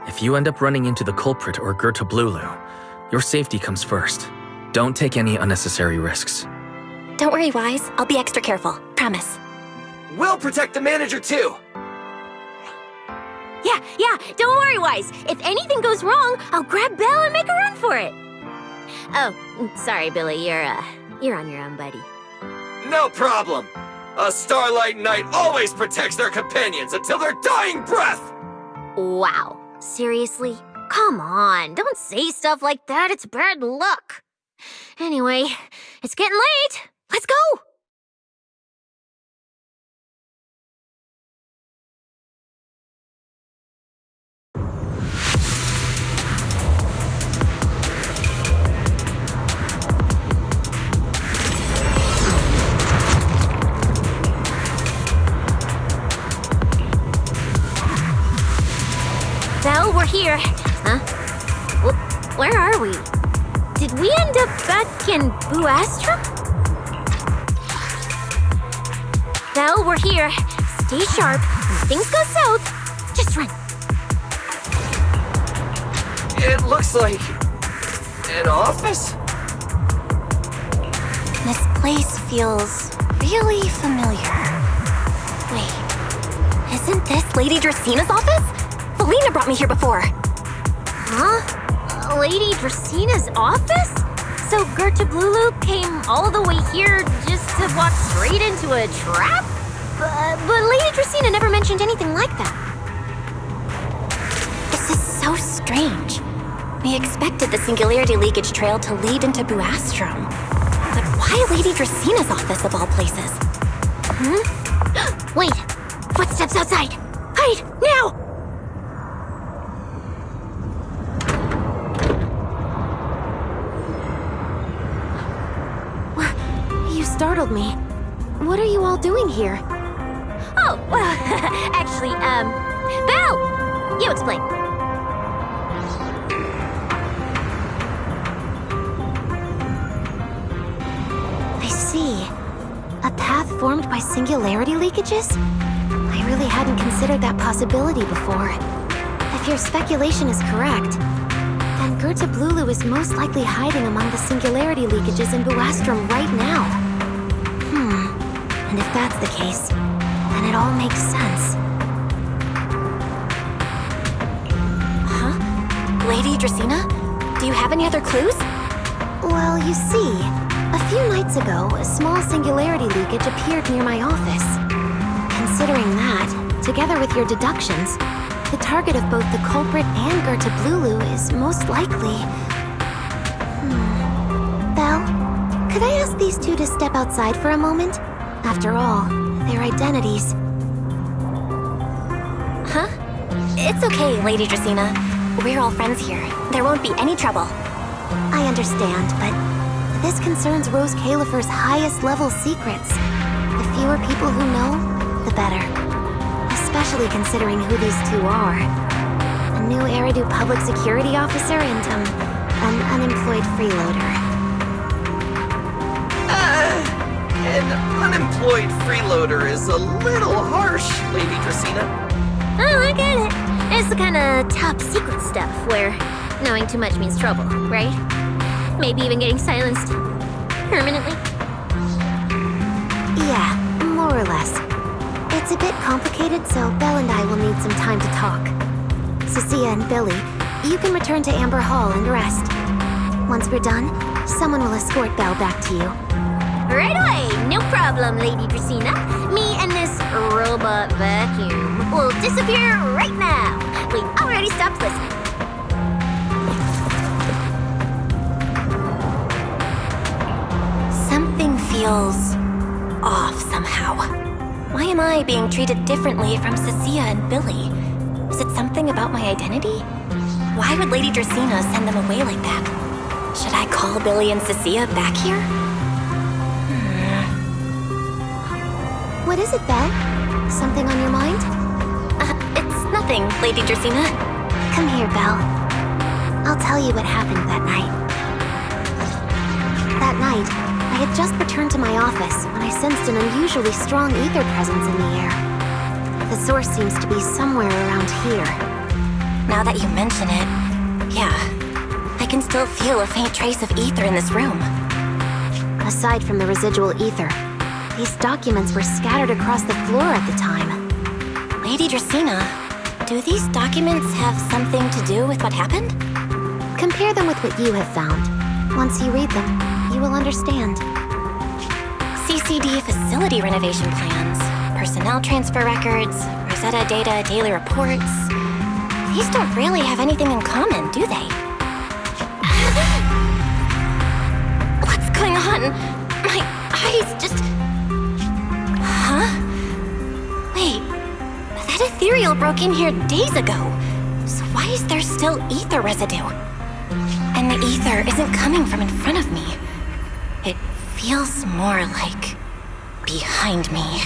if you end up running into the culprit or Gertablulu, your safety comes first. Don't take any unnecessary risks. Don't worry, Wise. I'll be extra careful. Promise. We'll protect the manager too! Yeah, don't worry, Wise. If anything goes wrong, I'll grab Belle and make a run for it. Oh, sorry, Billy. You're on your own, buddy. No problem! A Starlight Knight always protects their companions until their dying breath! Wow. Seriously? Come on, don't say stuff like that. It's bad luck. Anyway, it's getting late. Let's go! Belle, we're here. Huh? Where are we? Did we end up back in Buastrum? Belle, we're here. Stay sharp. When things go south, just run. It looks like... an office? This place feels really familiar. Wait, Isn't this Lady Dracena's office? Felina brought me here before. Huh? Lady Dracena's office? So Gerta Blulu came all the way here just to walk straight into a trap? But Lady Dracena never mentioned anything like that. This is so strange. We expected the Singularity Leakage Trail to lead into Buastrom. But why Lady Dracena's office of all places? Wait! Footsteps outside! Hide! Now! You startled me. What are you all doing here? Oh, well, actually, Belle! You explain. I see. A path formed by singularity leakages? I really hadn't considered that possibility before. If your speculation is correct, then Gerta Blulu is most likely hiding among the singularity leakages in Buastrom right now. And if that's the case, then it all makes sense. Huh? Lady Dracena? Do you have any other clues? Well, you see, a few nights ago, a small singularity leakage appeared near my office. Considering that, together with your deductions, the target of both the culprit and Gerta Blulu is most likely... Belle, could I ask these two to step outside for a moment? After all, their identities... Huh? It's okay, Lady Dracena. We're all friends here. There won't be any trouble. I understand, but this concerns Rose Califer's highest level secrets. The fewer people who know, the better. Especially considering who these two are. A new Eridu public security officer and, an unemployed freeloader. An unemployed freeloader is a little harsh, Lady Dracena. Oh, I get it. It's the kind of top secret stuff where knowing too much means trouble, right? Maybe even getting silenced permanently. Yeah, more or less. It's a bit complicated, so Belle and I will need some time to talk. Cecilia and Billy, you can return to Amber Hall and rest. Once we're done, someone will escort Belle back to you. Right away, no problem, Lady Dracena. Me and this robot vacuum will disappear right now. We've already stopped listening. Something feels off somehow. Why am I being treated differently from Cecilia and Billy? Is it something about my identity? Why would Lady Dracena send them away like that? Should I call Billy and Cecilia back here? What is it, Belle? Something on your mind? It's nothing, Lady Dracena. Come here, Belle. I'll tell you what happened that night. That night, I had just returned to my office when I sensed an unusually strong ether presence in the air. The source seems to be somewhere around here. Now that you mention it, yeah. I can still feel a faint trace of ether in this room. Aside from the residual ether, these documents were scattered across the floor at the time. Lady Dracena, do these documents have something to do with what happened? Compare them with what you have found. Once you read them, you will understand. CCD facility renovation plans, personnel transfer records, Rosetta data, daily reports. These don't really have anything in common, do they? What's going on? My eyes just... Huh? Wait, that ethereal broke in here days ago. So why is there still ether residue? And the ether isn't coming from in front of me. It feels more like behind me.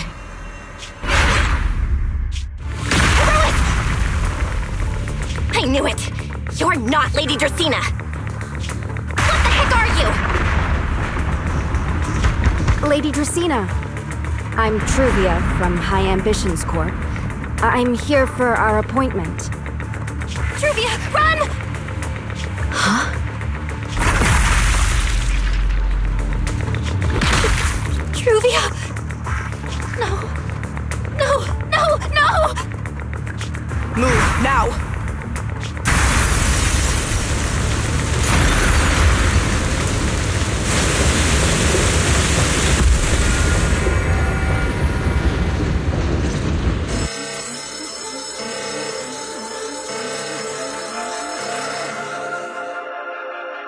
I knew it! You're not Lady Dracena! What the heck are you? Lady Dracena. I'm Truvia from High Ambitions Corp. I'm here for our appointment. Truvia, run! Huh? Truvia! No! No! No! No! Move, now!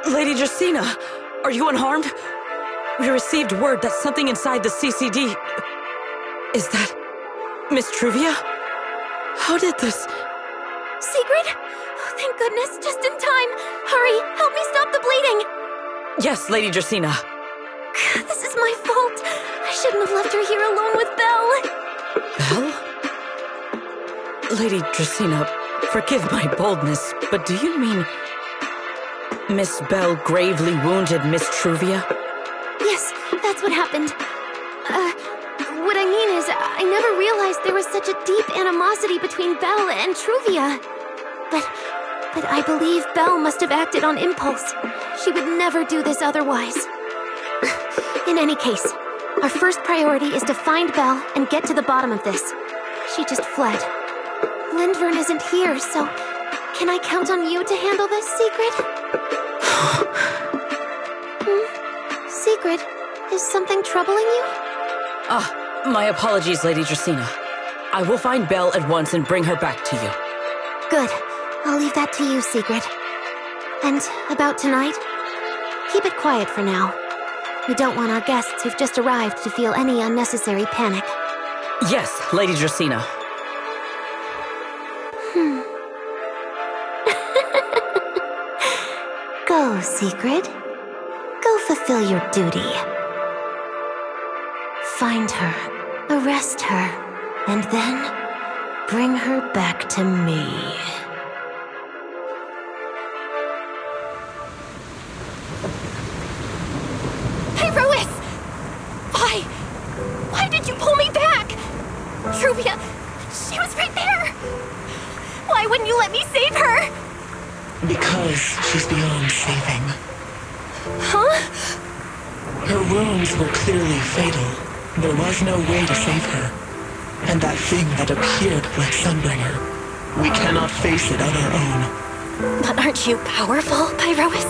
Lady Justina, are you unharmed? We received word that something inside the CCD... Is that... Miss Truvia? How did this... Sigrid? Oh, thank goodness, just in time. Hurry, help me stop the bleeding. Yes, Lady Justina. This is my fault. I shouldn't have left her here alone with Belle. Belle? Lady Justina, forgive my boldness, but do you mean... Miss Belle gravely wounded Miss Truvia? Yes, that's what happened. What I mean is, I never realized there was such a deep animosity between Belle and Truvia. But I believe Belle must have acted on impulse. She would never do this otherwise. In any case, our first priority is to find Belle and get to the bottom of this. She just fled. Lindvern isn't here, so can I count on you to handle this, Sigrid? Sigrid, is something troubling you? My apologies, Lady Justina. I will find Belle at once and bring her back to you. Good. I'll leave that to you, Sigrid. And about tonight? Keep it quiet for now. We don't want our guests who've just arrived to feel any unnecessary panic. Yes, Lady Justina. Go, Sigrid. Go fulfill your duty. Find her, arrest her, and then bring her back to me. Irois! Why did you pull me back? Truvia, she was right there! Why wouldn't you let me save her? Because she's beyond saving. Huh? Her wounds were clearly fatal. There was no way to save her. And that thing that appeared like Sunbringer, we cannot face it on our own. But aren't you powerful, Pyrois?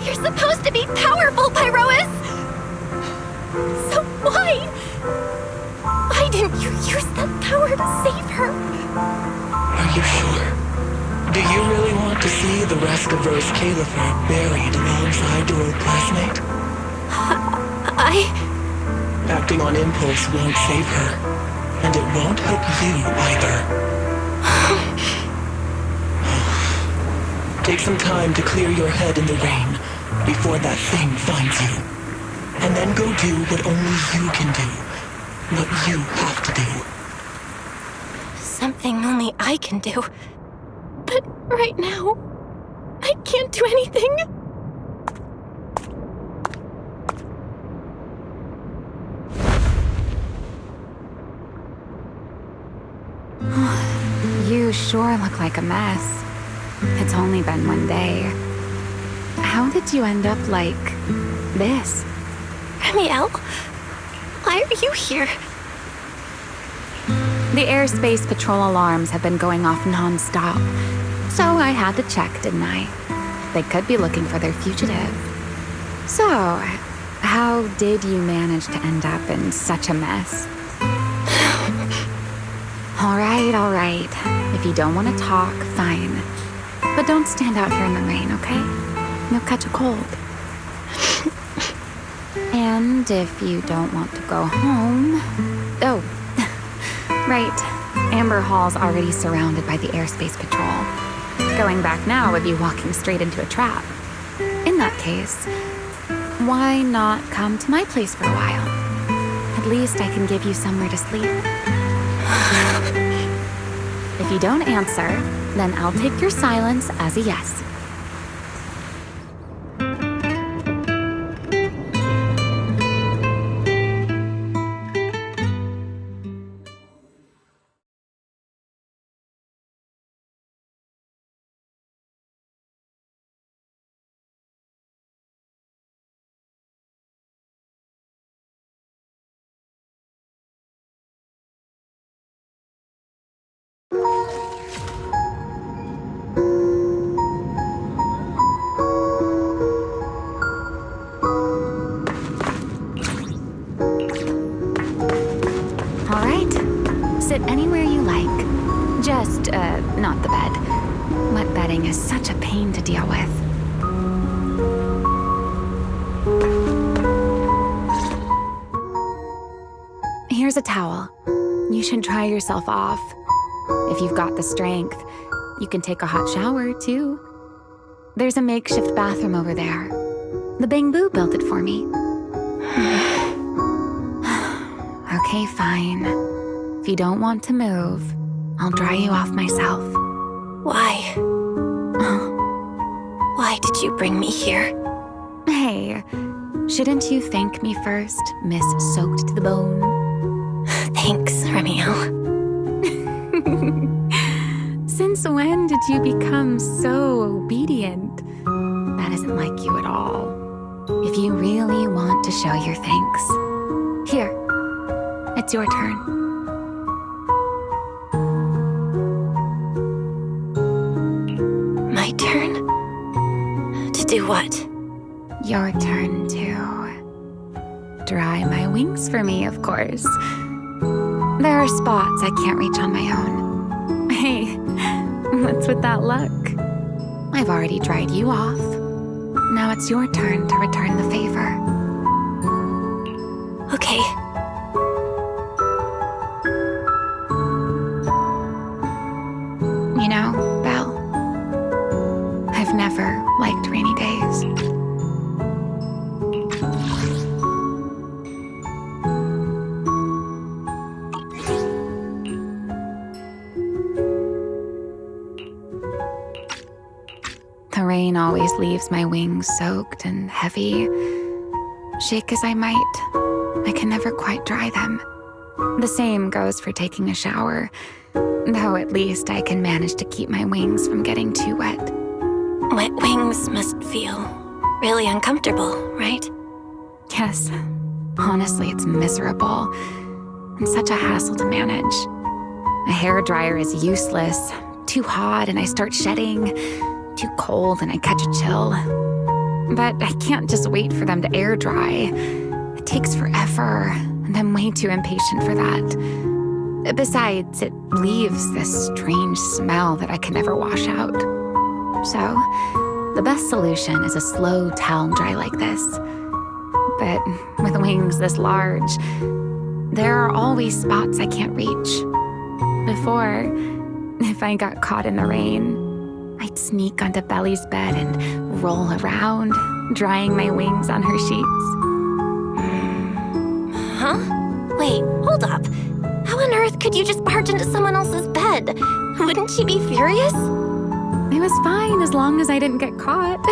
You're supposed to be powerful, Pyrois! So why didn't you use that power to save her? Are you sure? Do you really want to see the rest of Rose Califer buried alongside your old classmate? Acting on impulse won't save her, and it won't help you either. Take some time to clear your head in the rain before that thing finds you. And then go do what only you can do. What you have to do. Something only I can do. But right now, I can't do anything. You sure look like a mess. It's only been one day. How did you end up like this? Remielle? Why are you here? The airspace patrol alarms have been going off non-stop, so I had to check, didn't I? They could be looking for their fugitive. So, how did you manage to end up in such a mess? All right. If you don't want to talk, fine. But don't stand out here in the rain, okay? You'll catch a cold. And if you don't want to go home... Oh, right. Amber Hall's already surrounded by the airspace patrol. Going back now would be walking straight into a trap. In that case, why not come to my place for a while? At least I can give you somewhere to sleep. If you don't answer, then I'll take your silence as a yes. like. Just, not the bed. Wet bedding is such a pain to deal with. Here's a towel. You should dry yourself off. If you've got the strength, you can take a hot shower, too. There's a makeshift bathroom over there. The Bamboo built it for me. Okay, fine. If you don't want to move, I'll dry you off myself. Why? Why did you bring me here? Hey, shouldn't you thank me first, Miss Soaked to the Bone? Thanks, Remielle. Since when did you become so obedient? That isn't like you at all. If you really want to show your thanks, here, it's your turn. My turn? To do what? Your turn to dry my wings for me, of course. There are spots I can't reach on my own. Hey, what's with that look? I've already dried you off. Now it's your turn to return the favor. Okay. You know, Belle, I've never liked rainy days. The rain always leaves my wings soaked and heavy. Shake as I might, I can never quite dry them. The same goes for taking a shower, though at least I can manage to keep my wings from getting too wet. Wet wings must feel really uncomfortable, right? Yes, honestly, it's miserable and such a hassle to manage. A hairdryer is useless, too hot and I start shedding, too cold and I catch a chill. But I can't just wait for them to air dry. It takes forever, and I'm way too impatient for that. Besides, it leaves this strange smell that I can never wash out. So, the best solution is a slow towel dry like this. But with wings this large, there are always spots I can't reach. Before, if I got caught in the rain, I'd sneak onto Belly's bed and roll around, drying my wings on her sheets. Huh? Wait, hold up. How on earth could you just barge into someone else's bed? Wouldn't she be furious? It was fine as long as I didn't get caught.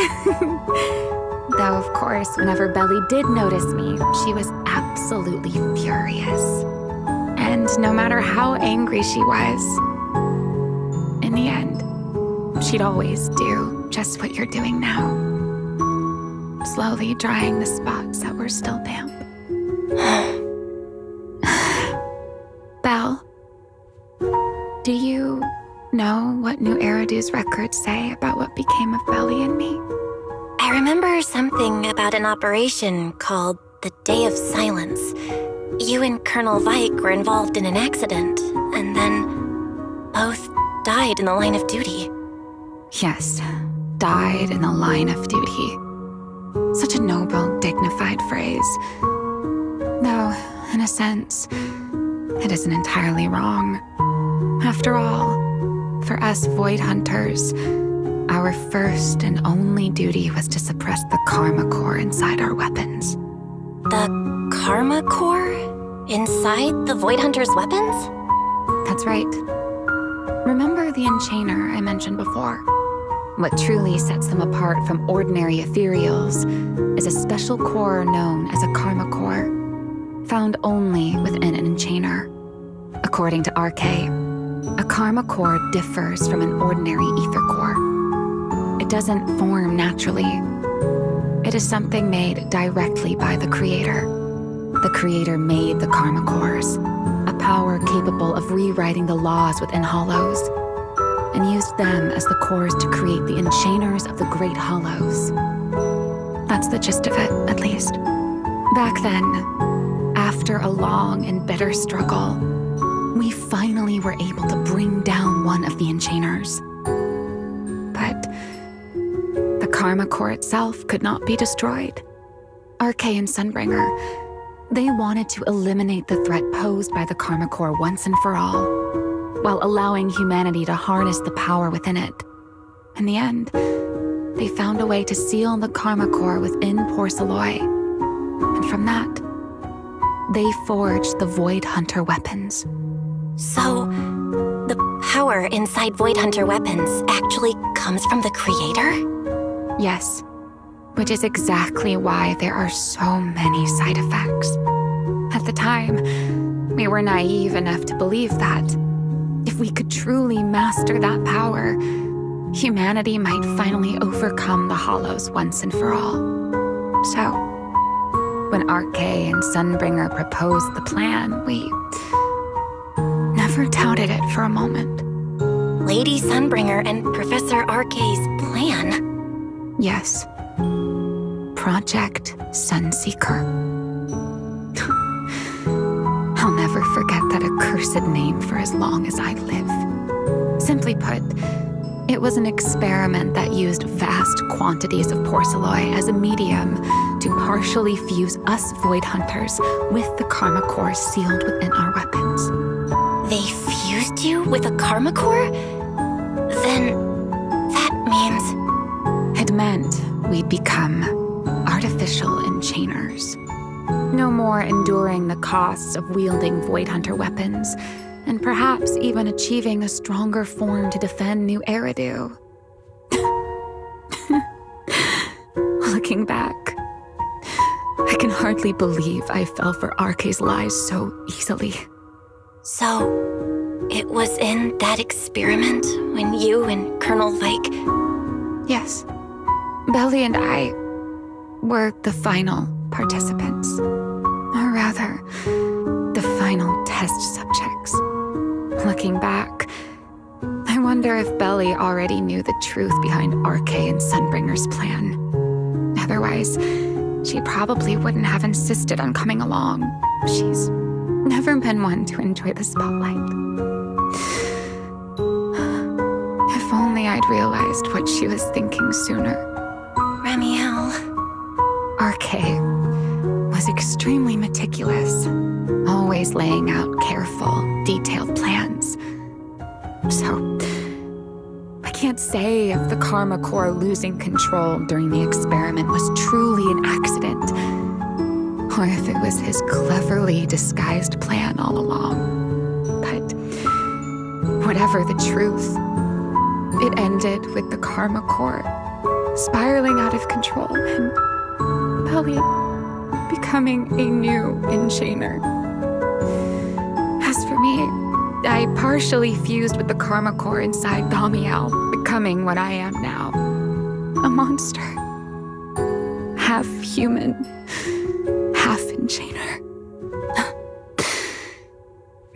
Though, of course, whenever Belly did notice me, she was absolutely furious. And no matter how angry she was, in the end, she'd always do just what you're doing now. Slowly drying the spots that were still damp. Belle, do you know what New Eridu's records say about what became of Belly and me? I remember something about an operation called the Day of Silence. You and Colonel Vike were involved in an accident, and then both died in the line of duty. Yes, died in the line of duty. Such a noble, dignified phrase. Though, in a sense, it isn't entirely wrong. After all, for us Void Hunters, our first and only duty was to suppress the Karma Core inside our weapons. The Karma Core? Inside the Void Hunter's weapons? That's right. Remember the Enchainer I mentioned before? What truly sets them apart from ordinary ethereals is a special core known as a Karma Core, found only within an Enchainer. According to RK, a Karma Core differs from an ordinary ether core. It doesn't form naturally. It is something made directly by the Creator. The Creator made the Karma Cores, a power capable of rewriting the laws within Hollows, and used them as the cores to create the Enchainers of the Great Hollows. That's the gist of it, at least. Back then, after a long and bitter struggle, we finally were able to bring down one of the enchainers. But the Karma Core itself could not be destroyed. RK and Sunbringer, they wanted to eliminate the threat posed by the Karma Core once and for all, while allowing humanity to harness the power within it. In the end, they found a way to seal the Karma Core within Porceloy. And from that, they forged the Void Hunter weapons. So, the power inside Void Hunter weapons actually comes from the creator? Yes, which is exactly why there are so many side effects. At the time, we were naive enough to believe that if we could truly master that power, humanity might finally overcome the Hollows once and for all. So, when RK and Sunbringer proposed the plan, we never doubted it for a moment. Lady Sunbringer and Professor RK's plan? Yes. Project Sunseeker. I'll never forget that accursed name for as long as I live. Simply put, it was an experiment that used vast quantities of Porceloy as a medium to partially fuse us Void Hunters with the Karma Core sealed within our weapons. They fused you with a Karma Core? Then that means... It meant we'd become artificial enchainers. No more enduring the costs of wielding Void Hunter weapons, and perhaps even achieving a stronger form to defend New Eridu. Looking back, I can hardly believe I fell for RK's lies so easily. So, it was in that experiment when you and Colonel Vike... Yes. Belly and I were the final participants. Or rather, the final test subjects. Looking back, I wonder if Belly already knew the truth behind RK and Sunbringer's plan. Otherwise, she probably wouldn't have insisted on coming along. She's never been one to enjoy the spotlight. If only I'd realized what she was thinking sooner. Remielle. RK was extremely meticulous, always laying out careful, detailed plans. So, I can't say if the Karma Core losing control during the experiment was truly an accident, or if it was his cleverly disguised plan all along. But whatever the truth, it ended with the Karma Core spiraling out of control and Belly becoming a new enchainer. As for me, I partially fused with the Karma Core inside Remielle, becoming what I am now. A monster. Half human, half enchainer.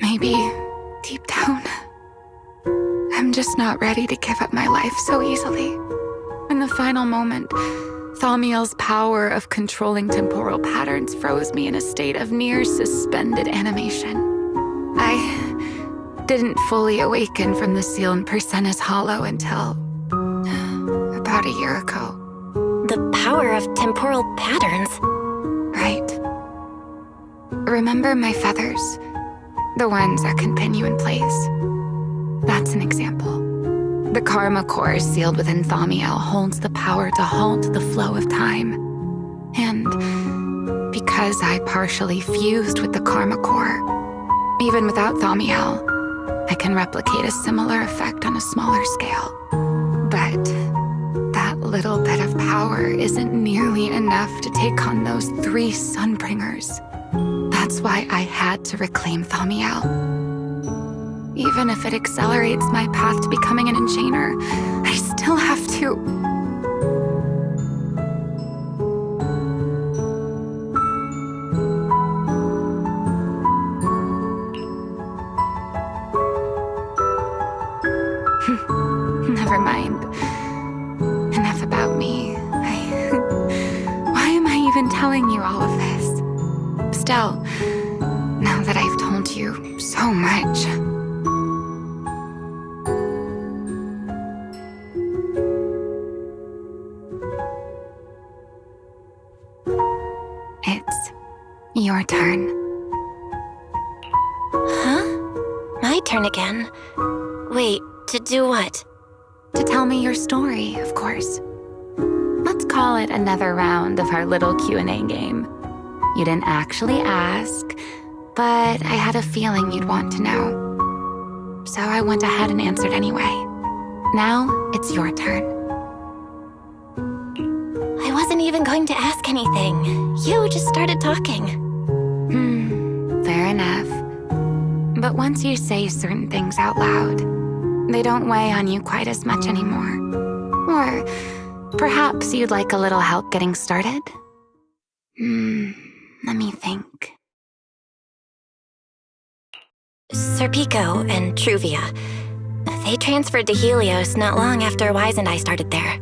Maybe, deep down, I'm just not ready to give up my life so easily. In the final moment, Remielle's power of controlling temporal patterns froze me in a state of near suspended animation. I didn't fully awaken from the sealed Persena's hollow until about a year ago. The power of temporal patterns? Right. Remember my feathers? The ones that can pin you in place? That's an example. The Karma Core sealed within Remielle holds the power to halt the flow of time. And because I partially fused with the Karma Core, even without Remielle, I can replicate a similar effect on a smaller scale. But that little bit of power isn't nearly enough to take on those 3 Sunbringers. That's why I had to reclaim Remielle. Even if it accelerates my path to becoming an enchainer, I still have to... Never mind. Enough about me. Why am I even telling you all of this? Still, now that I've told around you so much. It's your turn. Huh? My turn again? Wait, to do what? To tell me your story, of course. Let's call it another round of our little Q&A game. You didn't actually ask, but I had a feeling you'd want to know. So I went ahead and answered anyway. Now, it's your turn. I wasn't even going to ask anything. You just started talking. Fair enough. But once you say certain things out loud, they don't weigh on you quite as much anymore. Or perhaps you'd like a little help getting started? Let me think. Serpico and Truvia. They transferred to Helios not long after Wise and I started there.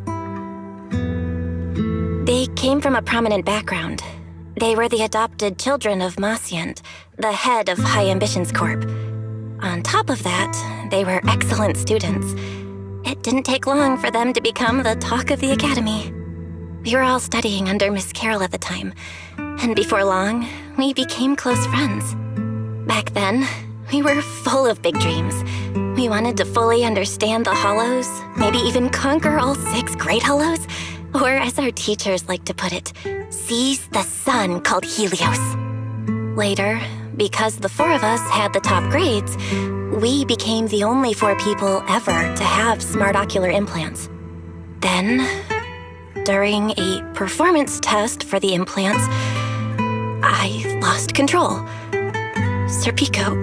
They came from a prominent background. They were the adopted children of Maciant, the head of High Ambitions Corp. On top of that, they were excellent students. It didn't take long for them to become the talk of the academy. We were all studying under Miss Carroll at the time, and before long, we became close friends. Back then, we were full of big dreams. We wanted to fully understand the Hollows, maybe even conquer all 6 great Hollows, or as our teachers like to put it, seize the sun called Helios. Later, because the 4 of us had the top grades, we became the only 4 people ever to have smart ocular implants. Then, during a performance test for the implants, I lost control. Serpico,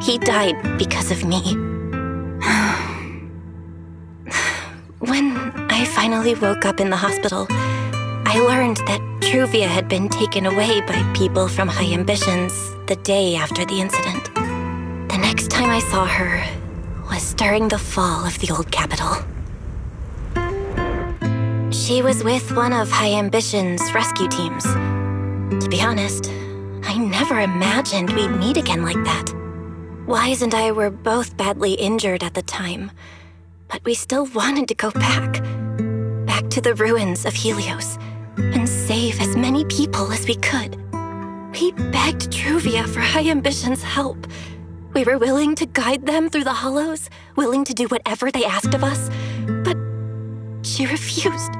he died because of me. When I finally woke up in the hospital, I learned that Truvia had been taken away by people from High Ambitions the day after the incident. The next time I saw her was during the fall of the old capital. She was with one of High Ambitions' rescue teams. To be honest, I never imagined we'd meet again like that. Wise and I were both badly injured at the time, but we still wanted to go back to the ruins of Helios, and save as many people as we could. We begged Truvia for High Ambitions' help. We were willing to guide them through the Hollows, willing to do whatever they asked of us, but she refused,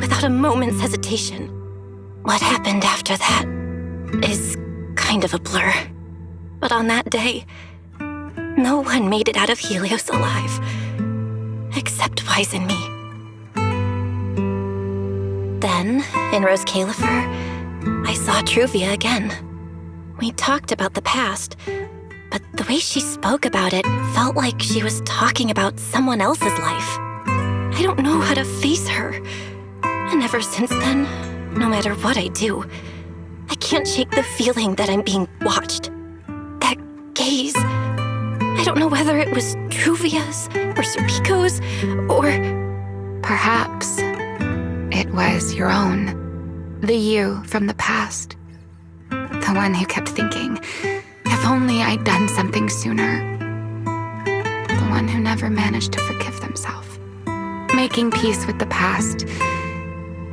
without a moment's hesitation. What happened after that is kind of a blur. But on that day, no one made it out of Helios alive, except Wise and me. Then, in Rose Califer, I saw Truvia again. We talked about the past, but the way she spoke about it felt like she was talking about someone else's life. I don't know how to face her. And ever since then, no matter what I do, I can't shake the feeling that I'm being watched. That gaze. I don't know whether it was Truvia's or Serpico's or... Perhaps it was your own. The you from the past. The one who kept thinking, if only I'd done something sooner. The one who never managed to forgive themselves. Making peace with the past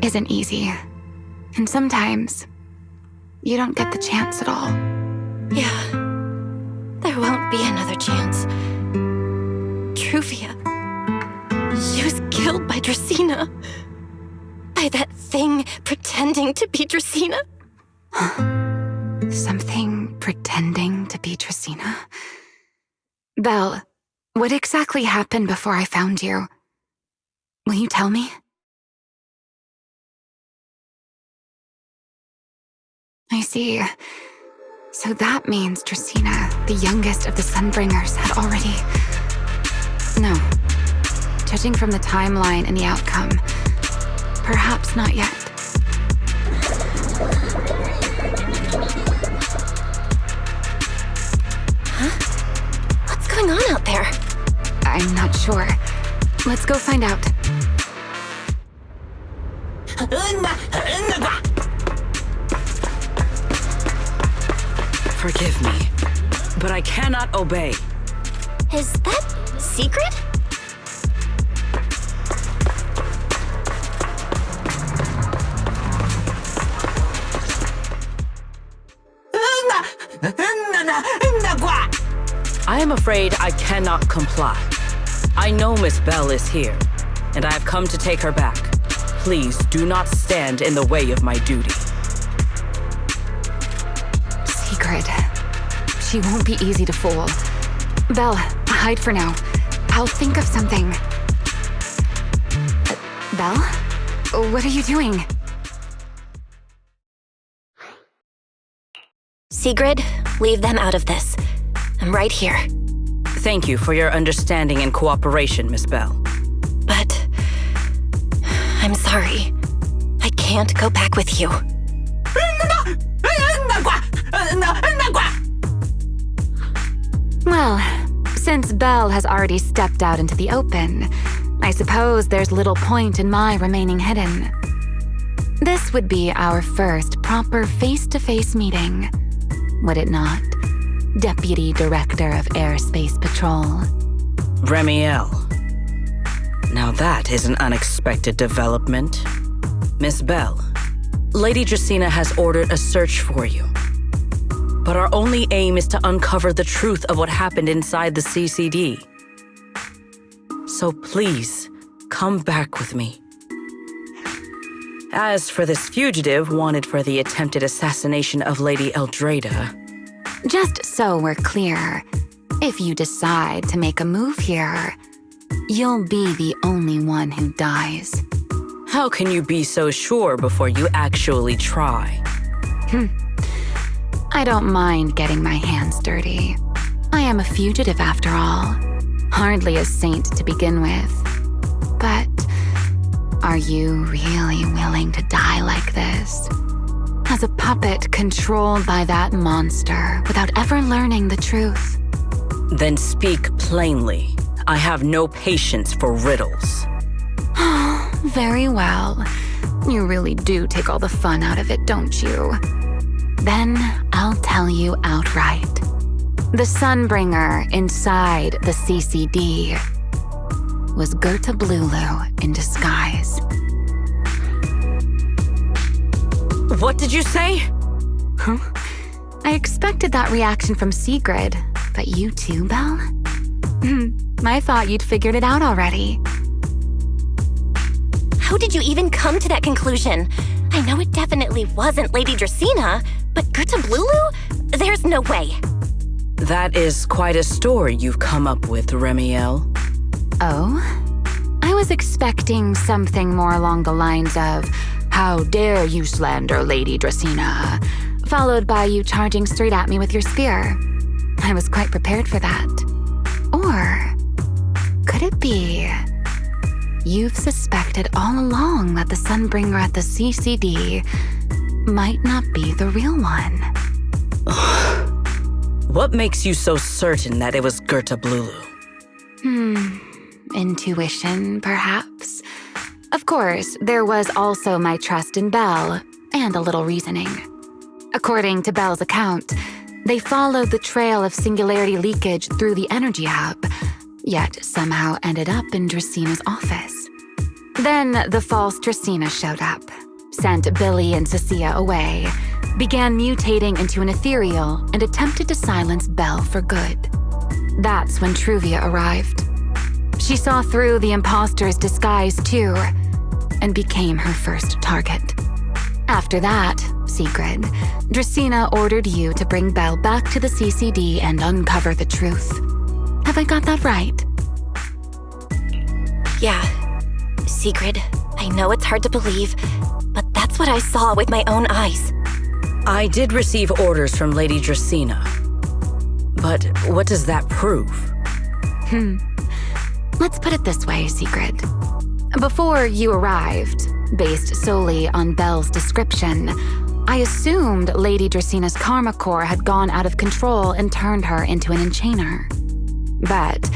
isn't easy. And sometimes, you don't get the chance at all. Yeah, there won't be another chance. Truvia, she was killed by Dracena. By that thing pretending to be Dracena. Something pretending to be Dracena? Belle, what exactly happened before I found you? Will you tell me? I see. So that means Dracena, the youngest of the Sunbringers, had already... No. Judging from the timeline and the outcome, perhaps not yet. Huh? What's going on out there? I'm not sure. Let's go find out. Forgive me, but I cannot obey. Is that Sigrid? I am afraid I cannot comply. I know Miss Bell is here, and I have come to take her back. Please do not stand in the way of my duty. Sigrid. She won't be easy to fool. Belle, hide for now. I'll think of something. Belle? What are you doing? Sigrid, leave them out of this. I'm right here. Thank you for your understanding and cooperation, Miss Bell. But I'm sorry. I can't go back with you. Well, since Belle has already stepped out into the open, I suppose there's little point in my remaining hidden. This would be our first proper face-to-face meeting, would it not, Deputy Director of Airspace Patrol? Remielle. Now that is an unexpected development. Miss Bell, Lady Dracaena has ordered a search for you. But our only aim is to uncover the truth of what happened inside the CCD. So please, come back with me. As for this fugitive wanted for the attempted assassination of Lady Eldrada... Just so we're clear, if you decide to make a move here, you'll be the only one who dies. How can you be so sure before you actually try? I don't mind getting my hands dirty. I am a fugitive after all. Hardly a saint to begin with. But are you really willing to die like this? As a puppet controlled by that monster without ever learning the truth? Then speak plainly. I have no patience for riddles. Very well. You really do take all the fun out of it, don't you? Then I'll tell you outright. The Sunbringer inside the CCD was Gerta Blulu in disguise. What did you say? Huh? I expected that reaction from Sigrid, but you too, Belle? I thought you'd figured it out already. How did you even come to that conclusion? I know it definitely wasn't Lady Dracaena, but Gerta Blulu? There's no way. That is quite a story you've come up with, Remielle. Oh? I was expecting something more along the lines of, "How dare you slander Lady Dracaena?" followed by you charging straight at me with your spear. I was quite prepared for that. Or could it be you've suspected all along that the Sunbringer at the CCD might not be the real one? What makes you so certain that it was Gerta Blulu? Intuition, perhaps. Of course, there was also my trust in Belle, and a little reasoning. According to Belle's account, they followed the trail of singularity leakage through the energy hub, yet somehow ended up in Dracena's office. Then the false Dracaena showed up, sent Billy and Cecilia away, began mutating into an ethereal, and attempted to silence Belle for good. That's when Truvia arrived. She saw through the imposter's disguise too, and became her first target. After that, Sigrid, Dracaena ordered you to bring Belle back to the CCD and uncover the truth. Have I got that right? Yeah. Sigrid, I know it's hard to believe, but that's what I saw with my own eyes. I did receive orders from Lady Dracaena. But what does that prove? Let's put it this way, Sigrid. Before you arrived, based solely on Belle's description, I assumed Lady Dracena's karma core had gone out of control and turned her into an enchainer. But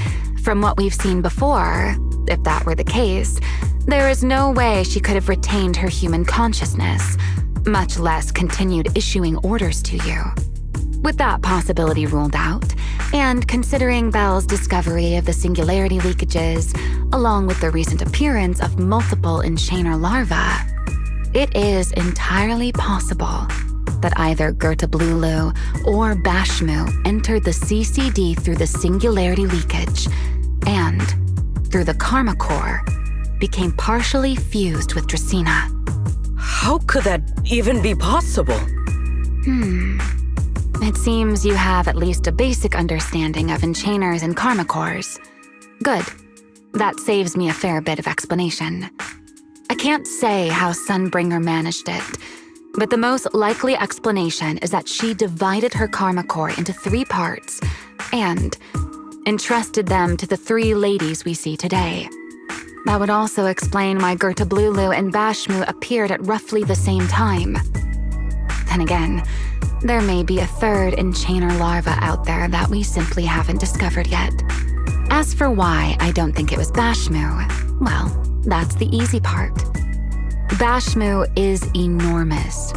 from what we've seen before, if that were the case, there is no way she could have retained her human consciousness, much less continued issuing orders to you. With that possibility ruled out, and considering Bell's discovery of the singularity leakages, along with the recent appearance of multiple enchainer larvae, it is entirely possible that either Gertablulu or Bashmu entered the CCD through the singularity leakage, and, through the karma core, became partially fused with Dracaena. How could that even be possible? It seems you have at least a basic understanding of enchainers and karma cores. Good. That saves me a fair bit of explanation. I can't say how Sunbringer managed it, but the most likely explanation is that she divided her karma core into 3 parts and entrusted them to the 3 ladies we see today. That would also explain why Gertablulu and Bashmu appeared at roughly the same time. Then again, there may be a 3rd enchainer larva out there that we simply haven't discovered yet. As for why I don't think it was Bashmu, well, that's the easy part. Bashmu is enormous.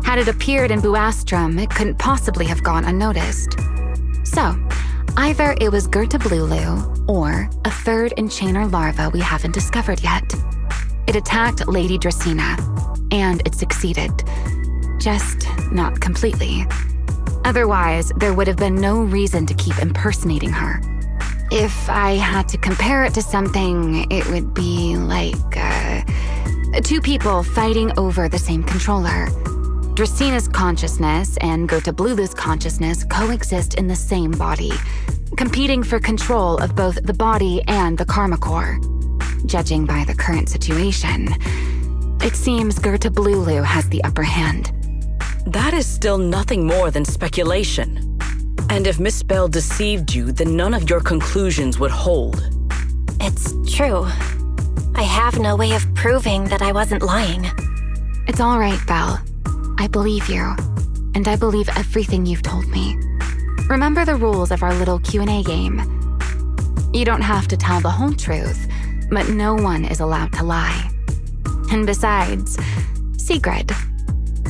Had it appeared in Buastrum, it couldn't possibly have gone unnoticed. So, either it was Gertablulu or a 3rd enchainer larva we haven't discovered yet. It attacked Lady Dracaena, and it succeeded. Just not completely. Otherwise, there would have been no reason to keep impersonating her. If I had to compare it to something, it would be like, 2 people fighting over the same controller. Draceena's consciousness and Gertablulu's consciousness coexist in the same body, competing for control of both the body and the karma core. Judging by the current situation, it seems Gertablulu has the upper hand. That is still nothing more than speculation. And if Miss Bell deceived you, then none of your conclusions would hold. It's true. I have no way of proving that I wasn't lying. It's all right, Belle. I believe you, and I believe everything you've told me. Remember the rules of our little Q&A game. You don't have to tell the whole truth, but no one is allowed to lie. And besides, Sigrid,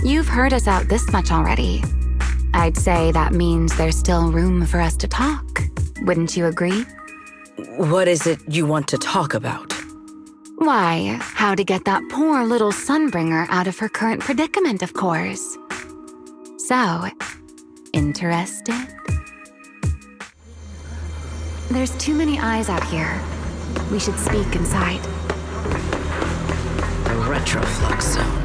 you've heard us out this much already. I'd say that means there's still room for us to talk. Wouldn't you agree? What is it you want to talk about? Why, how to get that poor little Sunbringer out of her current predicament, of course. So, interested? There's too many eyes out here. We should speak inside. A retroflux zone.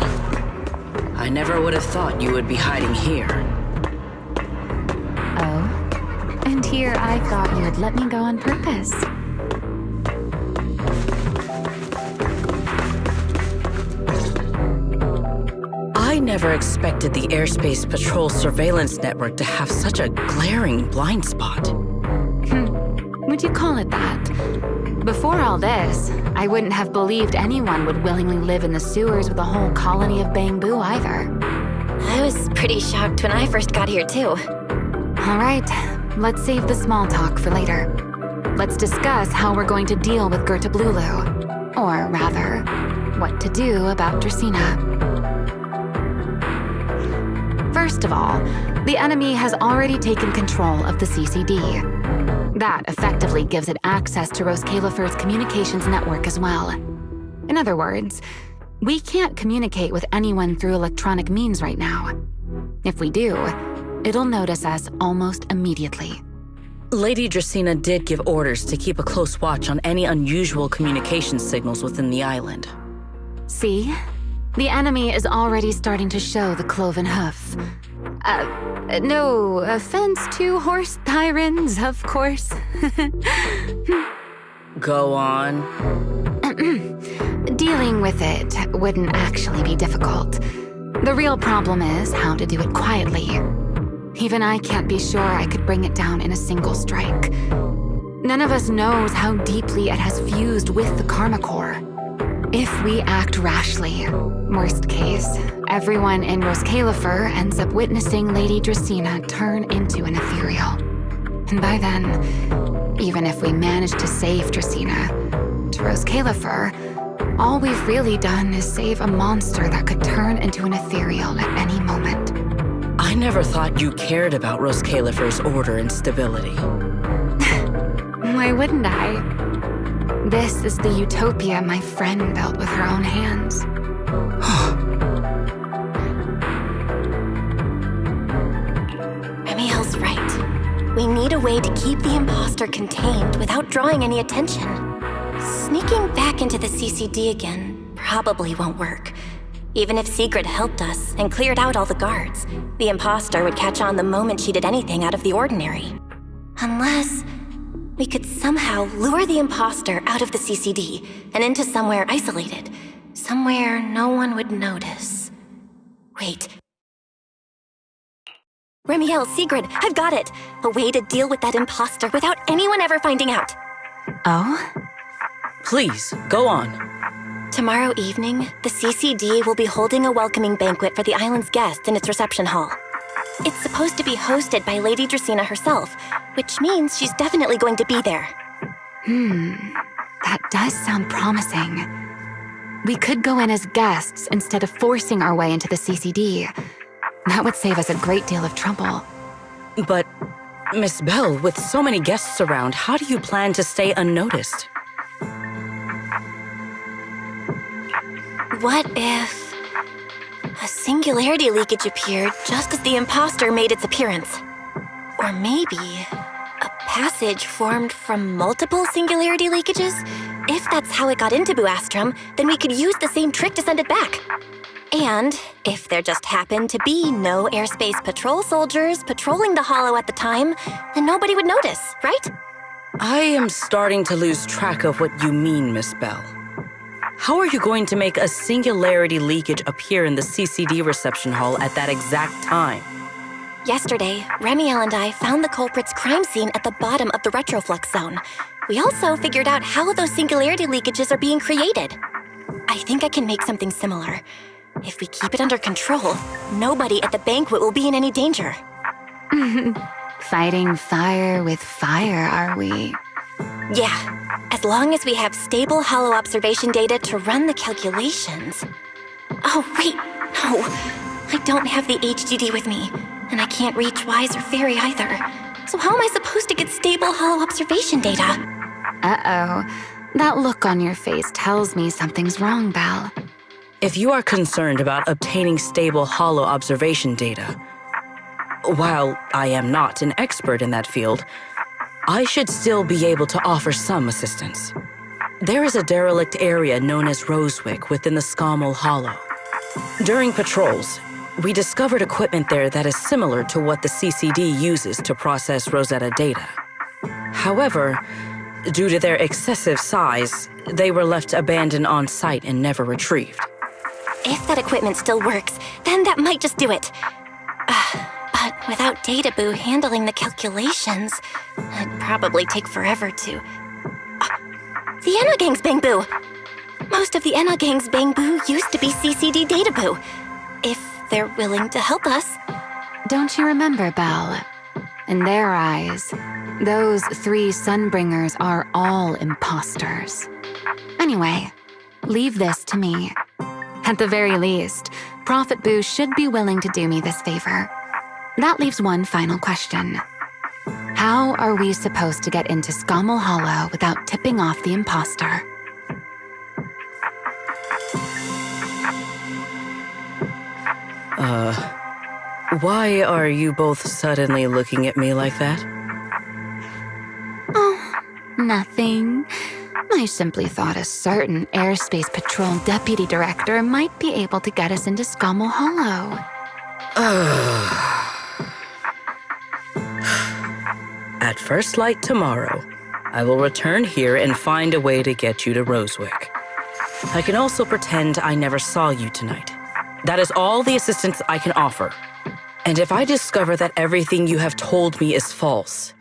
I never would have thought you would be hiding here. Oh? And here I thought you would let me go on purpose. I never expected the Airspace Patrol surveillance network to have such a glaring blind spot. Would you call it that? Before all this, I wouldn't have believed anyone would willingly live in the sewers with a whole colony of bamboo either. I was pretty shocked when I first got here too. All right, let's save the small talk for later. Let's discuss how we're going to deal with Gertablulu. Or rather, what to do about Dracaena. First of all, the enemy has already taken control of the CCD. That effectively gives it access to Roscalifer's communications network as well. In other words, we can't communicate with anyone through electronic means right now. If we do, it'll notice us almost immediately. Lady Dracaena did give orders to keep a close watch on any unusual communication signals within the island. See? The enemy is already starting to show the cloven hoof. No offense to horse tyrants, of course. Go on. Dealing with it wouldn't actually be difficult. The real problem is how to do it quietly. Even I can't be sure I could bring it down in a single strike. None of us knows how deeply it has fused with the karma core. If we act rashly, worst case, everyone in Roscalifer ends up witnessing Lady Dracaena turn into an ethereal. And by then, even if we manage to save Dracaena, to Roscalifer, all we've really done is save a monster that could turn into an ethereal at any moment. I never thought you cared about Rose Califer's order and stability. Why wouldn't I? This is the utopia my friend built with her own hands. Remielle's right. We need a way to keep the imposter contained without drawing any attention. Sneaking back into the CCD again probably won't work. Even if Sigrid helped us and cleared out all the guards, the imposter would catch on the moment she did anything out of the ordinary. Unless we could somehow lure the imposter out of the CCD and into somewhere isolated. Somewhere no one would notice. Wait. Remielle, Sigrid, I've got it! A way to deal with that imposter without anyone ever finding out. Oh? Please, go on. Tomorrow evening, the CCD will be holding a welcoming banquet for the island's guests in its reception hall. It's supposed to be hosted by Lady Dracaena herself, which means she's definitely going to be there. That does sound promising. We could go in as guests instead of forcing our way into the CCD. That would save us a great deal of trouble. But, Miss Bell, with so many guests around, how do you plan to stay unnoticed? What if a singularity leakage appeared just as the imposter made its appearance? Or maybe a passage formed from multiple singularity leakages? If that's how it got into Buastrum, then we could use the same trick to send it back. And if there just happened to be no airspace patrol soldiers patrolling the Hollow at the time, then nobody would notice, right? I am starting to lose track of what you mean, Miss Bell. How are you going to make a singularity leakage appear in the CCD reception hall at that exact time? Yesterday, Remielle and I found the culprit's crime scene at the bottom of the retroflux zone. We also figured out how those singularity leakages are being created. I think I can make something similar. If we keep it under control, nobody at the banquet will be in any danger. Fighting fire with fire, are we? Yeah, as long as we have stable hollow observation data to run the calculations. Oh, wait, no. I don't have the HDD with me, and I can't reach Wise or Fairy either. So how am I supposed to get stable hollow observation data? Uh-oh. That look on your face tells me something's wrong, Belle. If you are concerned about obtaining stable hollow observation data, while I am not an expert in that field, I should still be able to offer some assistance. There is a derelict area known as Rosewick within the Scommel Hollow. During patrols, we discovered equipment there that is similar to what the CCD uses to process Rosetta data. However, due to their excessive size, they were left abandoned on site and never retrieved. If that equipment still works, then that might just do it. But without Databoo handling the calculations, it'd probably take forever to... The Enogang's Bangboo! Most of the Enogang's Bangboo used to be CCD Databoo. If they're willing to help us. Don't you remember, Belle? In their eyes, those 3 Sunbringers are all imposters. Anyway, leave this to me. At the very least, Prophet Boo should be willing to do me this favor. That leaves one final question. How are we supposed to get into Scommel Hollow without tipping off the imposter? Why are you both suddenly looking at me like that? Oh, nothing. I simply thought a certain airspace patrol deputy director might be able to get us into Scommel Hollow. At first light tomorrow, I will return here and find a way to get you to Rosewick. I can also pretend I never saw you tonight. That is all the assistance I can offer. And if I discover that everything you have told me is false,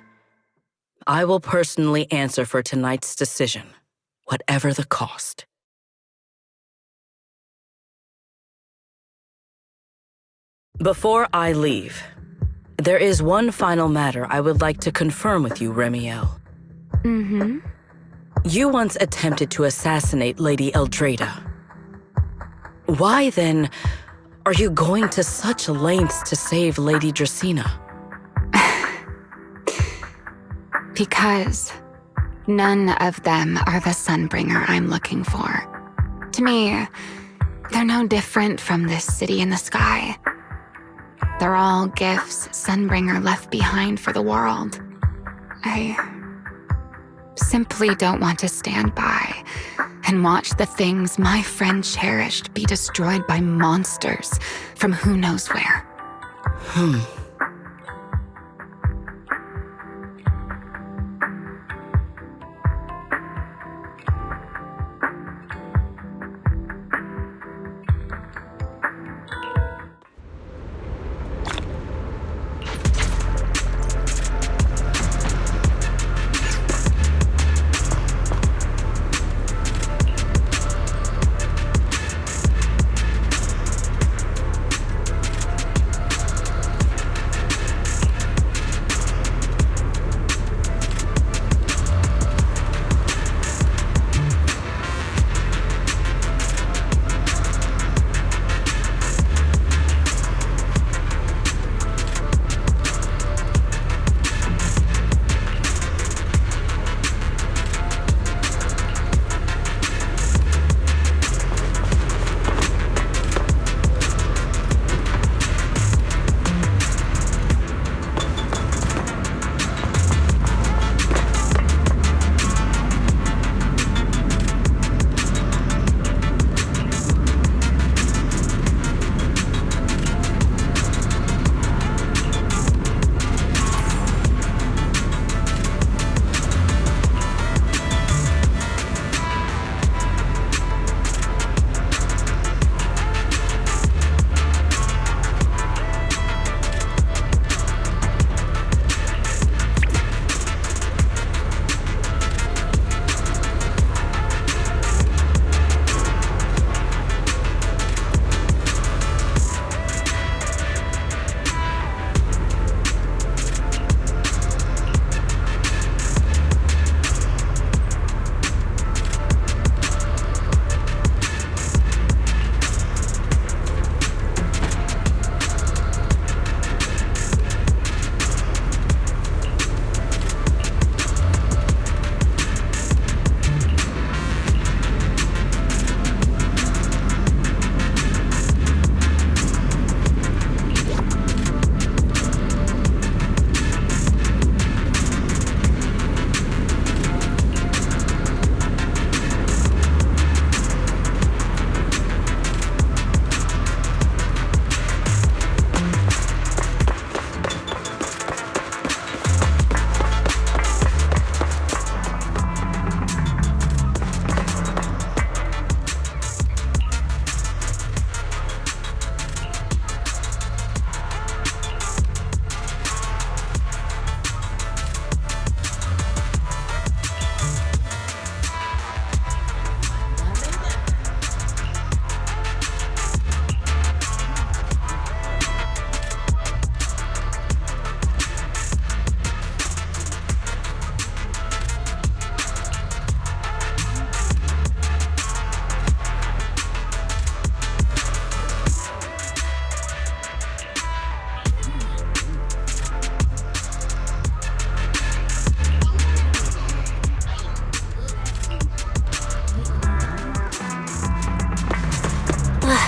I will personally answer for tonight's decision, whatever the cost. Before I leave, there is one final matter I would like to confirm with you, Remielle. Mm-hmm. You once attempted to assassinate Lady Eldrada. Why then are you going to such lengths to save Lady Dracaena? Because none of them are the Sunbringer I'm looking for. To me, they're no different from this city in the sky. They're all gifts Sunbringer left behind for the world. I simply don't want to stand by and watch the things my friend cherished be destroyed by monsters from who knows where.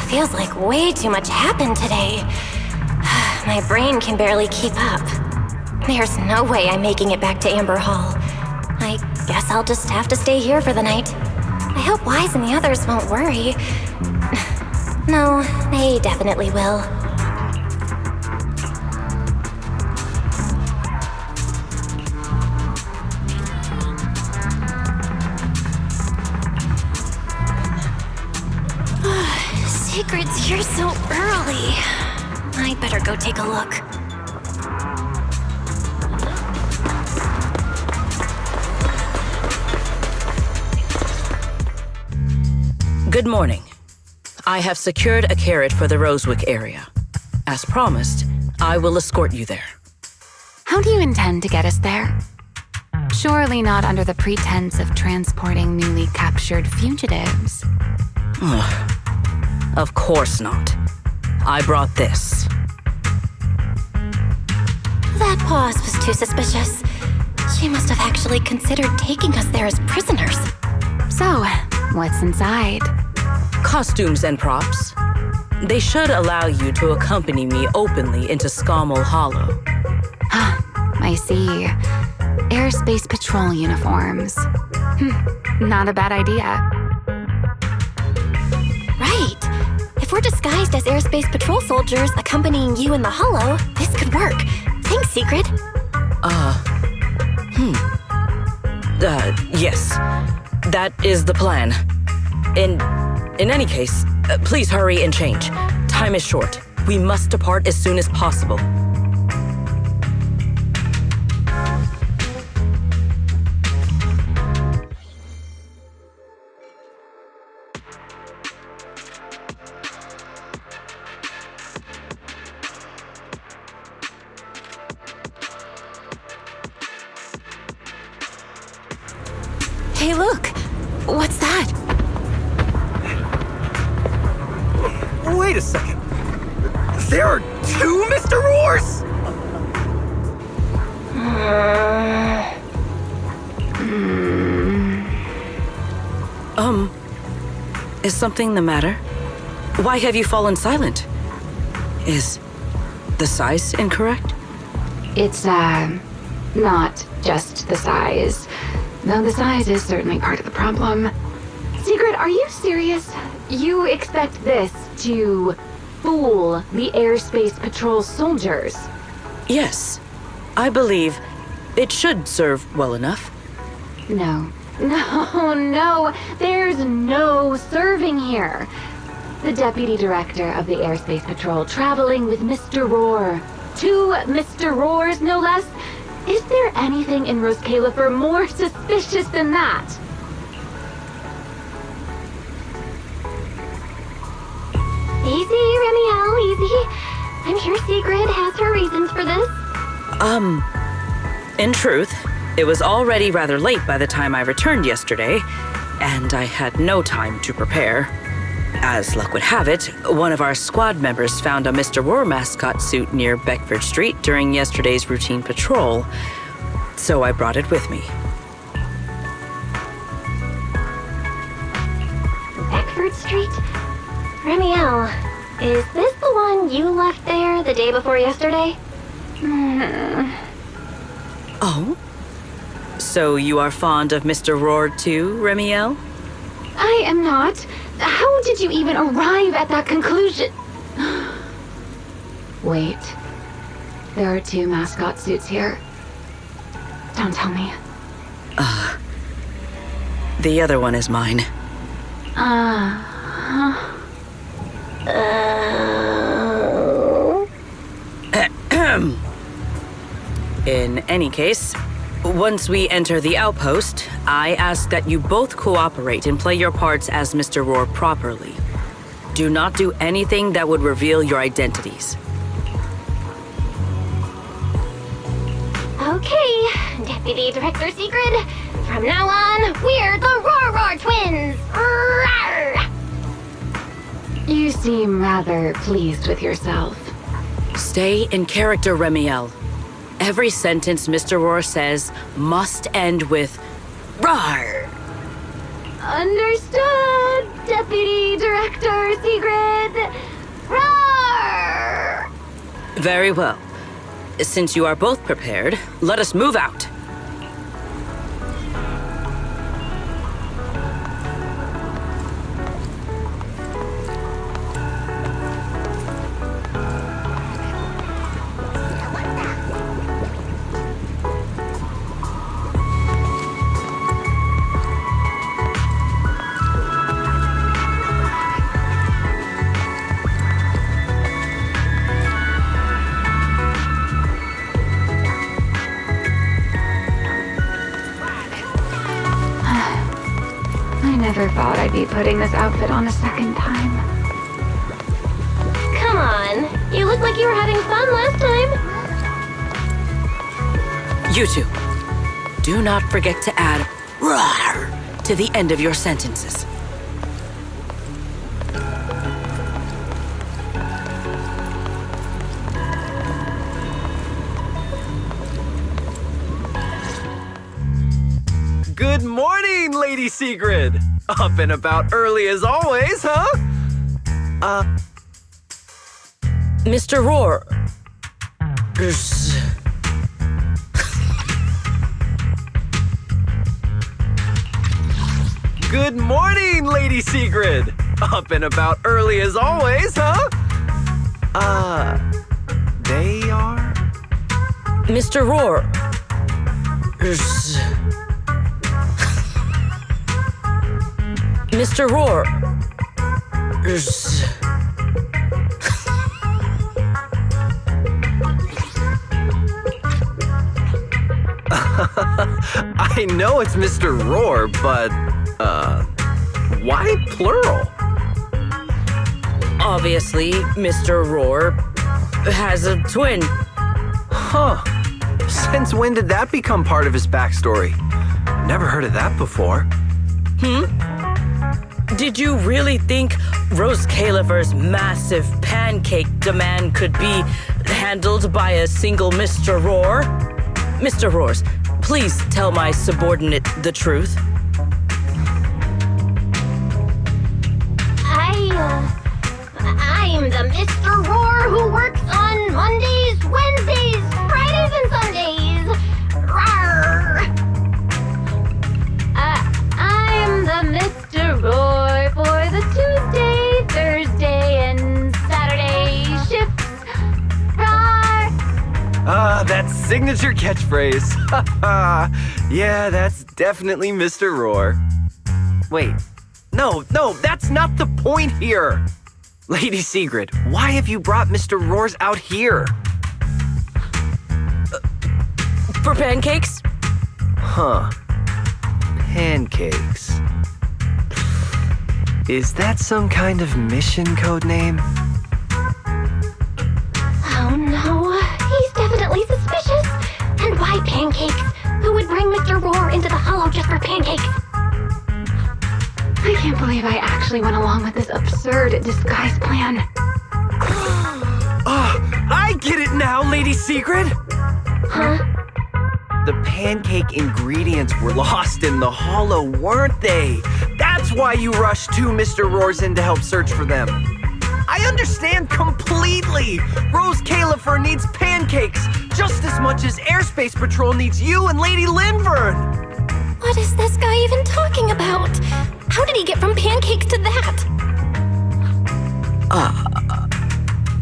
Feels like way too much happened today. My brain can barely keep up. There's no way I'm making it back to Amber Hall. I guess I'll just have to stay here for the night. I hope Wise and the others won't worry. No, they definitely will. Sigrid's here so early. I better go take a look. Good morning. I have secured a carrot for the Rosewick area. As promised, I will escort you there. How do you intend to get us there? Surely not under the pretense of transporting newly captured fugitives. Of course not. I brought this. That pause was too suspicious. She must have actually considered taking us there as prisoners. So, what's inside? Costumes and props. They should allow you to accompany me openly into Scommel Hollow. I see. Airspace Patrol uniforms. Not a bad idea. Right. If we're disguised as Airspace Patrol soldiers accompanying you in the Hollow, this could work. Thanks, Sigrid. Yes. That is the plan. In any case, please hurry and change. Time is short. We must depart as soon as possible. Hey, look! What's that? Wait a second. There are two Mr. Roars? Is something the matter? Why have you fallen silent? Is the size incorrect? It's, not just the size. Though the size is certainly part of the problem. Sigrid, are you serious? You expect this to fool the Airspace Patrol soldiers? Yes. I believe it should serve well enough. No. No. There's no serving here. The Deputy Director of the Airspace Patrol traveling with Mr. Roar. 2 Mr. Roars, no less. Is there anything in Roscalifer more suspicious than that? Easy, Remielle, easy. I'm sure Sigrid has her reasons for this. In truth, it was already rather late by the time I returned yesterday, and I had no time to prepare. As luck would have it, one of our squad members found a Mr. Roar mascot suit near Beckford Street during yesterday's routine patrol, so I brought it with me. Beckford Street? Remielle, is this the one you left there the day before yesterday? Oh? So you are fond of Mr. Roar too, Remielle? I am not. How did you even arrive at that conclusion? Wait. There are 2 mascot suits here. Don't tell me. The other one is mine. In any case, once we enter the outpost, I ask that you both cooperate and play your parts as Mr. Roar properly. Do not do anything that would reveal your identities. Okay, Deputy Director Sigrid. From now on, we're the Roar Twins! Roar! You seem rather pleased with yourself. Stay in character, Remielle. Every sentence Mr. Roar says must end with "Rawr!" Understood, Deputy Director Sigrid. Roar! Very well. Since you are both prepared, let us move out. I never thought I'd be putting this outfit on a second time. Come on, you looked like you were having fun last time. You two, do not forget to add "rawr" to the end of your sentences. Good morning, Lady Sigrid! Up and about early as always, huh? Mr. Roar. Good morning, Lady Sigrid! Up and about early as always, huh? They are? Mr. Roar. Mr. Roar. I know it's Mr. Roar, but, why plural? Obviously, Mr. Roar has a twin. Huh. Since when did that become part of his backstory? Never heard of that before. Did you really think Rose Califer's massive pancake demand could be handled by a single Mr. Roar? Mr. Roars, please tell my subordinate the truth. I'm the Mr. Roar who works on Mondays, Wednesdays, Fridays, and Sundays. Rawr! I'm the Mr. Roar for the Tuesday, Thursday, and Saturday shifts. Rawr! That signature catchphrase. Yeah, that's definitely Mr. Roar. Wait, no, that's not the point here. Lady Sigrid, why have you brought Mr. Roars out here? For pancakes? Huh. Pancakes. Is that some kind of mission code name? Oh no, he's definitely suspicious. And why pancakes? Who would bring Mr. Roar into the hollow just for pancakes? I can't believe I actually went along with this absurd disguise plan. I get it now, Lady Sigrid! Huh? The pancake ingredients were lost in the hollow, weren't they? That's why you rushed two Mr. Roars in to help search for them. I understand completely! Rose Califer needs pancakes just as much as Airspace Patrol needs you and Lady Linvern! What is this guy even talking about? How did he get from pancakes to that?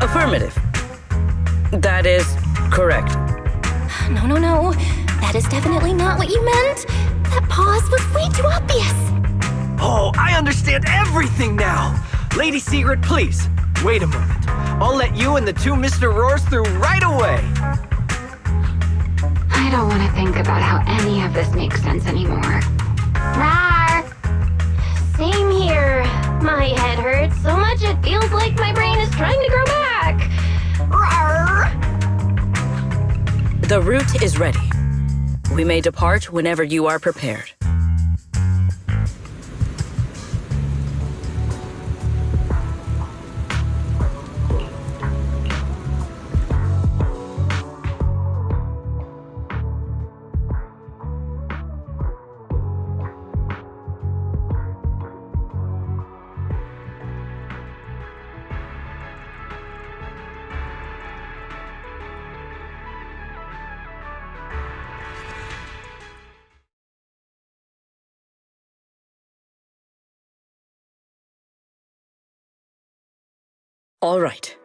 Affirmative. That is correct. No. That is definitely not what you meant. That pause was way too obvious. Oh, I understand everything now! Lady Sigrid, please, wait a moment. I'll let you and the two Mr. Roars through right away. I don't want to think about how any of this makes sense anymore. Rawr! Same here. My head hurts so much it feels like my brain is trying to grow back. Rawr! The route is ready. We may depart whenever you are prepared. All right.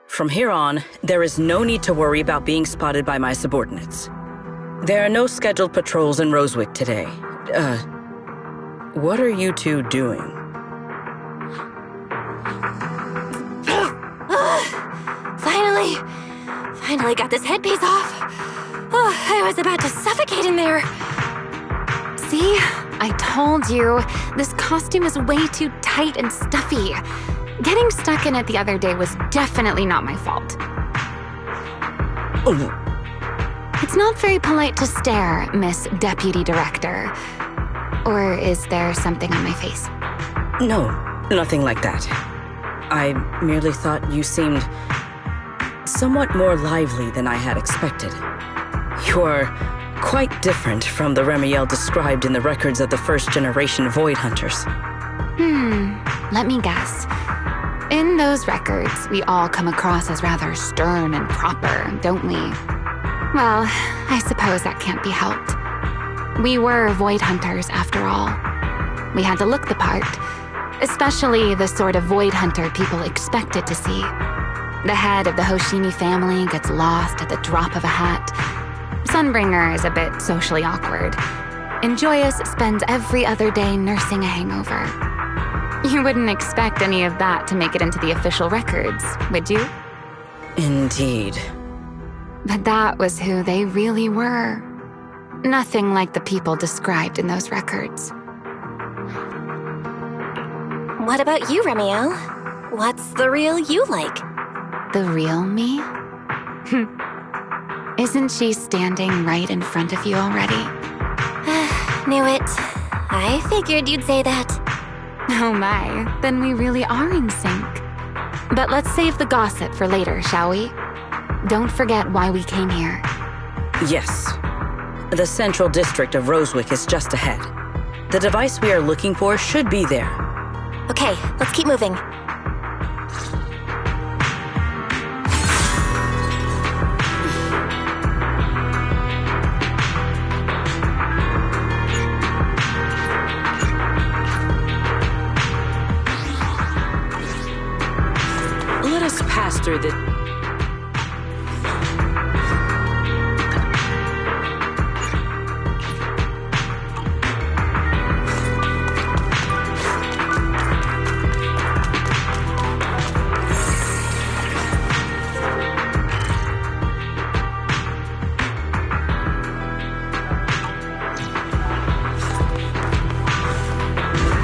From here on, there is no need to worry about being spotted by my subordinates. There are no scheduled patrols in Rosewick today. What are you two doing? Finally got this headpiece off. Oh, I was about to suffocate in there. See? I told you. This costume is way too tight and stuffy. Getting stuck in it the other day was definitely not my fault. Oh. It's not very polite to stare, Miss Deputy Director. Or is there something on my face? No, nothing like that. I merely thought you seemed somewhat more lively than I had expected. Your quite different from the Remielle described in the records of the first-generation Void Hunters. Let me guess. In those records, we all come across as rather stern and proper, don't we? Well, I suppose that can't be helped. We were Void Hunters, after all. We had to look the part, especially the sort of Void Hunter people expected to see. The head of the Hoshimi family gets lost at the drop of a hat. Sunbringer is a bit socially awkward. And Joyous spends every other day nursing a hangover. You wouldn't expect any of that to make it into the official records, would you? Indeed. But that was who they really were. Nothing like the people described in those records. What about you, Remielle? What's the real you like? The real me? Isn't she standing right in front of you already? Knew it. I figured you'd say that. Oh my, then we really are in sync. But let's save the gossip for later, shall we? Don't forget why we came here. Yes. The central district of Rosewick is just ahead. The device we are looking for should be there. Okay, let's keep moving. Let us pass through the...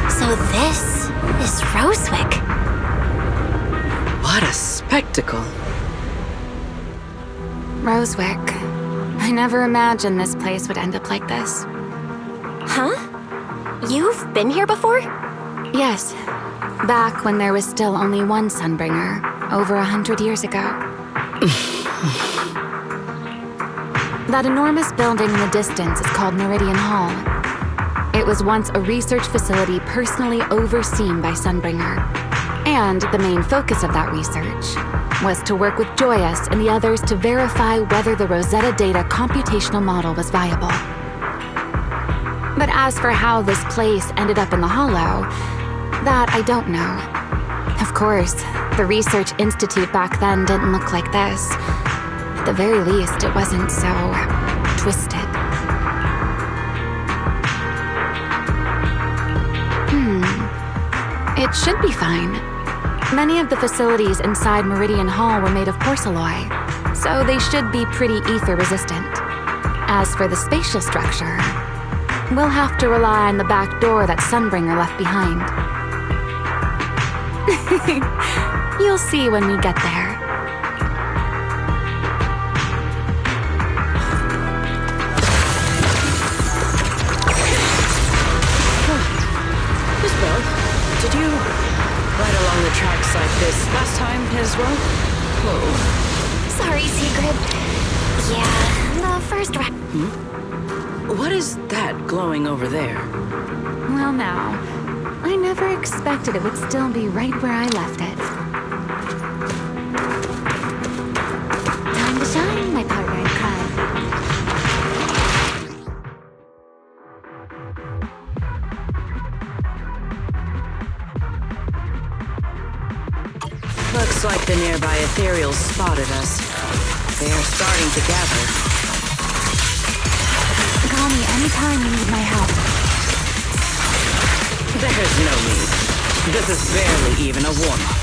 So this is Rosewick. What a spectacle. Rosewick. I never imagined this place would end up like this. Huh? You've been here before? Yes. Back when there was still only one Sunbringer, over 100 years ago. That enormous building in the distance is called Meridian Hall. It was once a research facility personally overseen by Sunbringer. And the main focus of that research was to work with Joyous and the others to verify whether the Rosetta Data computational model was viable. But as for how this place ended up in the Hollow, that I don't know. Of course, the Research Institute back then didn't look like this. At the very least, it wasn't so twisted. It should be fine. Many of the facilities inside Meridian Hall were made of porcelain, so they should be pretty ether-resistant. As for the spatial structure, we'll have to rely on the back door that Sunbringer left behind. You'll see when we get there. Miss Bell, did you ride along the tracks like this last time as well? Whoa. Sorry, Sigrid. Yeah, the first ride. What is that glowing over there? Well now, I never expected it would still be right where I left it. Time to shine, my partner in crime. Looks like the nearby ethereals spotted us. They are starting to gather. Call me anytime you need my help. There's no need. This is barely even a warm-up.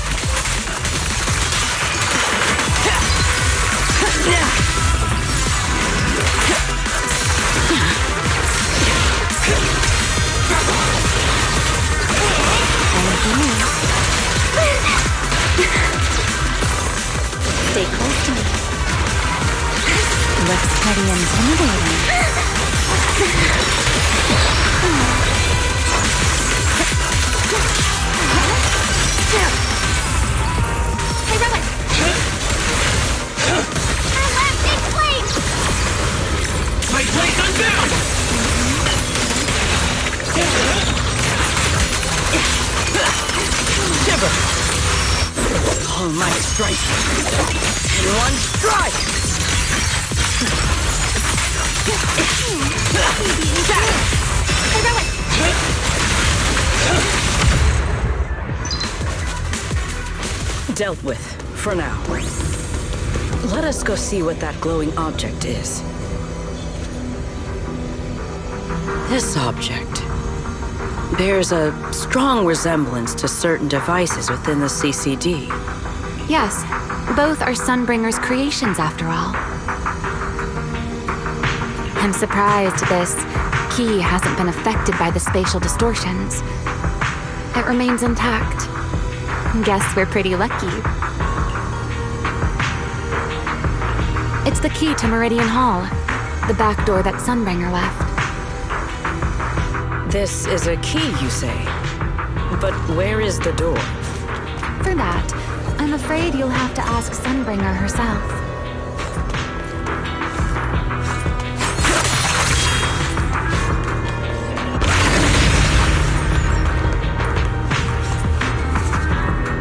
Stay close to me. Looks pretty intimidating. Hey, Rowan! Elastic flame! My blade Remember, all my strength in one strike! Dealt with, for now. Let us go see what that glowing object is. This object bears a strong resemblance to certain devices within the CCD. Yes, both are Sunbringer's creations after all. I'm surprised this key hasn't been affected by the spatial distortions. It remains intact. Guess we're pretty lucky. It's the key to Meridian Hall, the back door that Sunbringer left. This is a key, you say? But where is the door? For that, I'm afraid you'll have to ask Sunbringer herself.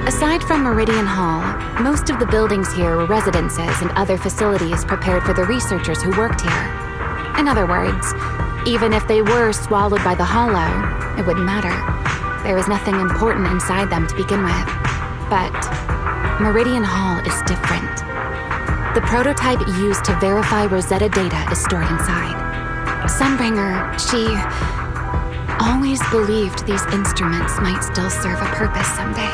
Aside from Meridian Hall, most of the buildings here were residences and other facilities prepared for the researchers who worked here. In other words, even if they were swallowed by the Hollow, it wouldn't matter. There was nothing important inside them to begin with. But Meridian Hall is different. The prototype used to verify Rosetta data is stored inside. Sunbringer, she always believed these instruments might still serve a purpose someday.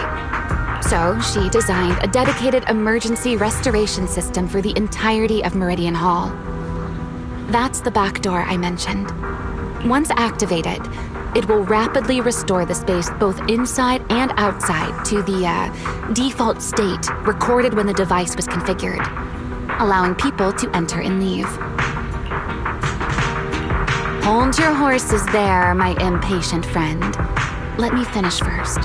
So she designed a dedicated emergency restoration system for the entirety of Meridian Hall. That's the back door I mentioned. Once activated, it will rapidly restore the space both inside and outside to the default state recorded when the device was configured, allowing people to enter and leave. Hold your horses there, my impatient friend. Let me finish first.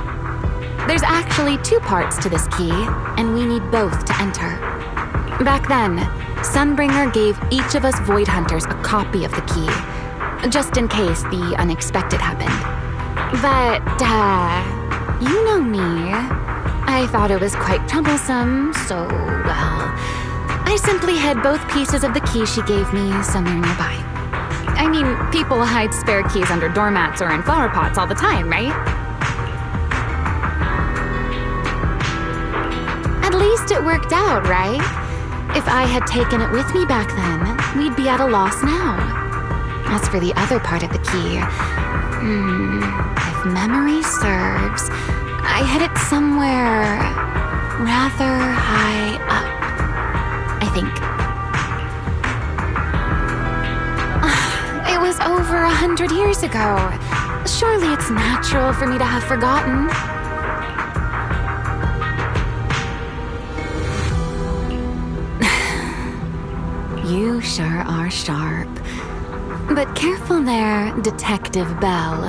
There's actually two parts to this key, and we need both to enter. Back then, Sunbringer gave each of us Void Hunters a copy of the key, just in case the unexpected happened. But, you know me. I thought it was quite troublesome, so, well, I simply hid both pieces of the key she gave me somewhere nearby. I mean, people hide spare keys under doormats or in flower pots all the time, right? At least it worked out, right? If I had taken it with me back then, we'd be at a loss now. As for the other part of the key, if memory serves, I hid it somewhere rather high up, I think. It was over 100 years ago. Surely it's natural for me to have forgotten. You sure are sharp. But careful there, Detective Bell.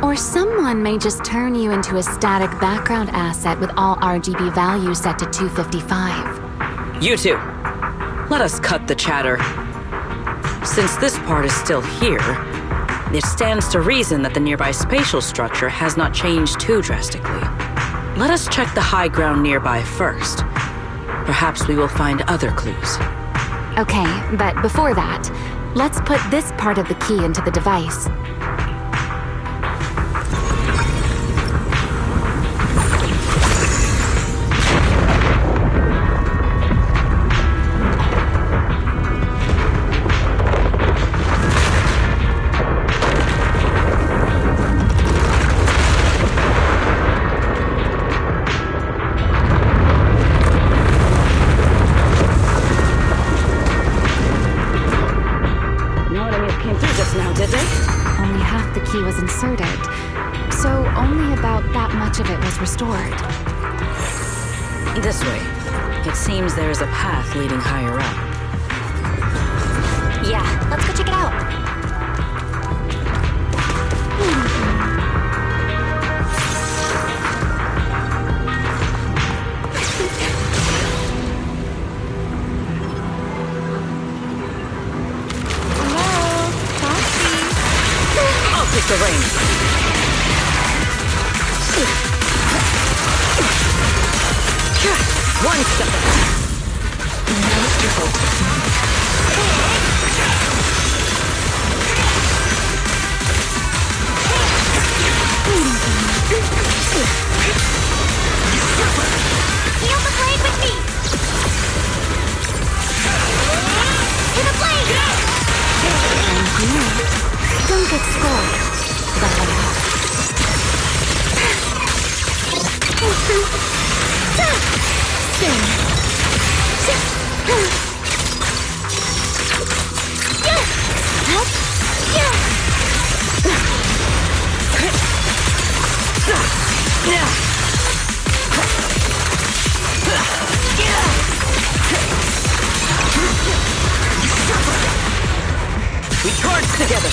Or someone may just turn you into a static background asset with all RGB values set to 255. You two, let us cut the chatter. Since this part is still here, it stands to reason that the nearby spatial structure has not changed too drastically. Let us check the high ground nearby first. Perhaps we will find other clues. Okay, but before that, let's put this part of the key into the device. Restored. This way. It seems there is a path leading higher up. Yeah, let's go check it out. Hello, Foxy. I'll take the reins. One second. Feel the blade with me! To the blade! Don't get scored. We charge together.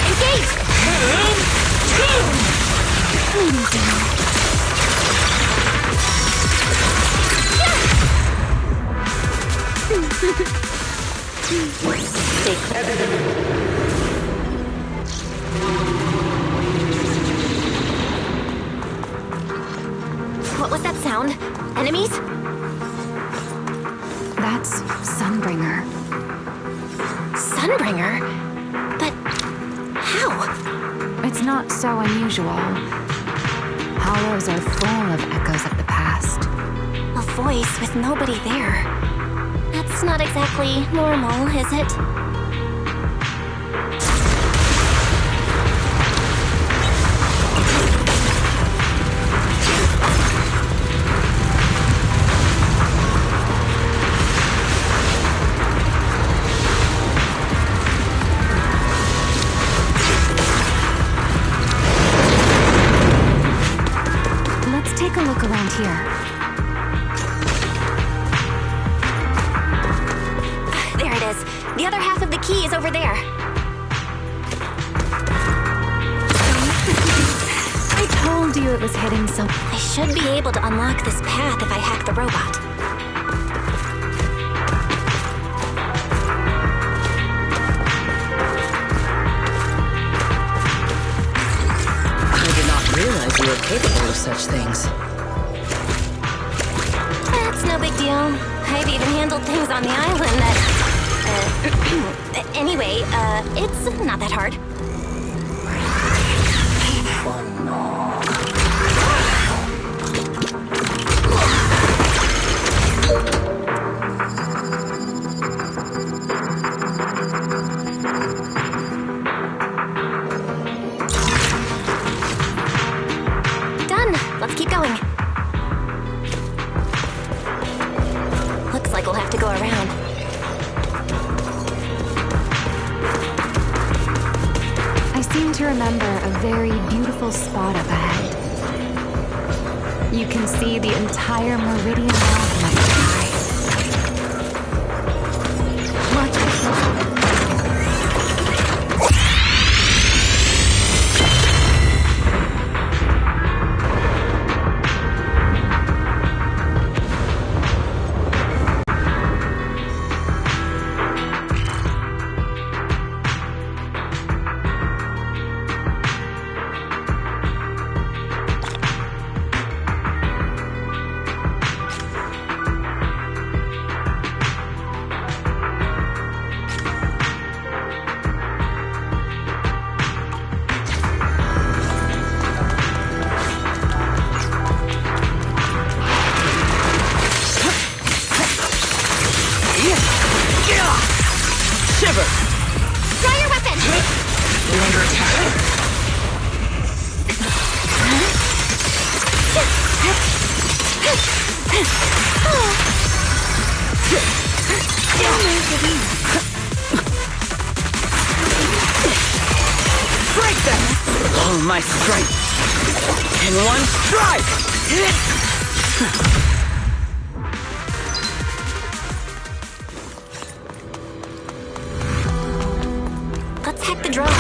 Engage! What was that sound? Enemies? That's Sunbringer. Sunbringer? But how? It's not so unusual. Hollows are full of echoes of the past. A voice with nobody there. That's not exactly normal, is it? Let's take a look around here. There it is. The other half of the key is over there. I told you it was hidden somewhere. I should be able to unlock this path if I hack the robot. I did not realize you were capable of such things. That's no big deal. I've even handled things on the island that... anyway, it's not that hard. Done. Let's keep going. Looks like we'll have to go around. I seem to remember a very beautiful spot up ahead. You can see the entire meridian of my sky. Watch it. Shiver! Draw your weapon! We're under attack. Break them! All my strength in one strike! Let's hack the drone.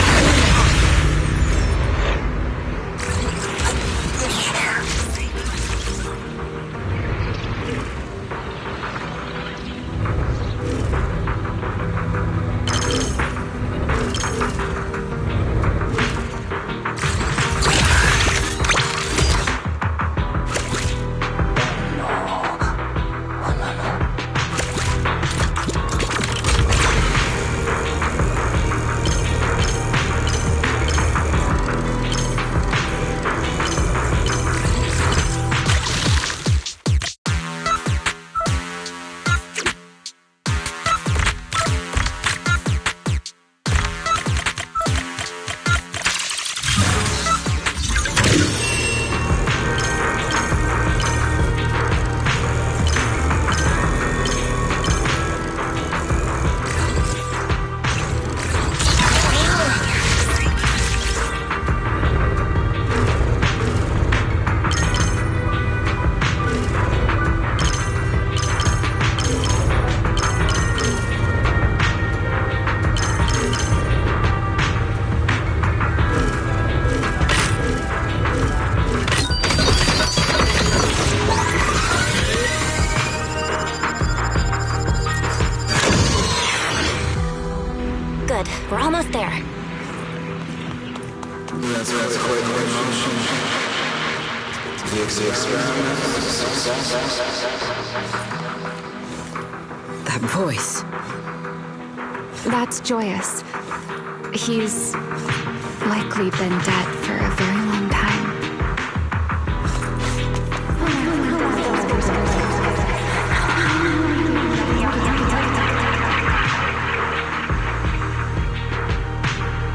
Let's quit the motion. The experiment is a success. That voice. That's Joyous. He's likely been dead for a very long time.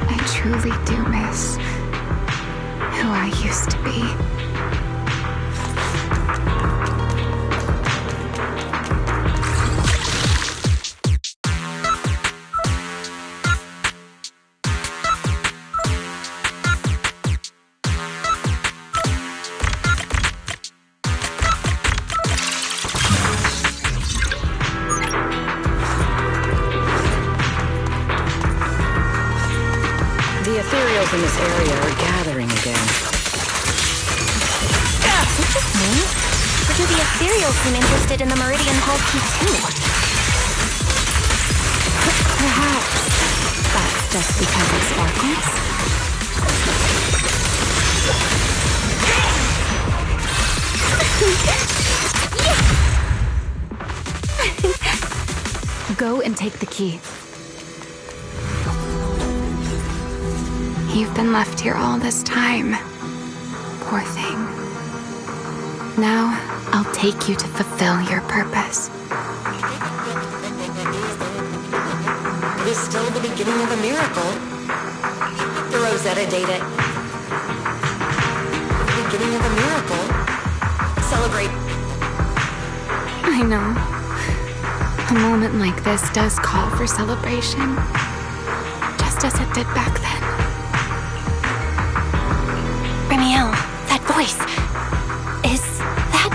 I truly do miss who I used to be. The ethereals in this area are gathering again. Is it just me? Or do the ethereals seem interested in the Meridian Hall key too? Perhaps that's just because it sparkles. Go and take the key. You've been left here all this time. Poor thing. Now, I'll take you to fulfill your purpose. It is still the beginning of a miracle. The Rosetta data. The beginning of a miracle. Celebrate. I know. A moment like this does call for celebration. Just as it did back then. Remielle, that voice. Is that...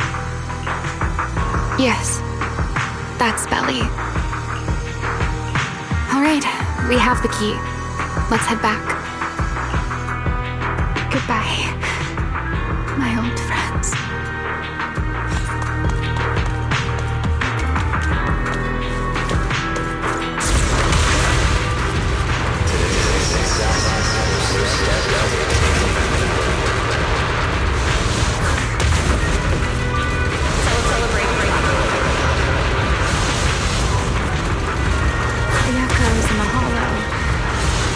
Yes. That's Belly. All right, we have the key. Let's head back. Goodbye, my old friends. The echoes in the hollow.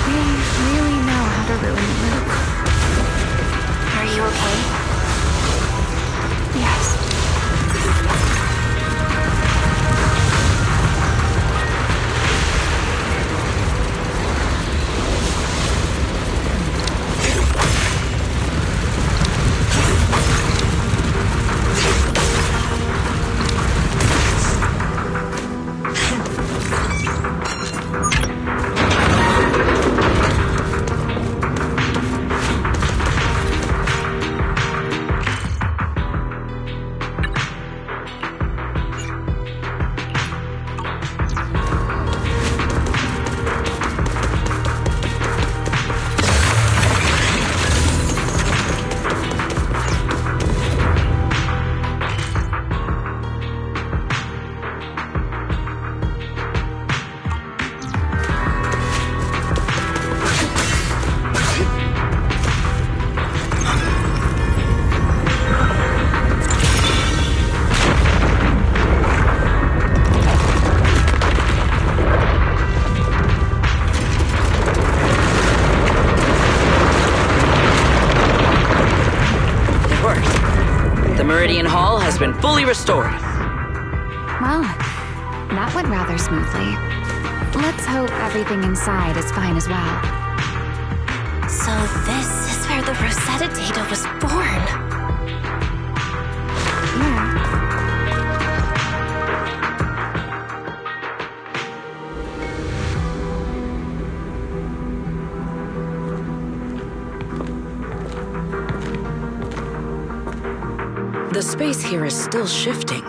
They really know how to ruin the loop. Are you okay? Yes. Meridian Hall has been fully restored. Well, that went rather smoothly. Let's hope everything inside is fine as well. So this is where the Rosetta data was born. The space here is still shifting.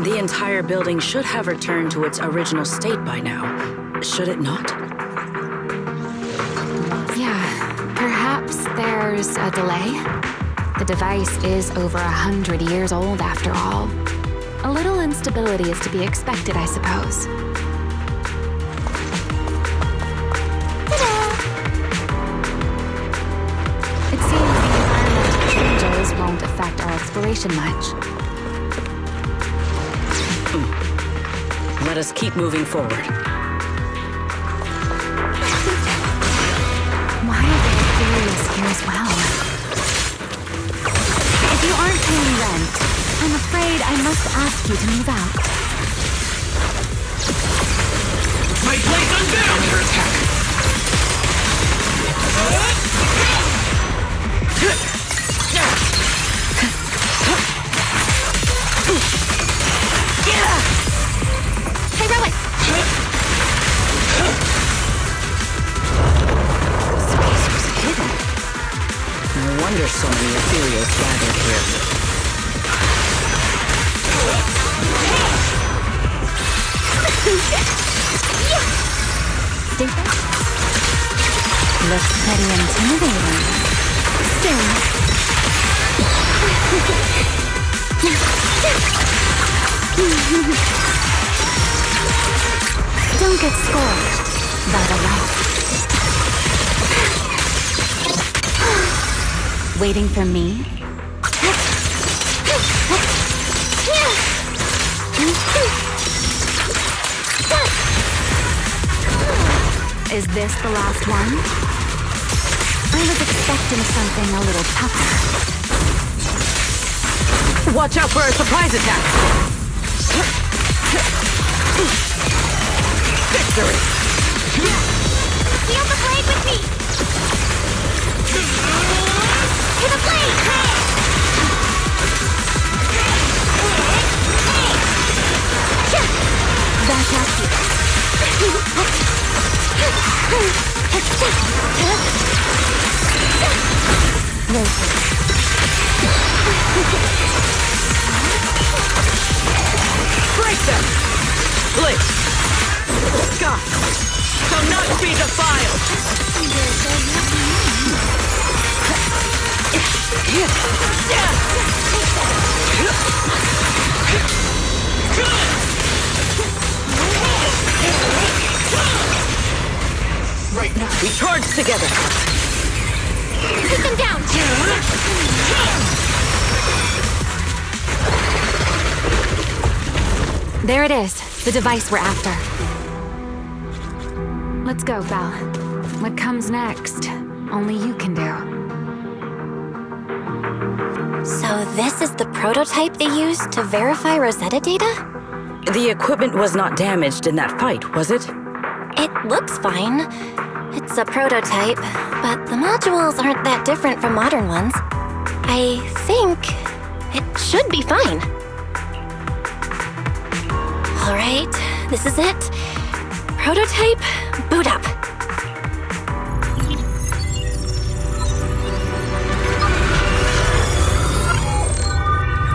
The entire building should have returned to its original state by now, should it not? Yeah, perhaps there's a delay. The device is over 100 years old after all. A little instability is to be expected, I suppose. vibration much. Let us keep moving forward. Why are there ethereals here as well? If you aren't paying rent, I'm afraid I must ask you to move out. My blade unbound! Under attack! Heroic! Space was hidden. No wonder so many ethereals gathered here. Looks pretty intimidating. Still. Don't get scorched. That'll help. Waiting for me? Is this the last one? I was expecting something a little tougher. Watch out for a surprise attack! Victory! Feel the blade with me! To the blade! Back at you. Break them! Blitz! Sky! Shall not be defiled! Right now. We charge together! Take them down! There it is, the device we're after. Let's go, Belle. What comes next, only you can do. So this is the prototype they used to verify Rosetta data? The equipment was not damaged in that fight, was it? It looks fine. It's a prototype, but the modules aren't that different from modern ones. I think it should be fine. All right, this is it. Prototype, boot up.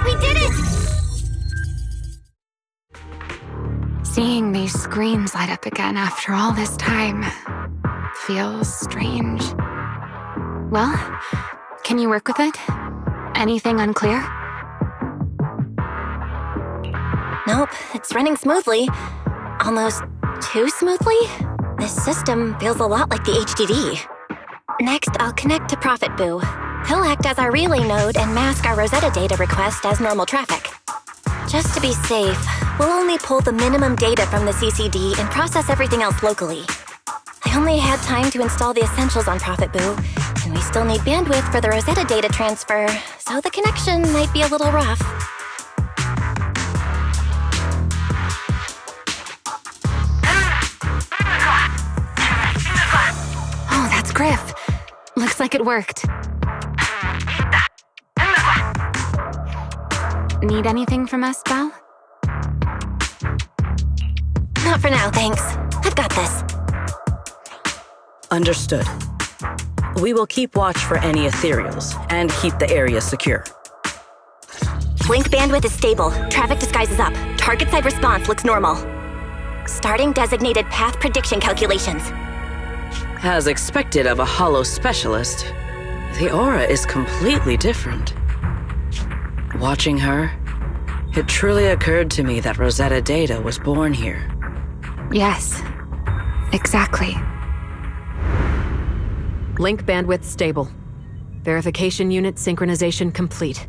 We did it! Seeing these screens light up again after all this time feels strange. Well, can you work with it? Anything unclear? Nope, it's running smoothly. Almost too smoothly? This system feels a lot like the HDD. Next, I'll connect to Prophet Boo. He'll act as our relay node and mask our Rosetta data request as normal traffic. Just to be safe, we'll only pull the minimum data from the CCD and process everything else locally. I only had time to install the essentials on Prophet Boo, and we still need bandwidth for the Rosetta data transfer, so the connection might be a little rough. Oh, that's Griff. Looks like it worked. Need anything from us, Belle? Not for now, thanks. I've got this. Understood. We will keep watch for any ethereals and keep the area secure. Link bandwidth is stable. Traffic disguise is up. Target side response looks normal. Starting designated path prediction calculations. As expected of a hollow specialist, the aura is completely different. Watching her, it truly occurred to me that Rosetta data was born here. Yes, exactly. Link bandwidth stable. Verification unit synchronization complete.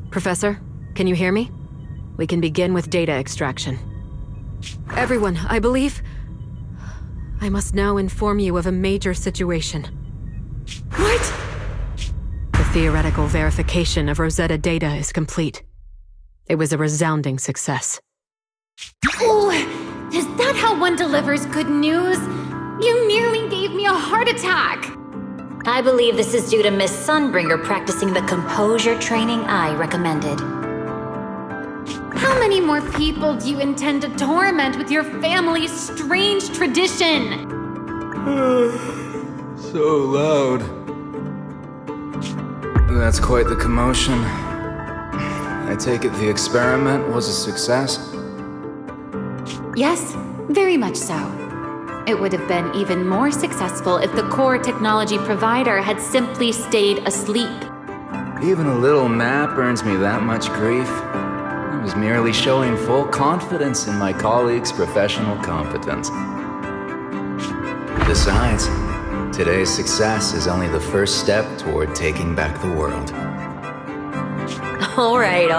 Professor, can you hear me? We can begin with data extraction. Everyone, I believe... I must now inform you of a major situation. What? The theoretical verification of Rosetta data is complete. It was a resounding success. Oh, is that how one delivers good news? You nearly gave me a heart attack! I believe this is due to Miss Sunbringer practicing the composure training I recommended. How many more people do you intend to torment with your family's strange tradition? So loud. That's quite the commotion. I take it the experiment was a success? Yes, very much so. It would have been even more successful if the core technology provider had simply stayed asleep. Even a little nap earns me that much grief. I was merely showing full confidence in my colleagues' professional competence. Besides, today's success is only the first step toward taking back the world. All right.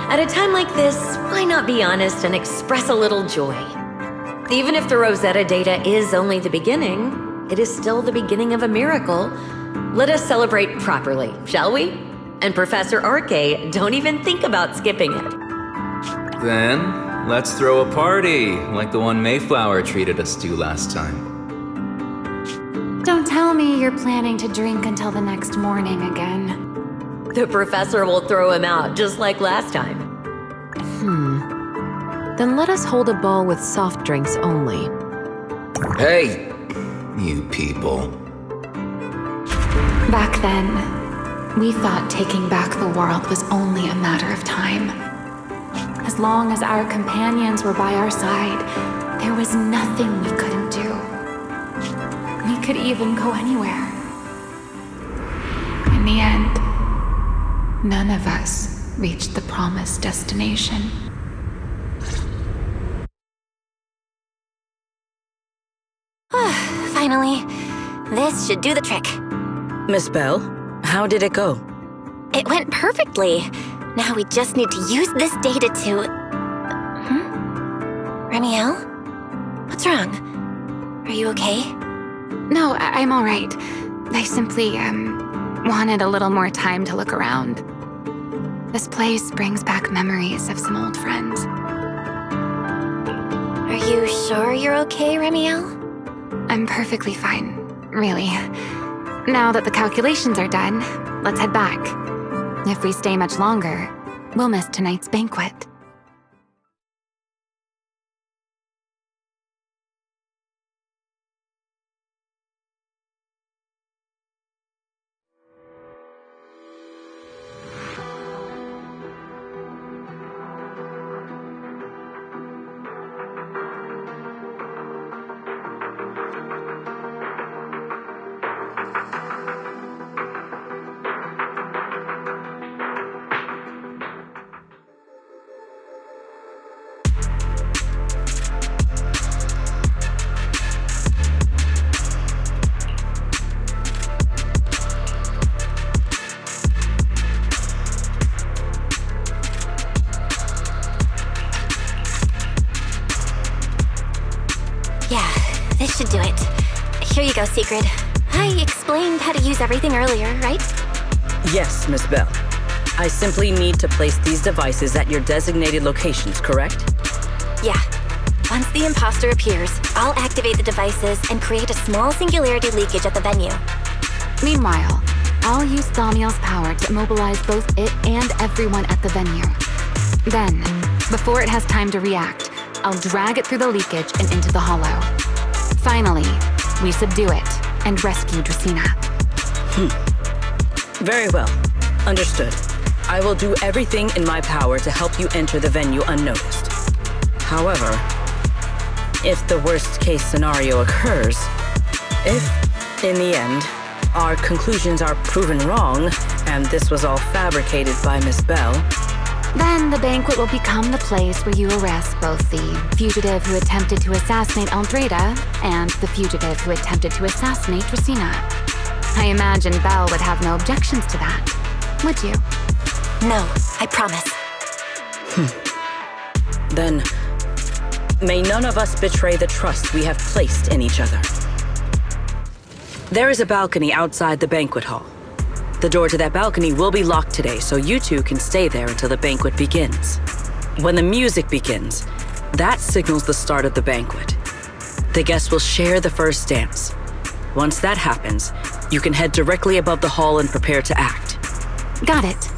At a time like this, why not be honest and express a little joy? Even if the Rosetta data is only the beginning, it is still the beginning of a miracle. Let us celebrate properly, shall we? And Professor Arke, don't even think about skipping it. Then, let's throw a party, like the one Mayflower treated us to last time. Don't tell me you're planning to drink until the next morning again. The professor will throw him out, just like last time. Then let us hold a ball with soft drinks only. Hey, you people. Back then, we thought taking back the world was only a matter of time. As long as our companions were by our side, there was nothing we couldn't do. We could even go anywhere. In the end, none of us reached the promised destination. Finally, this should do the trick. Miss Bell, how did it go? It went perfectly. Now we just need to use this data to... Remielle? What's wrong? Are you okay? No, I'm all right. I simply, wanted a little more time to look around. This place brings back memories of some old friends. Are you sure you're okay, Remielle? I'm perfectly fine, really. Now that the calculations are done, let's head back. If we stay much longer, we'll miss tonight's banquet. This should do it. Here you go, Sigrid. I explained how to use everything earlier, right? Yes, Miss Bell. I simply need to place these devices at your designated locations, correct? Yeah. Once the imposter appears, I'll activate the devices and create a small singularity leakage at the venue. Meanwhile, I'll use Thaumiel's power to immobilize both it and everyone at the venue. Then, before it has time to react, I'll drag it through the leakage and into the hollow. Finally, we subdue it and rescue Dracaena. Very well. Understood. I will do everything in my power to help you enter the venue unnoticed. However, if the worst-case scenario occurs, if, in the end, our conclusions are proven wrong, and this was all fabricated by Miss Bell, then the banquet will become the place where you arrest both the fugitive who attempted to assassinate Aldreda and the fugitive who attempted to assassinate Dracaena. I imagine Bell would have no objections to that, would you? No, I promise. Then, may none of us betray the trust we have placed in each other. There is a balcony outside the banquet hall. The door to that balcony will be locked today, so you two can stay there until the banquet begins. When the music begins, that signals the start of the banquet. The guests will share the first dance. Once that happens, you can head directly above the hall and prepare to act. Got it.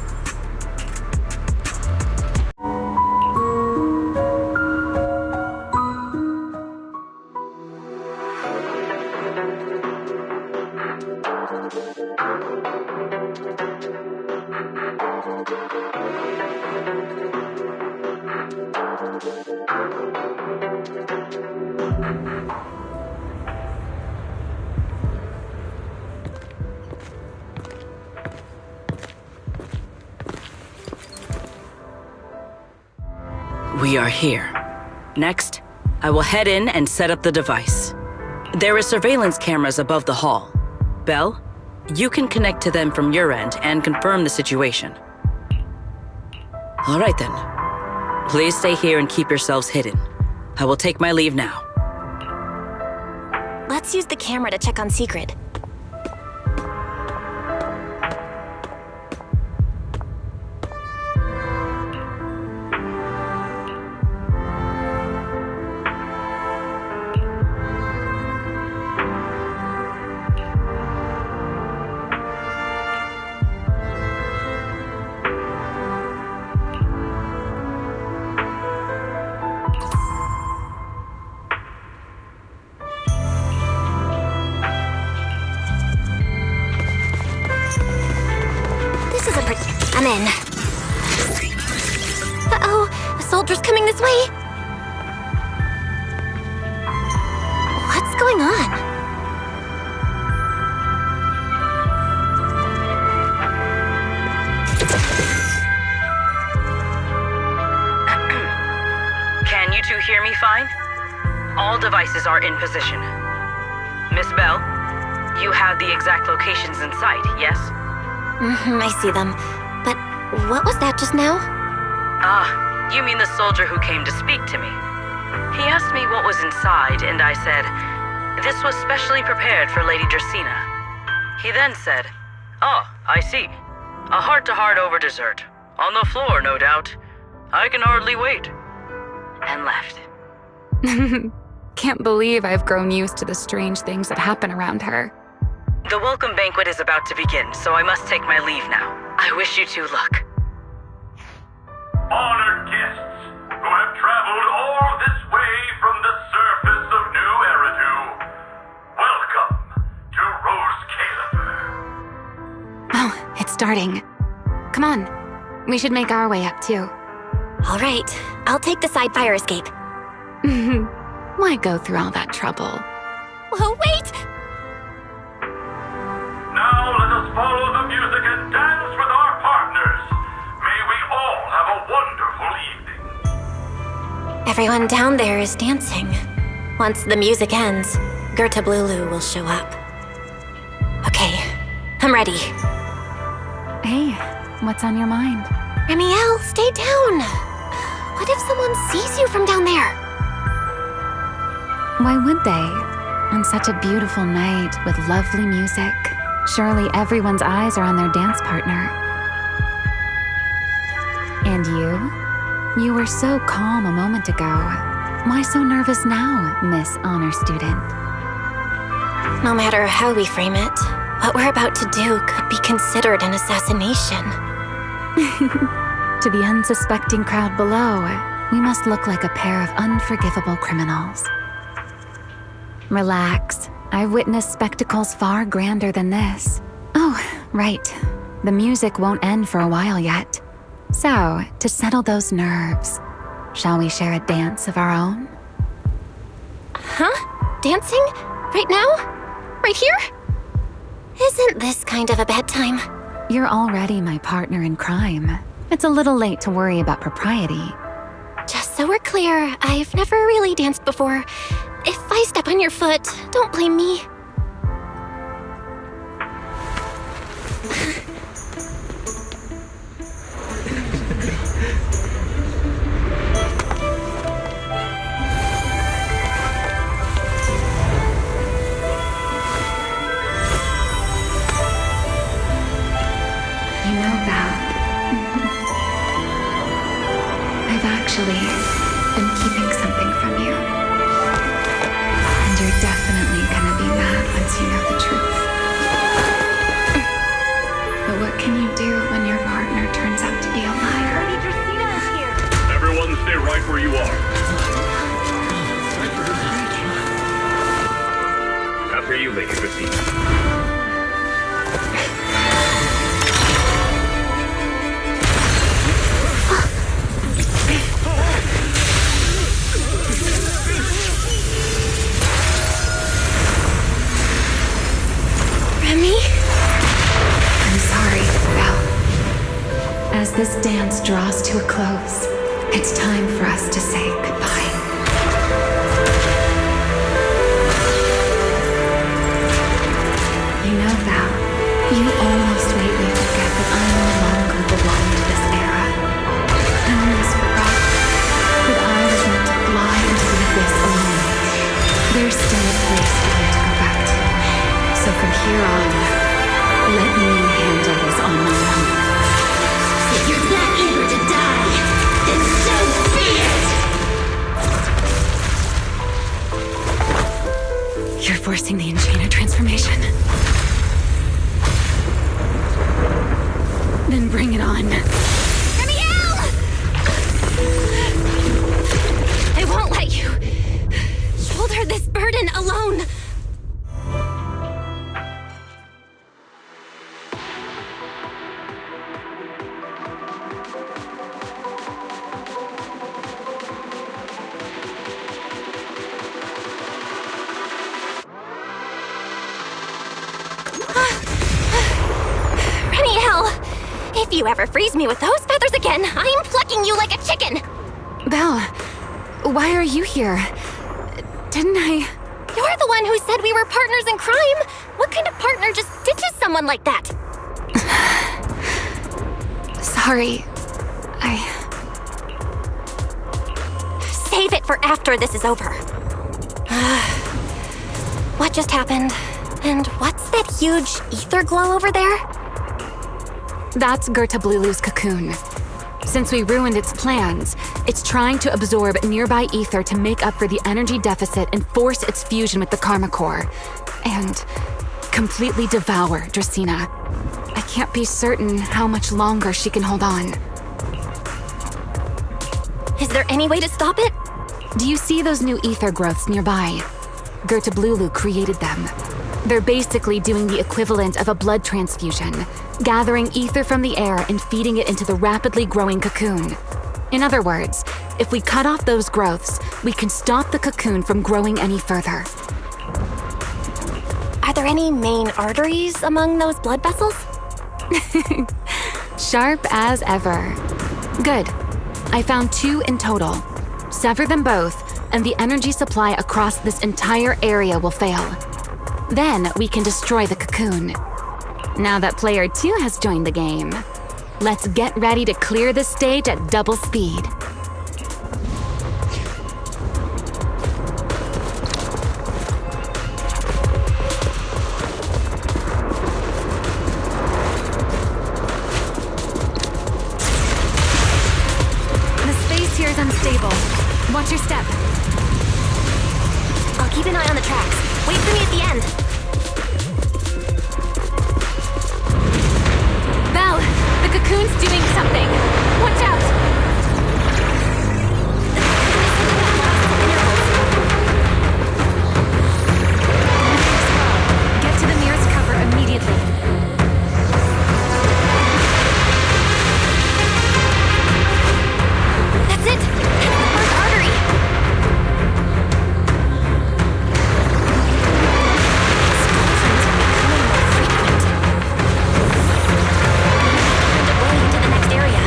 We are here. Next, I will head in and set up the device. There are surveillance cameras above the hall. Belle, you can connect to them from your end and confirm the situation. All right then. Please stay here and keep yourselves hidden. I will take my leave now. Let's use the camera to check on Sigrid. I'm in. Uh-oh, a soldier's coming this way. What's going on? Can you two hear me fine? All devices are in position. Miss Belle, you have the exact locations in sight, yes? I see them. But what was that just now? Ah, you mean the soldier who came to speak to me. He asked me what was inside, and I said, this was specially prepared for Lady Dracaena. He then said, oh, I see. A heart-to-heart over dessert. On the floor, no doubt. I can hardly wait. And left. Can't believe I've grown used to the strange things that happen around her. The welcome banquet is about to begin, so I must take my leave now. I wish you two luck. Honored guests who have traveled all this way from the surface of New Eridu, welcome to Rose Caliber. Oh, it's starting. Come on, we should make our way up too. All right, I'll take the side fire escape. Why go through all that trouble? Oh, wait! Now let us follow the music and dance with our partners. May we all have a wonderful evening. Everyone down there is dancing. Once the music ends, Gerta Blulu will show up. Okay, I'm ready. Hey, what's on your mind? Remielle, stay down. What if someone sees you from down there? Why would they? On such a beautiful night with lovely music. Surely everyone's eyes are on their dance partner. And you? You were so calm a moment ago. Why so nervous now, Miss Honor Student? No matter how we frame it, what we're about to do could be considered an assassination. To the unsuspecting crowd below, we must look like a pair of unforgivable criminals. Relax. I've witnessed spectacles far grander than this. Oh, right. The music won't end for a while yet. So, to settle those nerves, shall we share a dance of our own? Huh? Dancing? Right now? Right here? Isn't this kind of a bad time? You're already my partner in crime. It's a little late to worry about propriety. Just so we're clear, I've never really danced before. If I step on your foot, don't blame me. actually been keeping something from you. And you're definitely gonna be mad once you know the truth. But what can you do when your partner turns out to be a liar? Everyone stay right where you are. After you, Lady Christina. Remy? I'm sorry, Belle. As this dance draws to a close, it's time for us to say goodbye. You know, Val, you almost made me forget that I no longer belong to this era. I almost forgot that I was meant to fly into the abyss alone. There's still a place for you to go back to. So from here on, let me handle this on my own. If you're that eager to die, then so be it! You're forcing the Enchainer transformation. Then bring it on. Remielle! I won't let you shoulder this burden alone. If you ever freeze me with those feathers again, I'm plucking you like a chicken! Belle, why are you here? Didn't I... You're the one who said we were partners in crime! What kind of partner just ditches someone like that? Sorry. Save it for after this is over. What just happened? And what's that huge ether glow over there? That's Gertablulu's cocoon. Since we ruined its plans, it's trying to absorb nearby ether to make up for the energy deficit and force its fusion with the Karma Core. And completely devour Dracaena. I can't be certain how much longer she can hold on. Is there any way to stop it? Do you see those new ether growths nearby? Gertablulu created them. They're basically doing the equivalent of a blood transfusion, gathering ether from the air and feeding it into the rapidly growing cocoon. In other words, if we cut off those growths, we can stop the cocoon from growing any further. Are there any main arteries among those blood vessels? Sharp as ever. Good. I found 2 in total. Sever them both, and the energy supply across this entire area will fail. Then we can destroy the cocoon. Now that player 2 has joined the game, let's get ready to clear the stage at double speed. The space here is unstable. Watch your step. I'll keep an eye on the tracks. Wait for me at the end. Belle, the cocoon's doing something. Watch out! Get to the nearest cover immediately. That's it! That's the first artery! Explosions are becoming more frequent. Time to roll into the next area.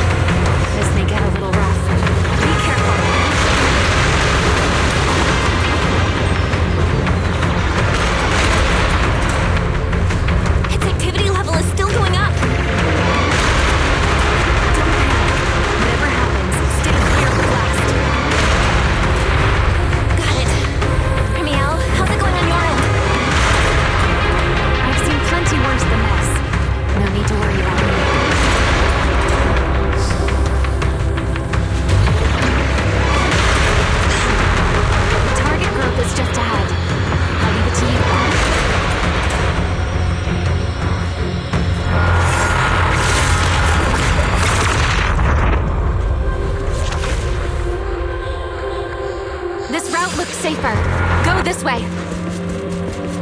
This way.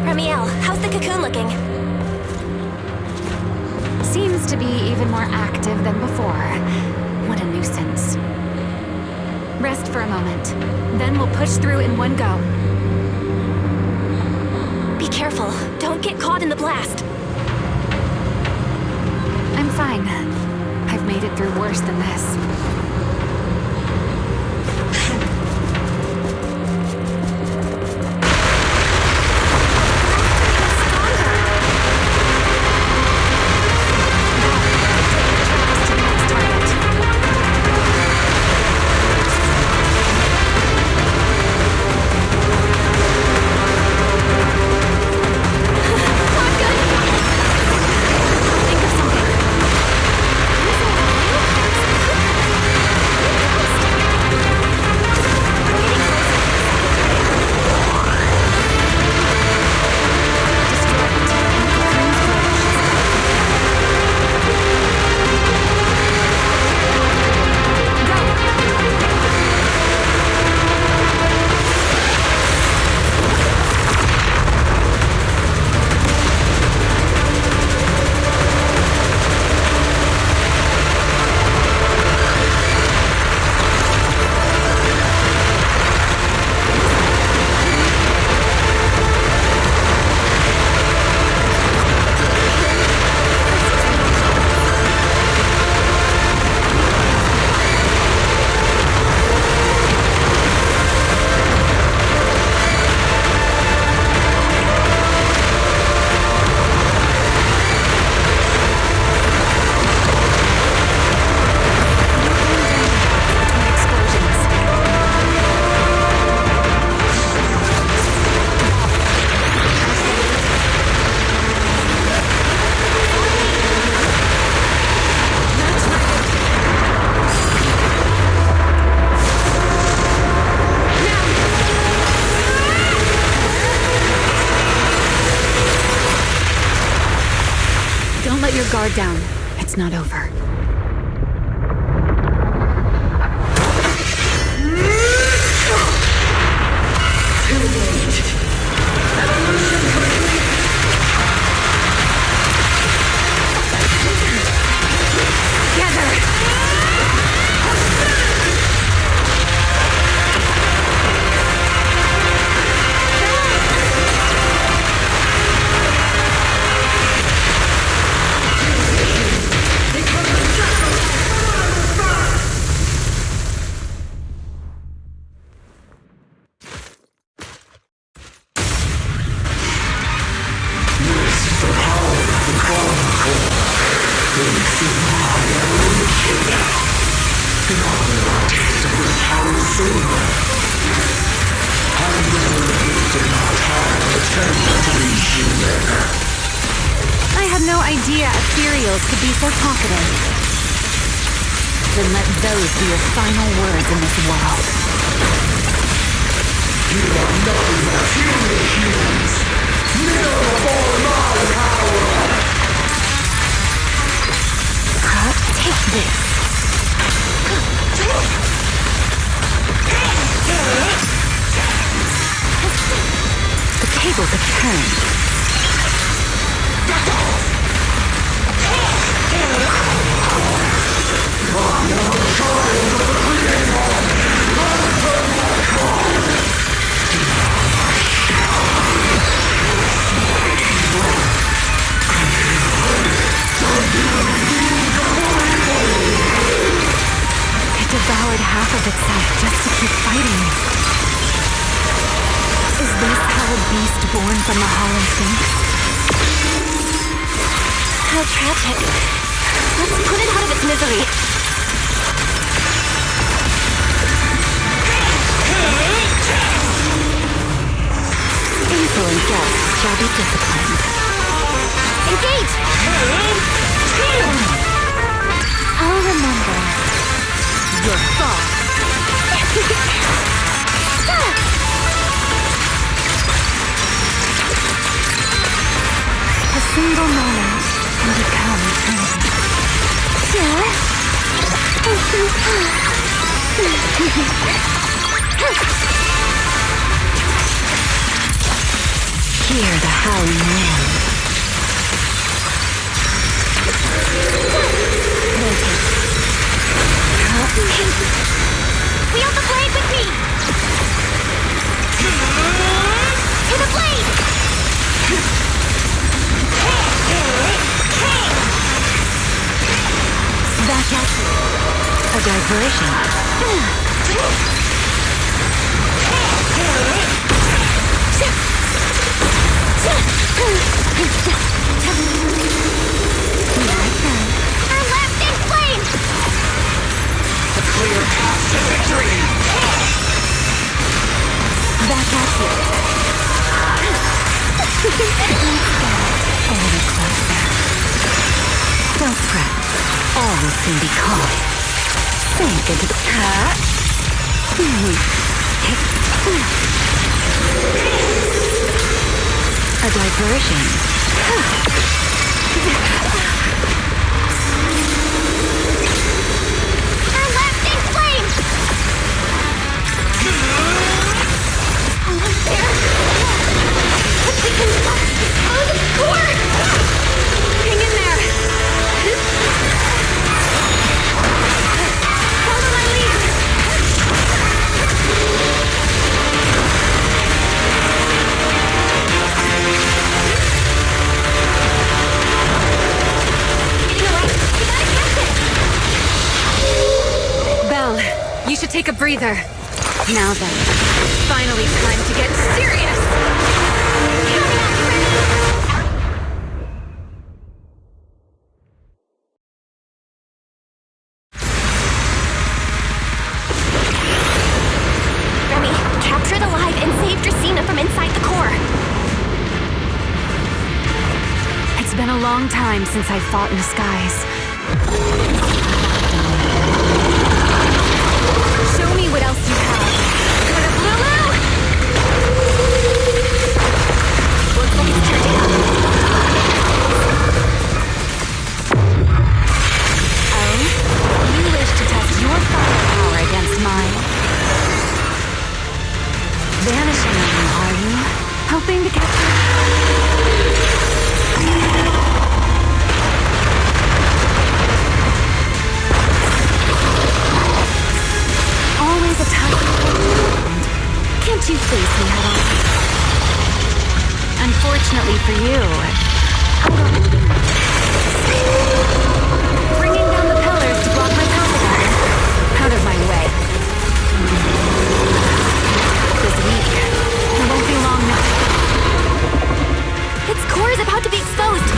Remielle, how's the cocoon looking? Seems to be even more active than before. What a nuisance. Rest for a moment. Then we'll push through in one go. Be careful. Don't get caught in the blast. I'm fine. I've made it through worse than this. Guard down. It's not over. I had no idea ethereals could be so talkative. Then let those be your final words in this world. You are nothing but human humans. Never for my power. Take this. The tables have turned. It devoured half of itself just to keep fighting. Is this how a beast born from the hollow thinks? How tragic. Let's put it out of its misery. Insolent guests shall be disciplined. Engage! I'll remember your fall. A single moment can become eternity. Hear the howling wind. Wield the blade with me! To the blade! Back at you. A diversion. Our lasting flame! A clear path to victory! Back at you. A little closer. Don't fret. All will soon be calm. Sink into the a diversion. Our lasting flame! Almost there! But we can expose its core! Hang in there! Follow my lead! Belle, you should take a breather. Now then, finally time to get serious! Remy, capture the live and save Dracena from inside the core. It's been a long time since I fought in the skies. Show me what else you have. Got a Lulu? Looks like it's charging up. Oh? You wish to test your firepower against mine? Vanishing on me, are you? Hoping to capture... Always a tough. Can't you face me head on? Unfortunately for you, bringing down the pillars to block my path. Out of my way. This week, it won't be long now. Its core is about to be exposed.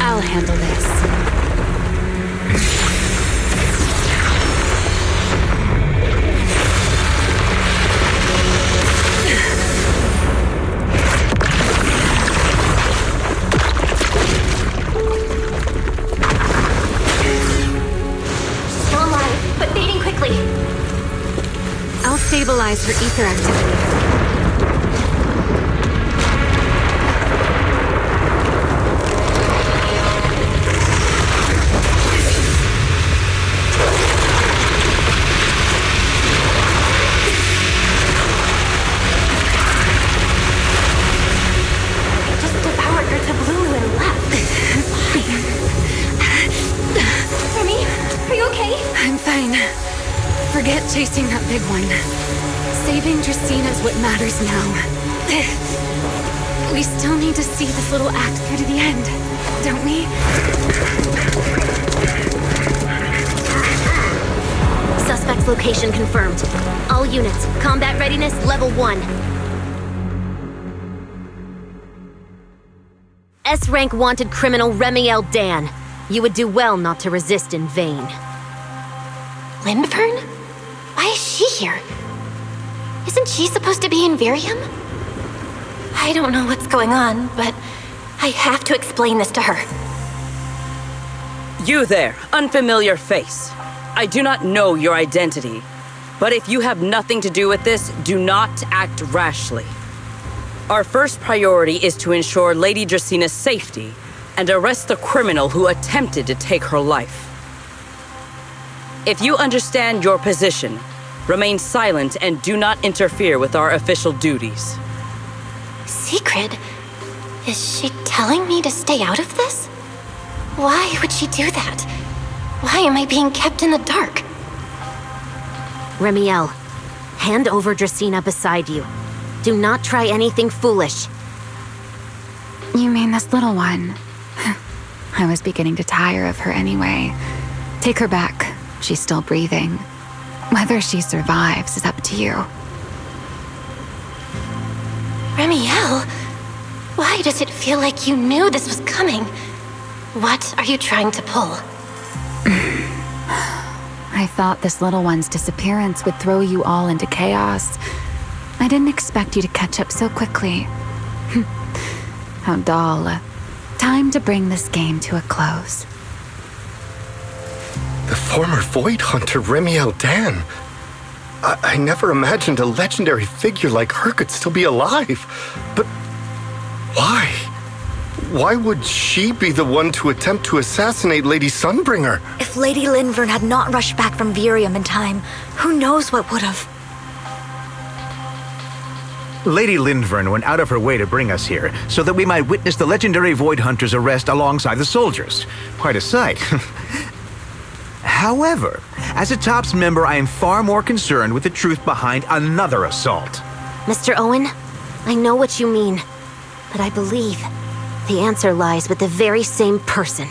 I'll handle this. Still alive, but fading quickly. I'll stabilize her ether activity. Forget chasing that big one. Saving Dracena is what matters now. We still need to see this little act through to the end, don't we? Suspect's location confirmed. All units, combat readiness level 1. S-rank wanted criminal Remielle Dan. You would do well not to resist in vain. Lindburn? she here? Isn't she supposed to be in Virium? I don't know what's going on, but I have to explain this to her. You there, unfamiliar face. I do not know your identity, but if you have nothing to do with this, do not act rashly. Our first priority is to ensure Lady Dracena's safety and arrest the criminal who attempted to take her life. If you understand your position, remain silent and do not interfere with our official duties. Sigrid? Is she telling me to stay out of this? Why would she do that? Why am I being kept in the dark? Remielle, hand over Dracena beside you. Do not try anything foolish. You mean this little one? I was beginning to tire of her anyway. Take her back. She's still breathing. Whether she survives is up to you. Remielle? Why does it feel like you knew this was coming? What are you trying to pull? I thought this little one's disappearance would throw you all into chaos. I didn't expect you to catch up so quickly. How dull. Time to bring this game to a close. The former Void Hunter Remielle Dan. I never imagined a legendary figure like her could still be alive. But why? Why would she be the one to attempt to assassinate Lady Sunbringer? If Lady Linvern had not rushed back from Virium in time, who knows what would have. Lady Linvern went out of her way to bring us here so that we might witness the legendary Void Hunter's arrest alongside the soldiers. Quite a sight. However, as a TOPS member, I am far more concerned with the truth behind another assault. Mr. Owen, I know what you mean, but I believe the answer lies with the very same person.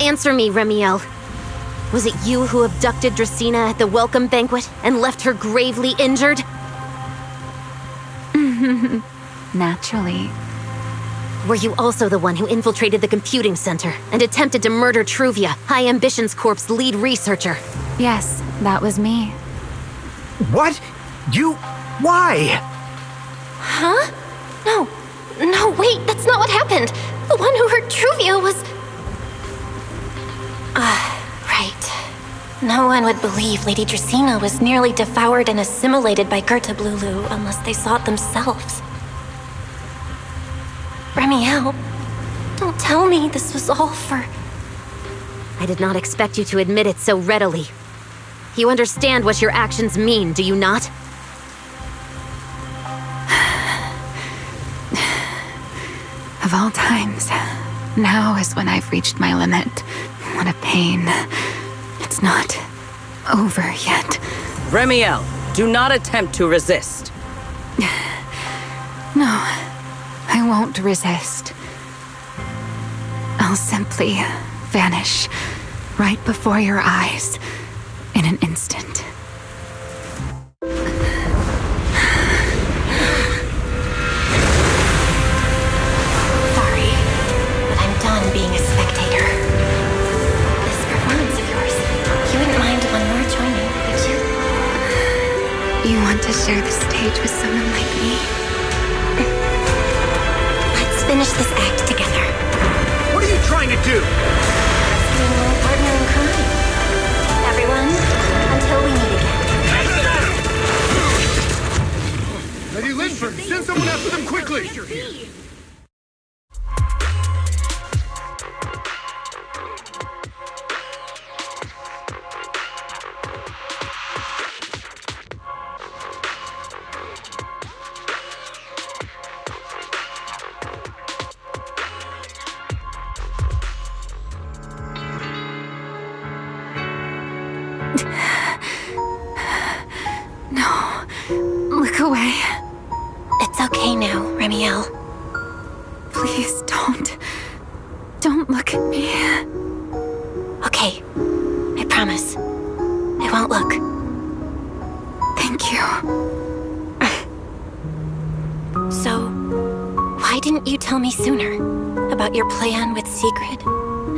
Answer me, Remielle. Was it you who abducted Dracena at the welcome banquet and left her gravely injured? Naturally. Were you also the one who infiltrated the computing center and attempted to murder Truvia, High Ambitions Corp's lead researcher? Yes, that was me. What? You... why? Huh? No, wait, that's not what happened. The one who hurt Truvia was... right. No one would believe Lady Dracena was nearly devoured and assimilated by Gerta Blulu unless they saw it themselves. Remielle, don't tell me this was all for... I did not expect you to admit it so readily. You understand what your actions mean, do you not? Of all times, now is when I've reached my limit. What a pain. It's not over yet. Remielle, do not attempt to resist. No, I won't resist. I'll simply vanish right before your eyes in an instant. Sorry, but I'm done being a spectator. This performance of yours, you wouldn't mind one more joining, would you? You want to share the stage with someone like me? Let's finish this act together. What are you trying to do? Rescuing my partner in crime. Everyone, until we meet again. Lady Linford, send someone after them quickly! No, look away. It's okay now, Remielle. Please don't look at me. Okay, I promise. I won't look. Thank you. So, why didn't you tell me sooner about your plan with Sigrid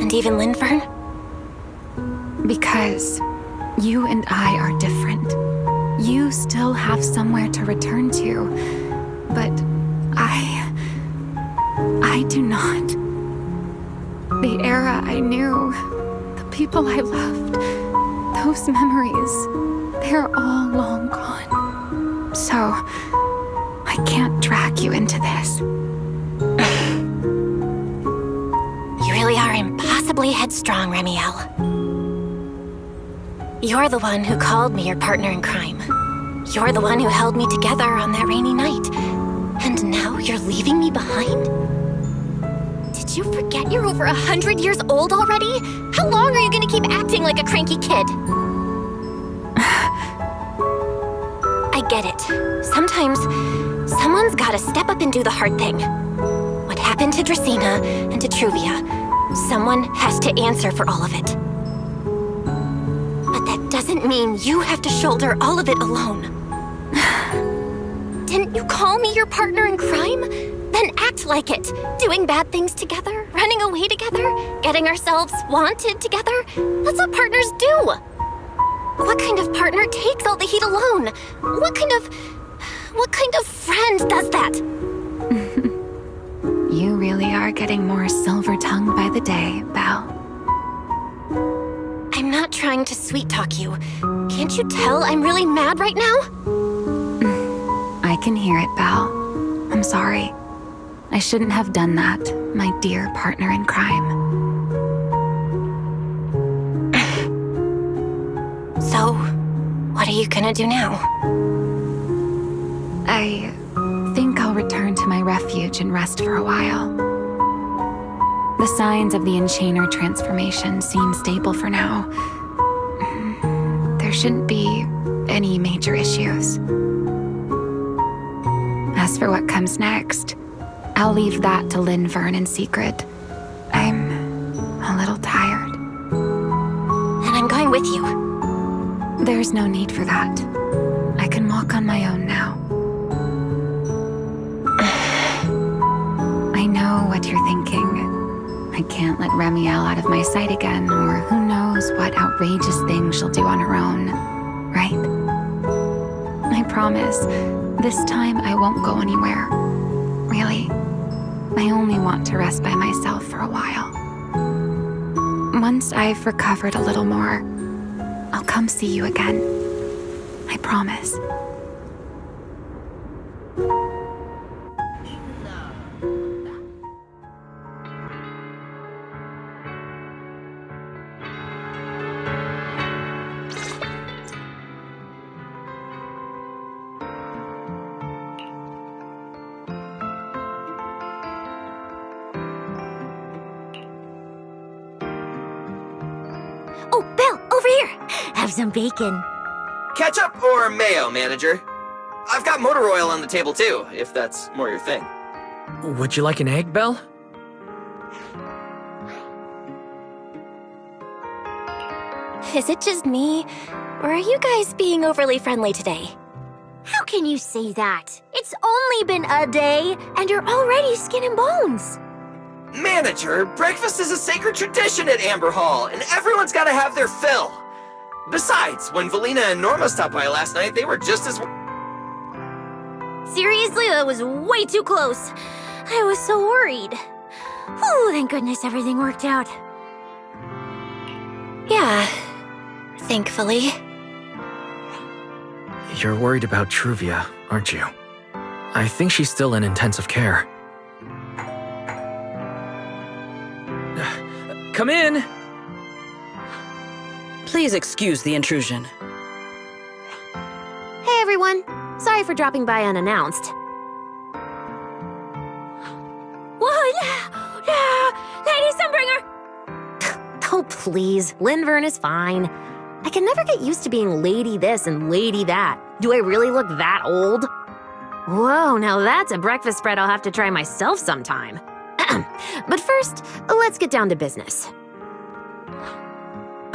and even Linvern? Because You and I are different. You still have somewhere to return to, but I do not. The era I knew, the people I loved, those memories, they're all long gone. So, I can't drag you into this. You really are impossibly headstrong, Remielle. You're the one who called me your partner in crime. You're the one who held me together on that rainy night. And now you're leaving me behind? Did you forget you're over 100 years old already? How long are you gonna keep acting like a cranky kid? I get it. Sometimes, someone's gotta step up and do the hard thing. What happened to Dracaena and to Truvia, someone has to answer for all of it. But that doesn't mean you have to shoulder all of it alone. Didn't you call me your partner in crime? Then act like it. Doing bad things together, running away together, getting ourselves wanted together. That's what partners do. What kind of partner takes all the heat alone? What kind of friend does that? You really are getting more silver-tongued by the day, Belle. I'm not trying to sweet-talk you. Can't you tell I'm really mad right now? I can hear it, Belle. I'm sorry. I shouldn't have done that, my dear partner in crime. So, what are you gonna do now? I think I'll return to my refuge and rest for a while. The signs of the Enchainer transformation seem stable for now. There shouldn't be any major issues. As for what comes next, I'll leave that to Linvern and Sigrid. I'm a little tired. And I'm going with you. There's no need for that. I can walk on my own now. I know what you're thinking. I can't let Remielle out of my sight again, or who knows what outrageous thing she'll do on her own, right? I promise, this time I won't go anywhere. Really. I only want to rest by myself for a while. Once I've recovered a little more, I'll come see you again. I promise. Oh, Belle, over here! Have some bacon. Ketchup or mayo, manager? I've got motor oil on the table too, if that's more your thing. Would you like an egg, Belle? Is it just me, or are you guys being overly friendly today? How can you say that? It's only been a day, and you're already skin and bones. Manager, breakfast is a sacred tradition at Amber Hall, and everyone's gotta have their fill. Besides, when Valina and Norma stopped by last night, they were just as... Seriously, that was way too close. I was so worried. Oh, thank goodness everything worked out. Yeah, thankfully. You're worried about Truvia, aren't you? I think she's still in intensive care. Come in! Please excuse the intrusion. Hey everyone, sorry for dropping by unannounced. Whoa, Lady Sunbringer! Oh please, Linvern is fine. I can never get used to being lady this and lady that. Do I really look that old? Whoa, now that's a breakfast spread I'll have to try myself sometime. But first, let's get down to business.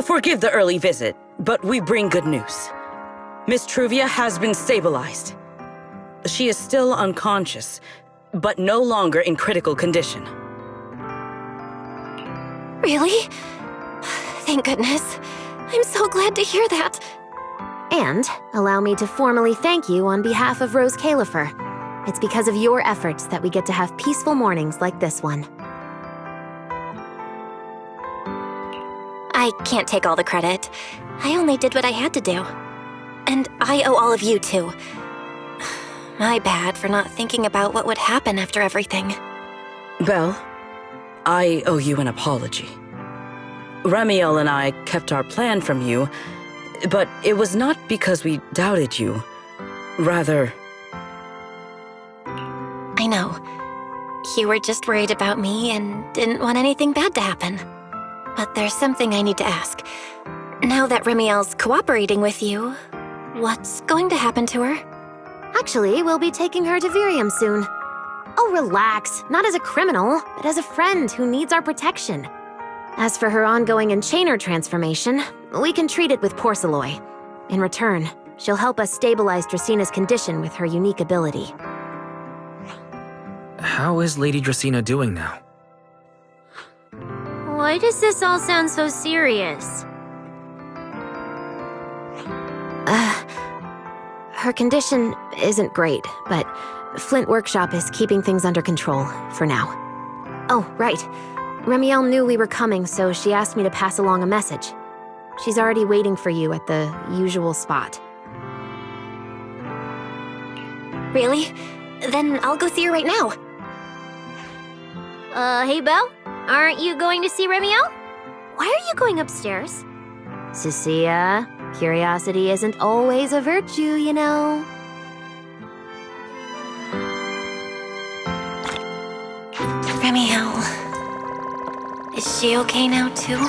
Forgive the early visit, but we bring good news. Miss Truvia has been stabilized. She is still unconscious, but no longer in critical condition. Really? Thank goodness. I'm so glad to hear that. And allow me to formally thank you on behalf of Rose Califer. It's because of your efforts that we get to have peaceful mornings like this one. I can't take all the credit. I only did what I had to do. And I owe all of you, too. My bad for not thinking about what would happen after everything. Belle, I owe you an apology. Remielle and I kept our plan from you, but it was not because we doubted you. Rather... I know. You were just worried about me and didn't want anything bad to happen. But there's something I need to ask. Now that Remielle's cooperating with you, what's going to happen to her? Actually, we'll be taking her to Virium soon. Oh, relax. Not as a criminal, but as a friend who needs our protection. As for her ongoing enchainer transformation, we can treat it with Porceloy. In return, she'll help us stabilize Dracina's condition with her unique ability. How is Lady Dracina doing now? Why does this all sound so serious? Her condition isn't great, but Flint Workshop is keeping things under control, for now. Oh, right. Remielle knew we were coming, so she asked me to pass along a message. She's already waiting for you at the usual spot. Really? Then I'll go see her right now. Hey Belle? Aren't you going to see Remielle? Why are you going upstairs? Cecilia, curiosity isn't always a virtue, you know. Remielle. Is she okay now, too?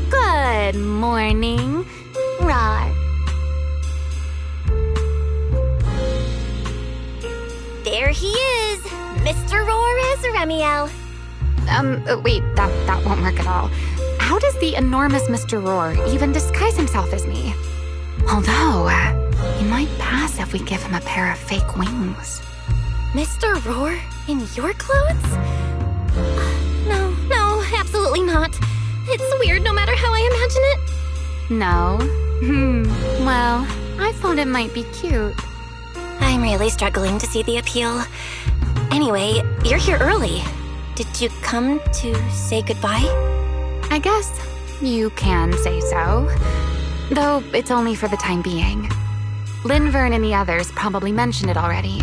Good morning. Rawr. There he is, Mr. Roar as Remielle. Wait, that won't work at all. How does the enormous Mr. Roar even disguise himself as me? Although, he might pass if we give him a pair of fake wings. Mr. Roar in your clothes? No, absolutely not. It's weird no matter how I imagine it. No? Well, I thought it might be cute. I'm really struggling to see the appeal. Anyway, you're here early. Did you come to say goodbye? I guess you can say so. Though it's only for the time being. Linvern and the others probably mentioned it already.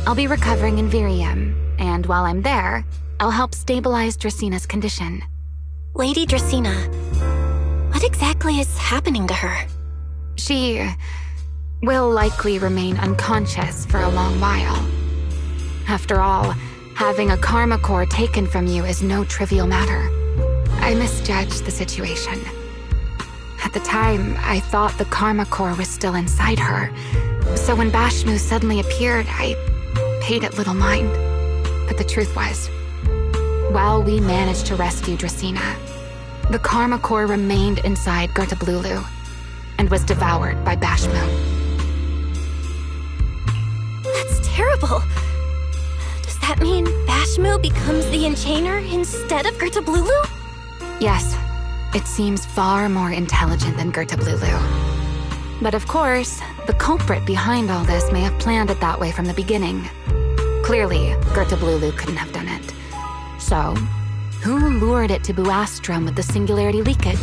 I'll be recovering in Virium, and while I'm there, I'll help stabilize Dracina's condition. Lady Dracina, what exactly is happening to her? She will likely remain unconscious for a long while. After all, having a karma core taken from you is no trivial matter. I misjudged the situation. At the time, I thought the karma core was still inside her, so when Bashmu suddenly appeared, I paid it little mind. But the truth was, while we managed to rescue Dracina, the karma core remained inside Gertablulu and was devoured by Bashmu. That's terrible. Does that mean Bashmu becomes the Enchainer instead of Gertablulu? Yes, it seems far more intelligent than Gertablulu. But of course, the culprit behind all this may have planned it that way from the beginning. Clearly, Gertablulu couldn't have done it. So, who lured it to Buastrum with the singularity leakage?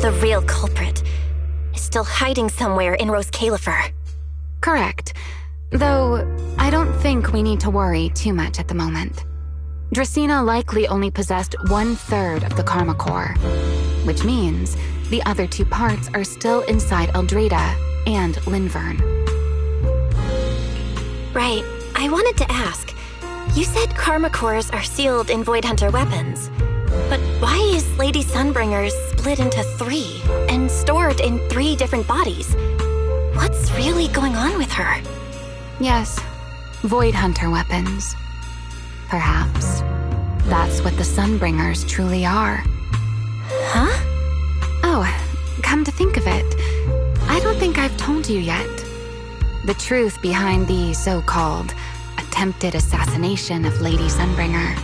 The real culprit is still hiding somewhere in Rose Califer. Correct. Though, I don't think we need to worry too much at the moment. Dracina likely only possessed 1/3 of the karma core, which means the other 2 parts are still inside Eldreda and Linvern. Right. I wanted to ask. You said karma cores are sealed in Void Hunter weapons. But why is Lady Sunbringer's split into 3 and stored in 3 different bodies? What's really going on with her? Yes, Void Hunter weapons. Perhaps that's what the Sunbringers truly are. Huh? Oh, come to think of it, I don't think I've told you yet. The truth behind the so-called attempted assassination of Lady Sunbringer.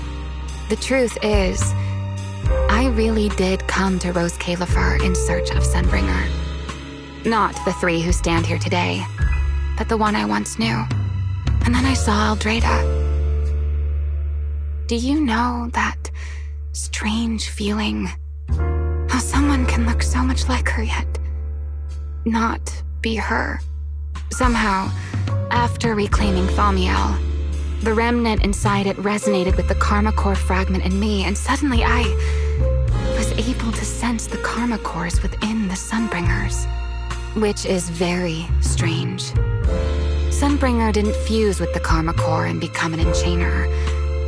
The truth is, I really did come to Rose Califer in search of Sunbringer. Not the 3 who stand here today, but the one I once knew. And then I saw Eldreda. Do you know that strange feeling? How someone can look so much like her yet not be her. Somehow, after reclaiming Thaumiel, the remnant inside it resonated with the karma core fragment in me, and suddenly I was able to sense the karma cores within the Sunbringers, which is very strange. Sunbringer didn't fuse with the karma core and become an enchainer.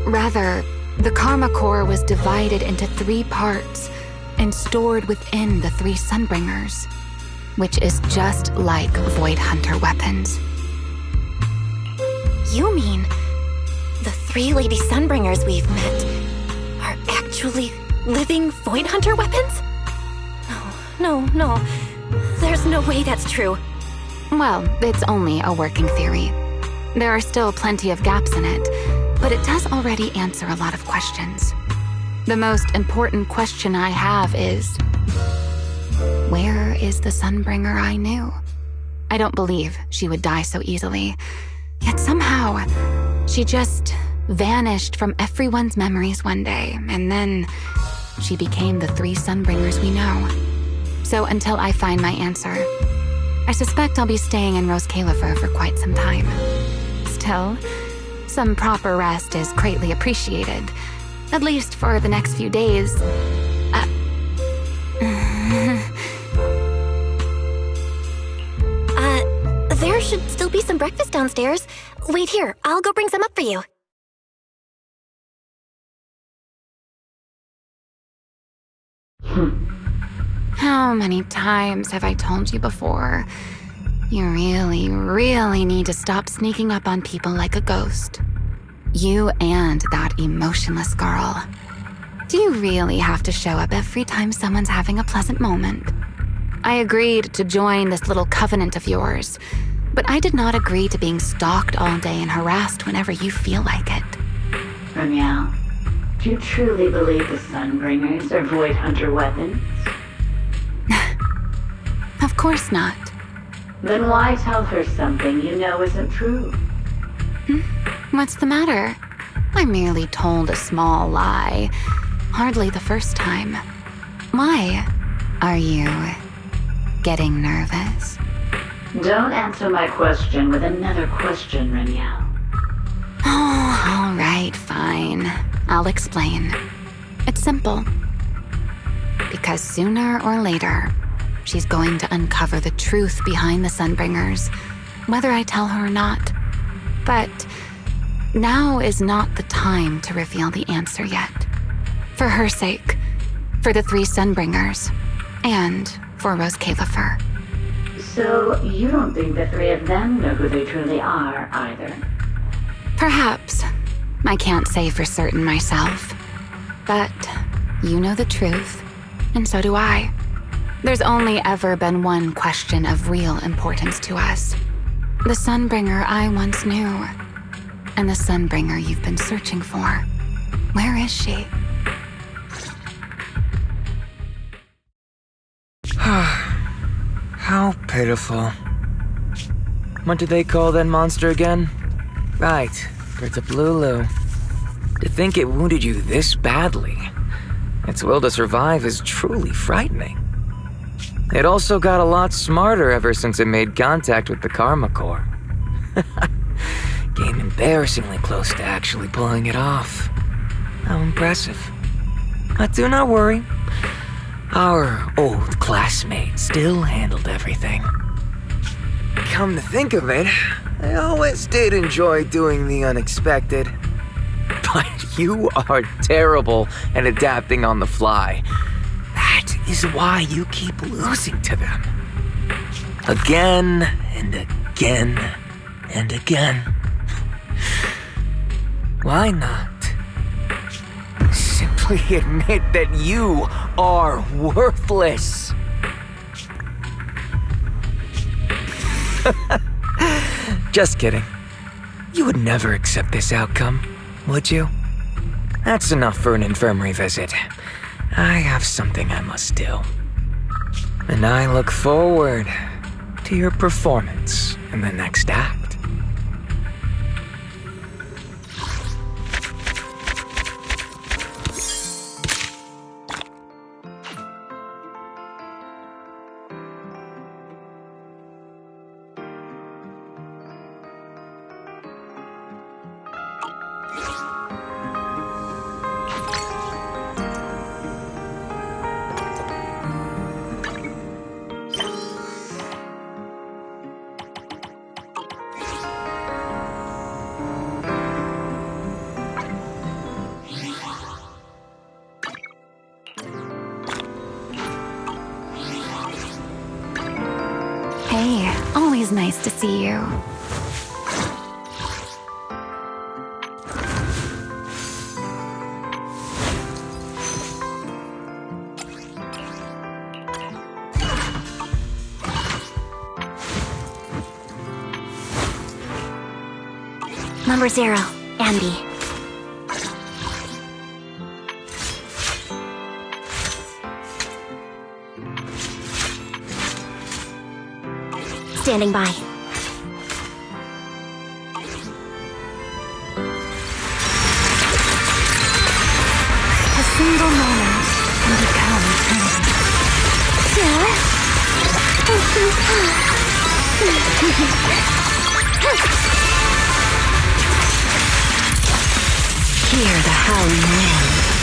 Rather, the karma core was divided into 3 parts and stored within the 3 Sunbringers, which is just like Void Hunter weapons. You mean the 3 Lady Sunbringers we've met are actually living Void Hunter weapons? No. There's no way that's true. Well, it's only a working theory. There are still plenty of gaps in it, but it does already answer a lot of questions. The most important question I have is, where is the Sunbringer I knew? I don't believe she would die so easily. Yet somehow, she just vanished from everyone's memories one day, and then she became the 3 Sunbringers we know. So until I find my answer, I suspect I'll be staying in Rose Califer for quite some time. Still, some proper rest is greatly appreciated, at least for the next few days. There should still be some breakfast downstairs. Wait here, I'll go bring some up for you. How many times have I told you before? You really, really need to stop sneaking up on people like a ghost. You and that emotionless girl. Do you really have to show up every time someone's having a pleasant moment? I agreed to join this little covenant of yours, but I did not agree to being stalked all day and harassed whenever you feel like it. Remielle, do you truly believe the Sunbringers are Void Hunter weapons? Of course not. Then why tell her something you know isn't true? What's the matter? I merely told a small lie. Hardly the first time. Why? Are you getting nervous? Don't answer my question with another question, Remielle. Oh, all right, fine. I'll explain. It's simple. Because sooner or later, she's going to uncover the truth behind the Sunbringers, whether I tell her or not. But now is not the time to reveal the answer yet. For her sake, for the 3 Sunbringers, and for Rose Califer. So you don't think the 3 of them know who they truly are, either? Perhaps. I can't say for certain myself. But you know the truth, and so do I. There's only ever been one question of real importance to us. The Sunbringer I once knew, and the Sunbringer you've been searching for. Where is she? How pitiful. What did they call that monster again? Right, Bertablulu. To think it wounded you this badly. Its will to survive is truly frightening. It also got a lot smarter ever since it made contact with the Karma Core. Came embarrassingly close to actually pulling it off. How impressive. But do not worry. Our old classmate still handled everything. Come to think of it, I always did enjoy doing the unexpected. But you are terrible at adapting on the fly. That is why you keep losing to them. Again and again and again. Why not? Simply admit that you are worthless. Just kidding. You would never accept this outcome, would you? That's enough for an infirmary visit. I have something I must do. And I look forward to your performance in the next act. Hey, always nice to see you. Number 0, Ambi. Standing by. A single moment can become eternity. Hear the howling wind.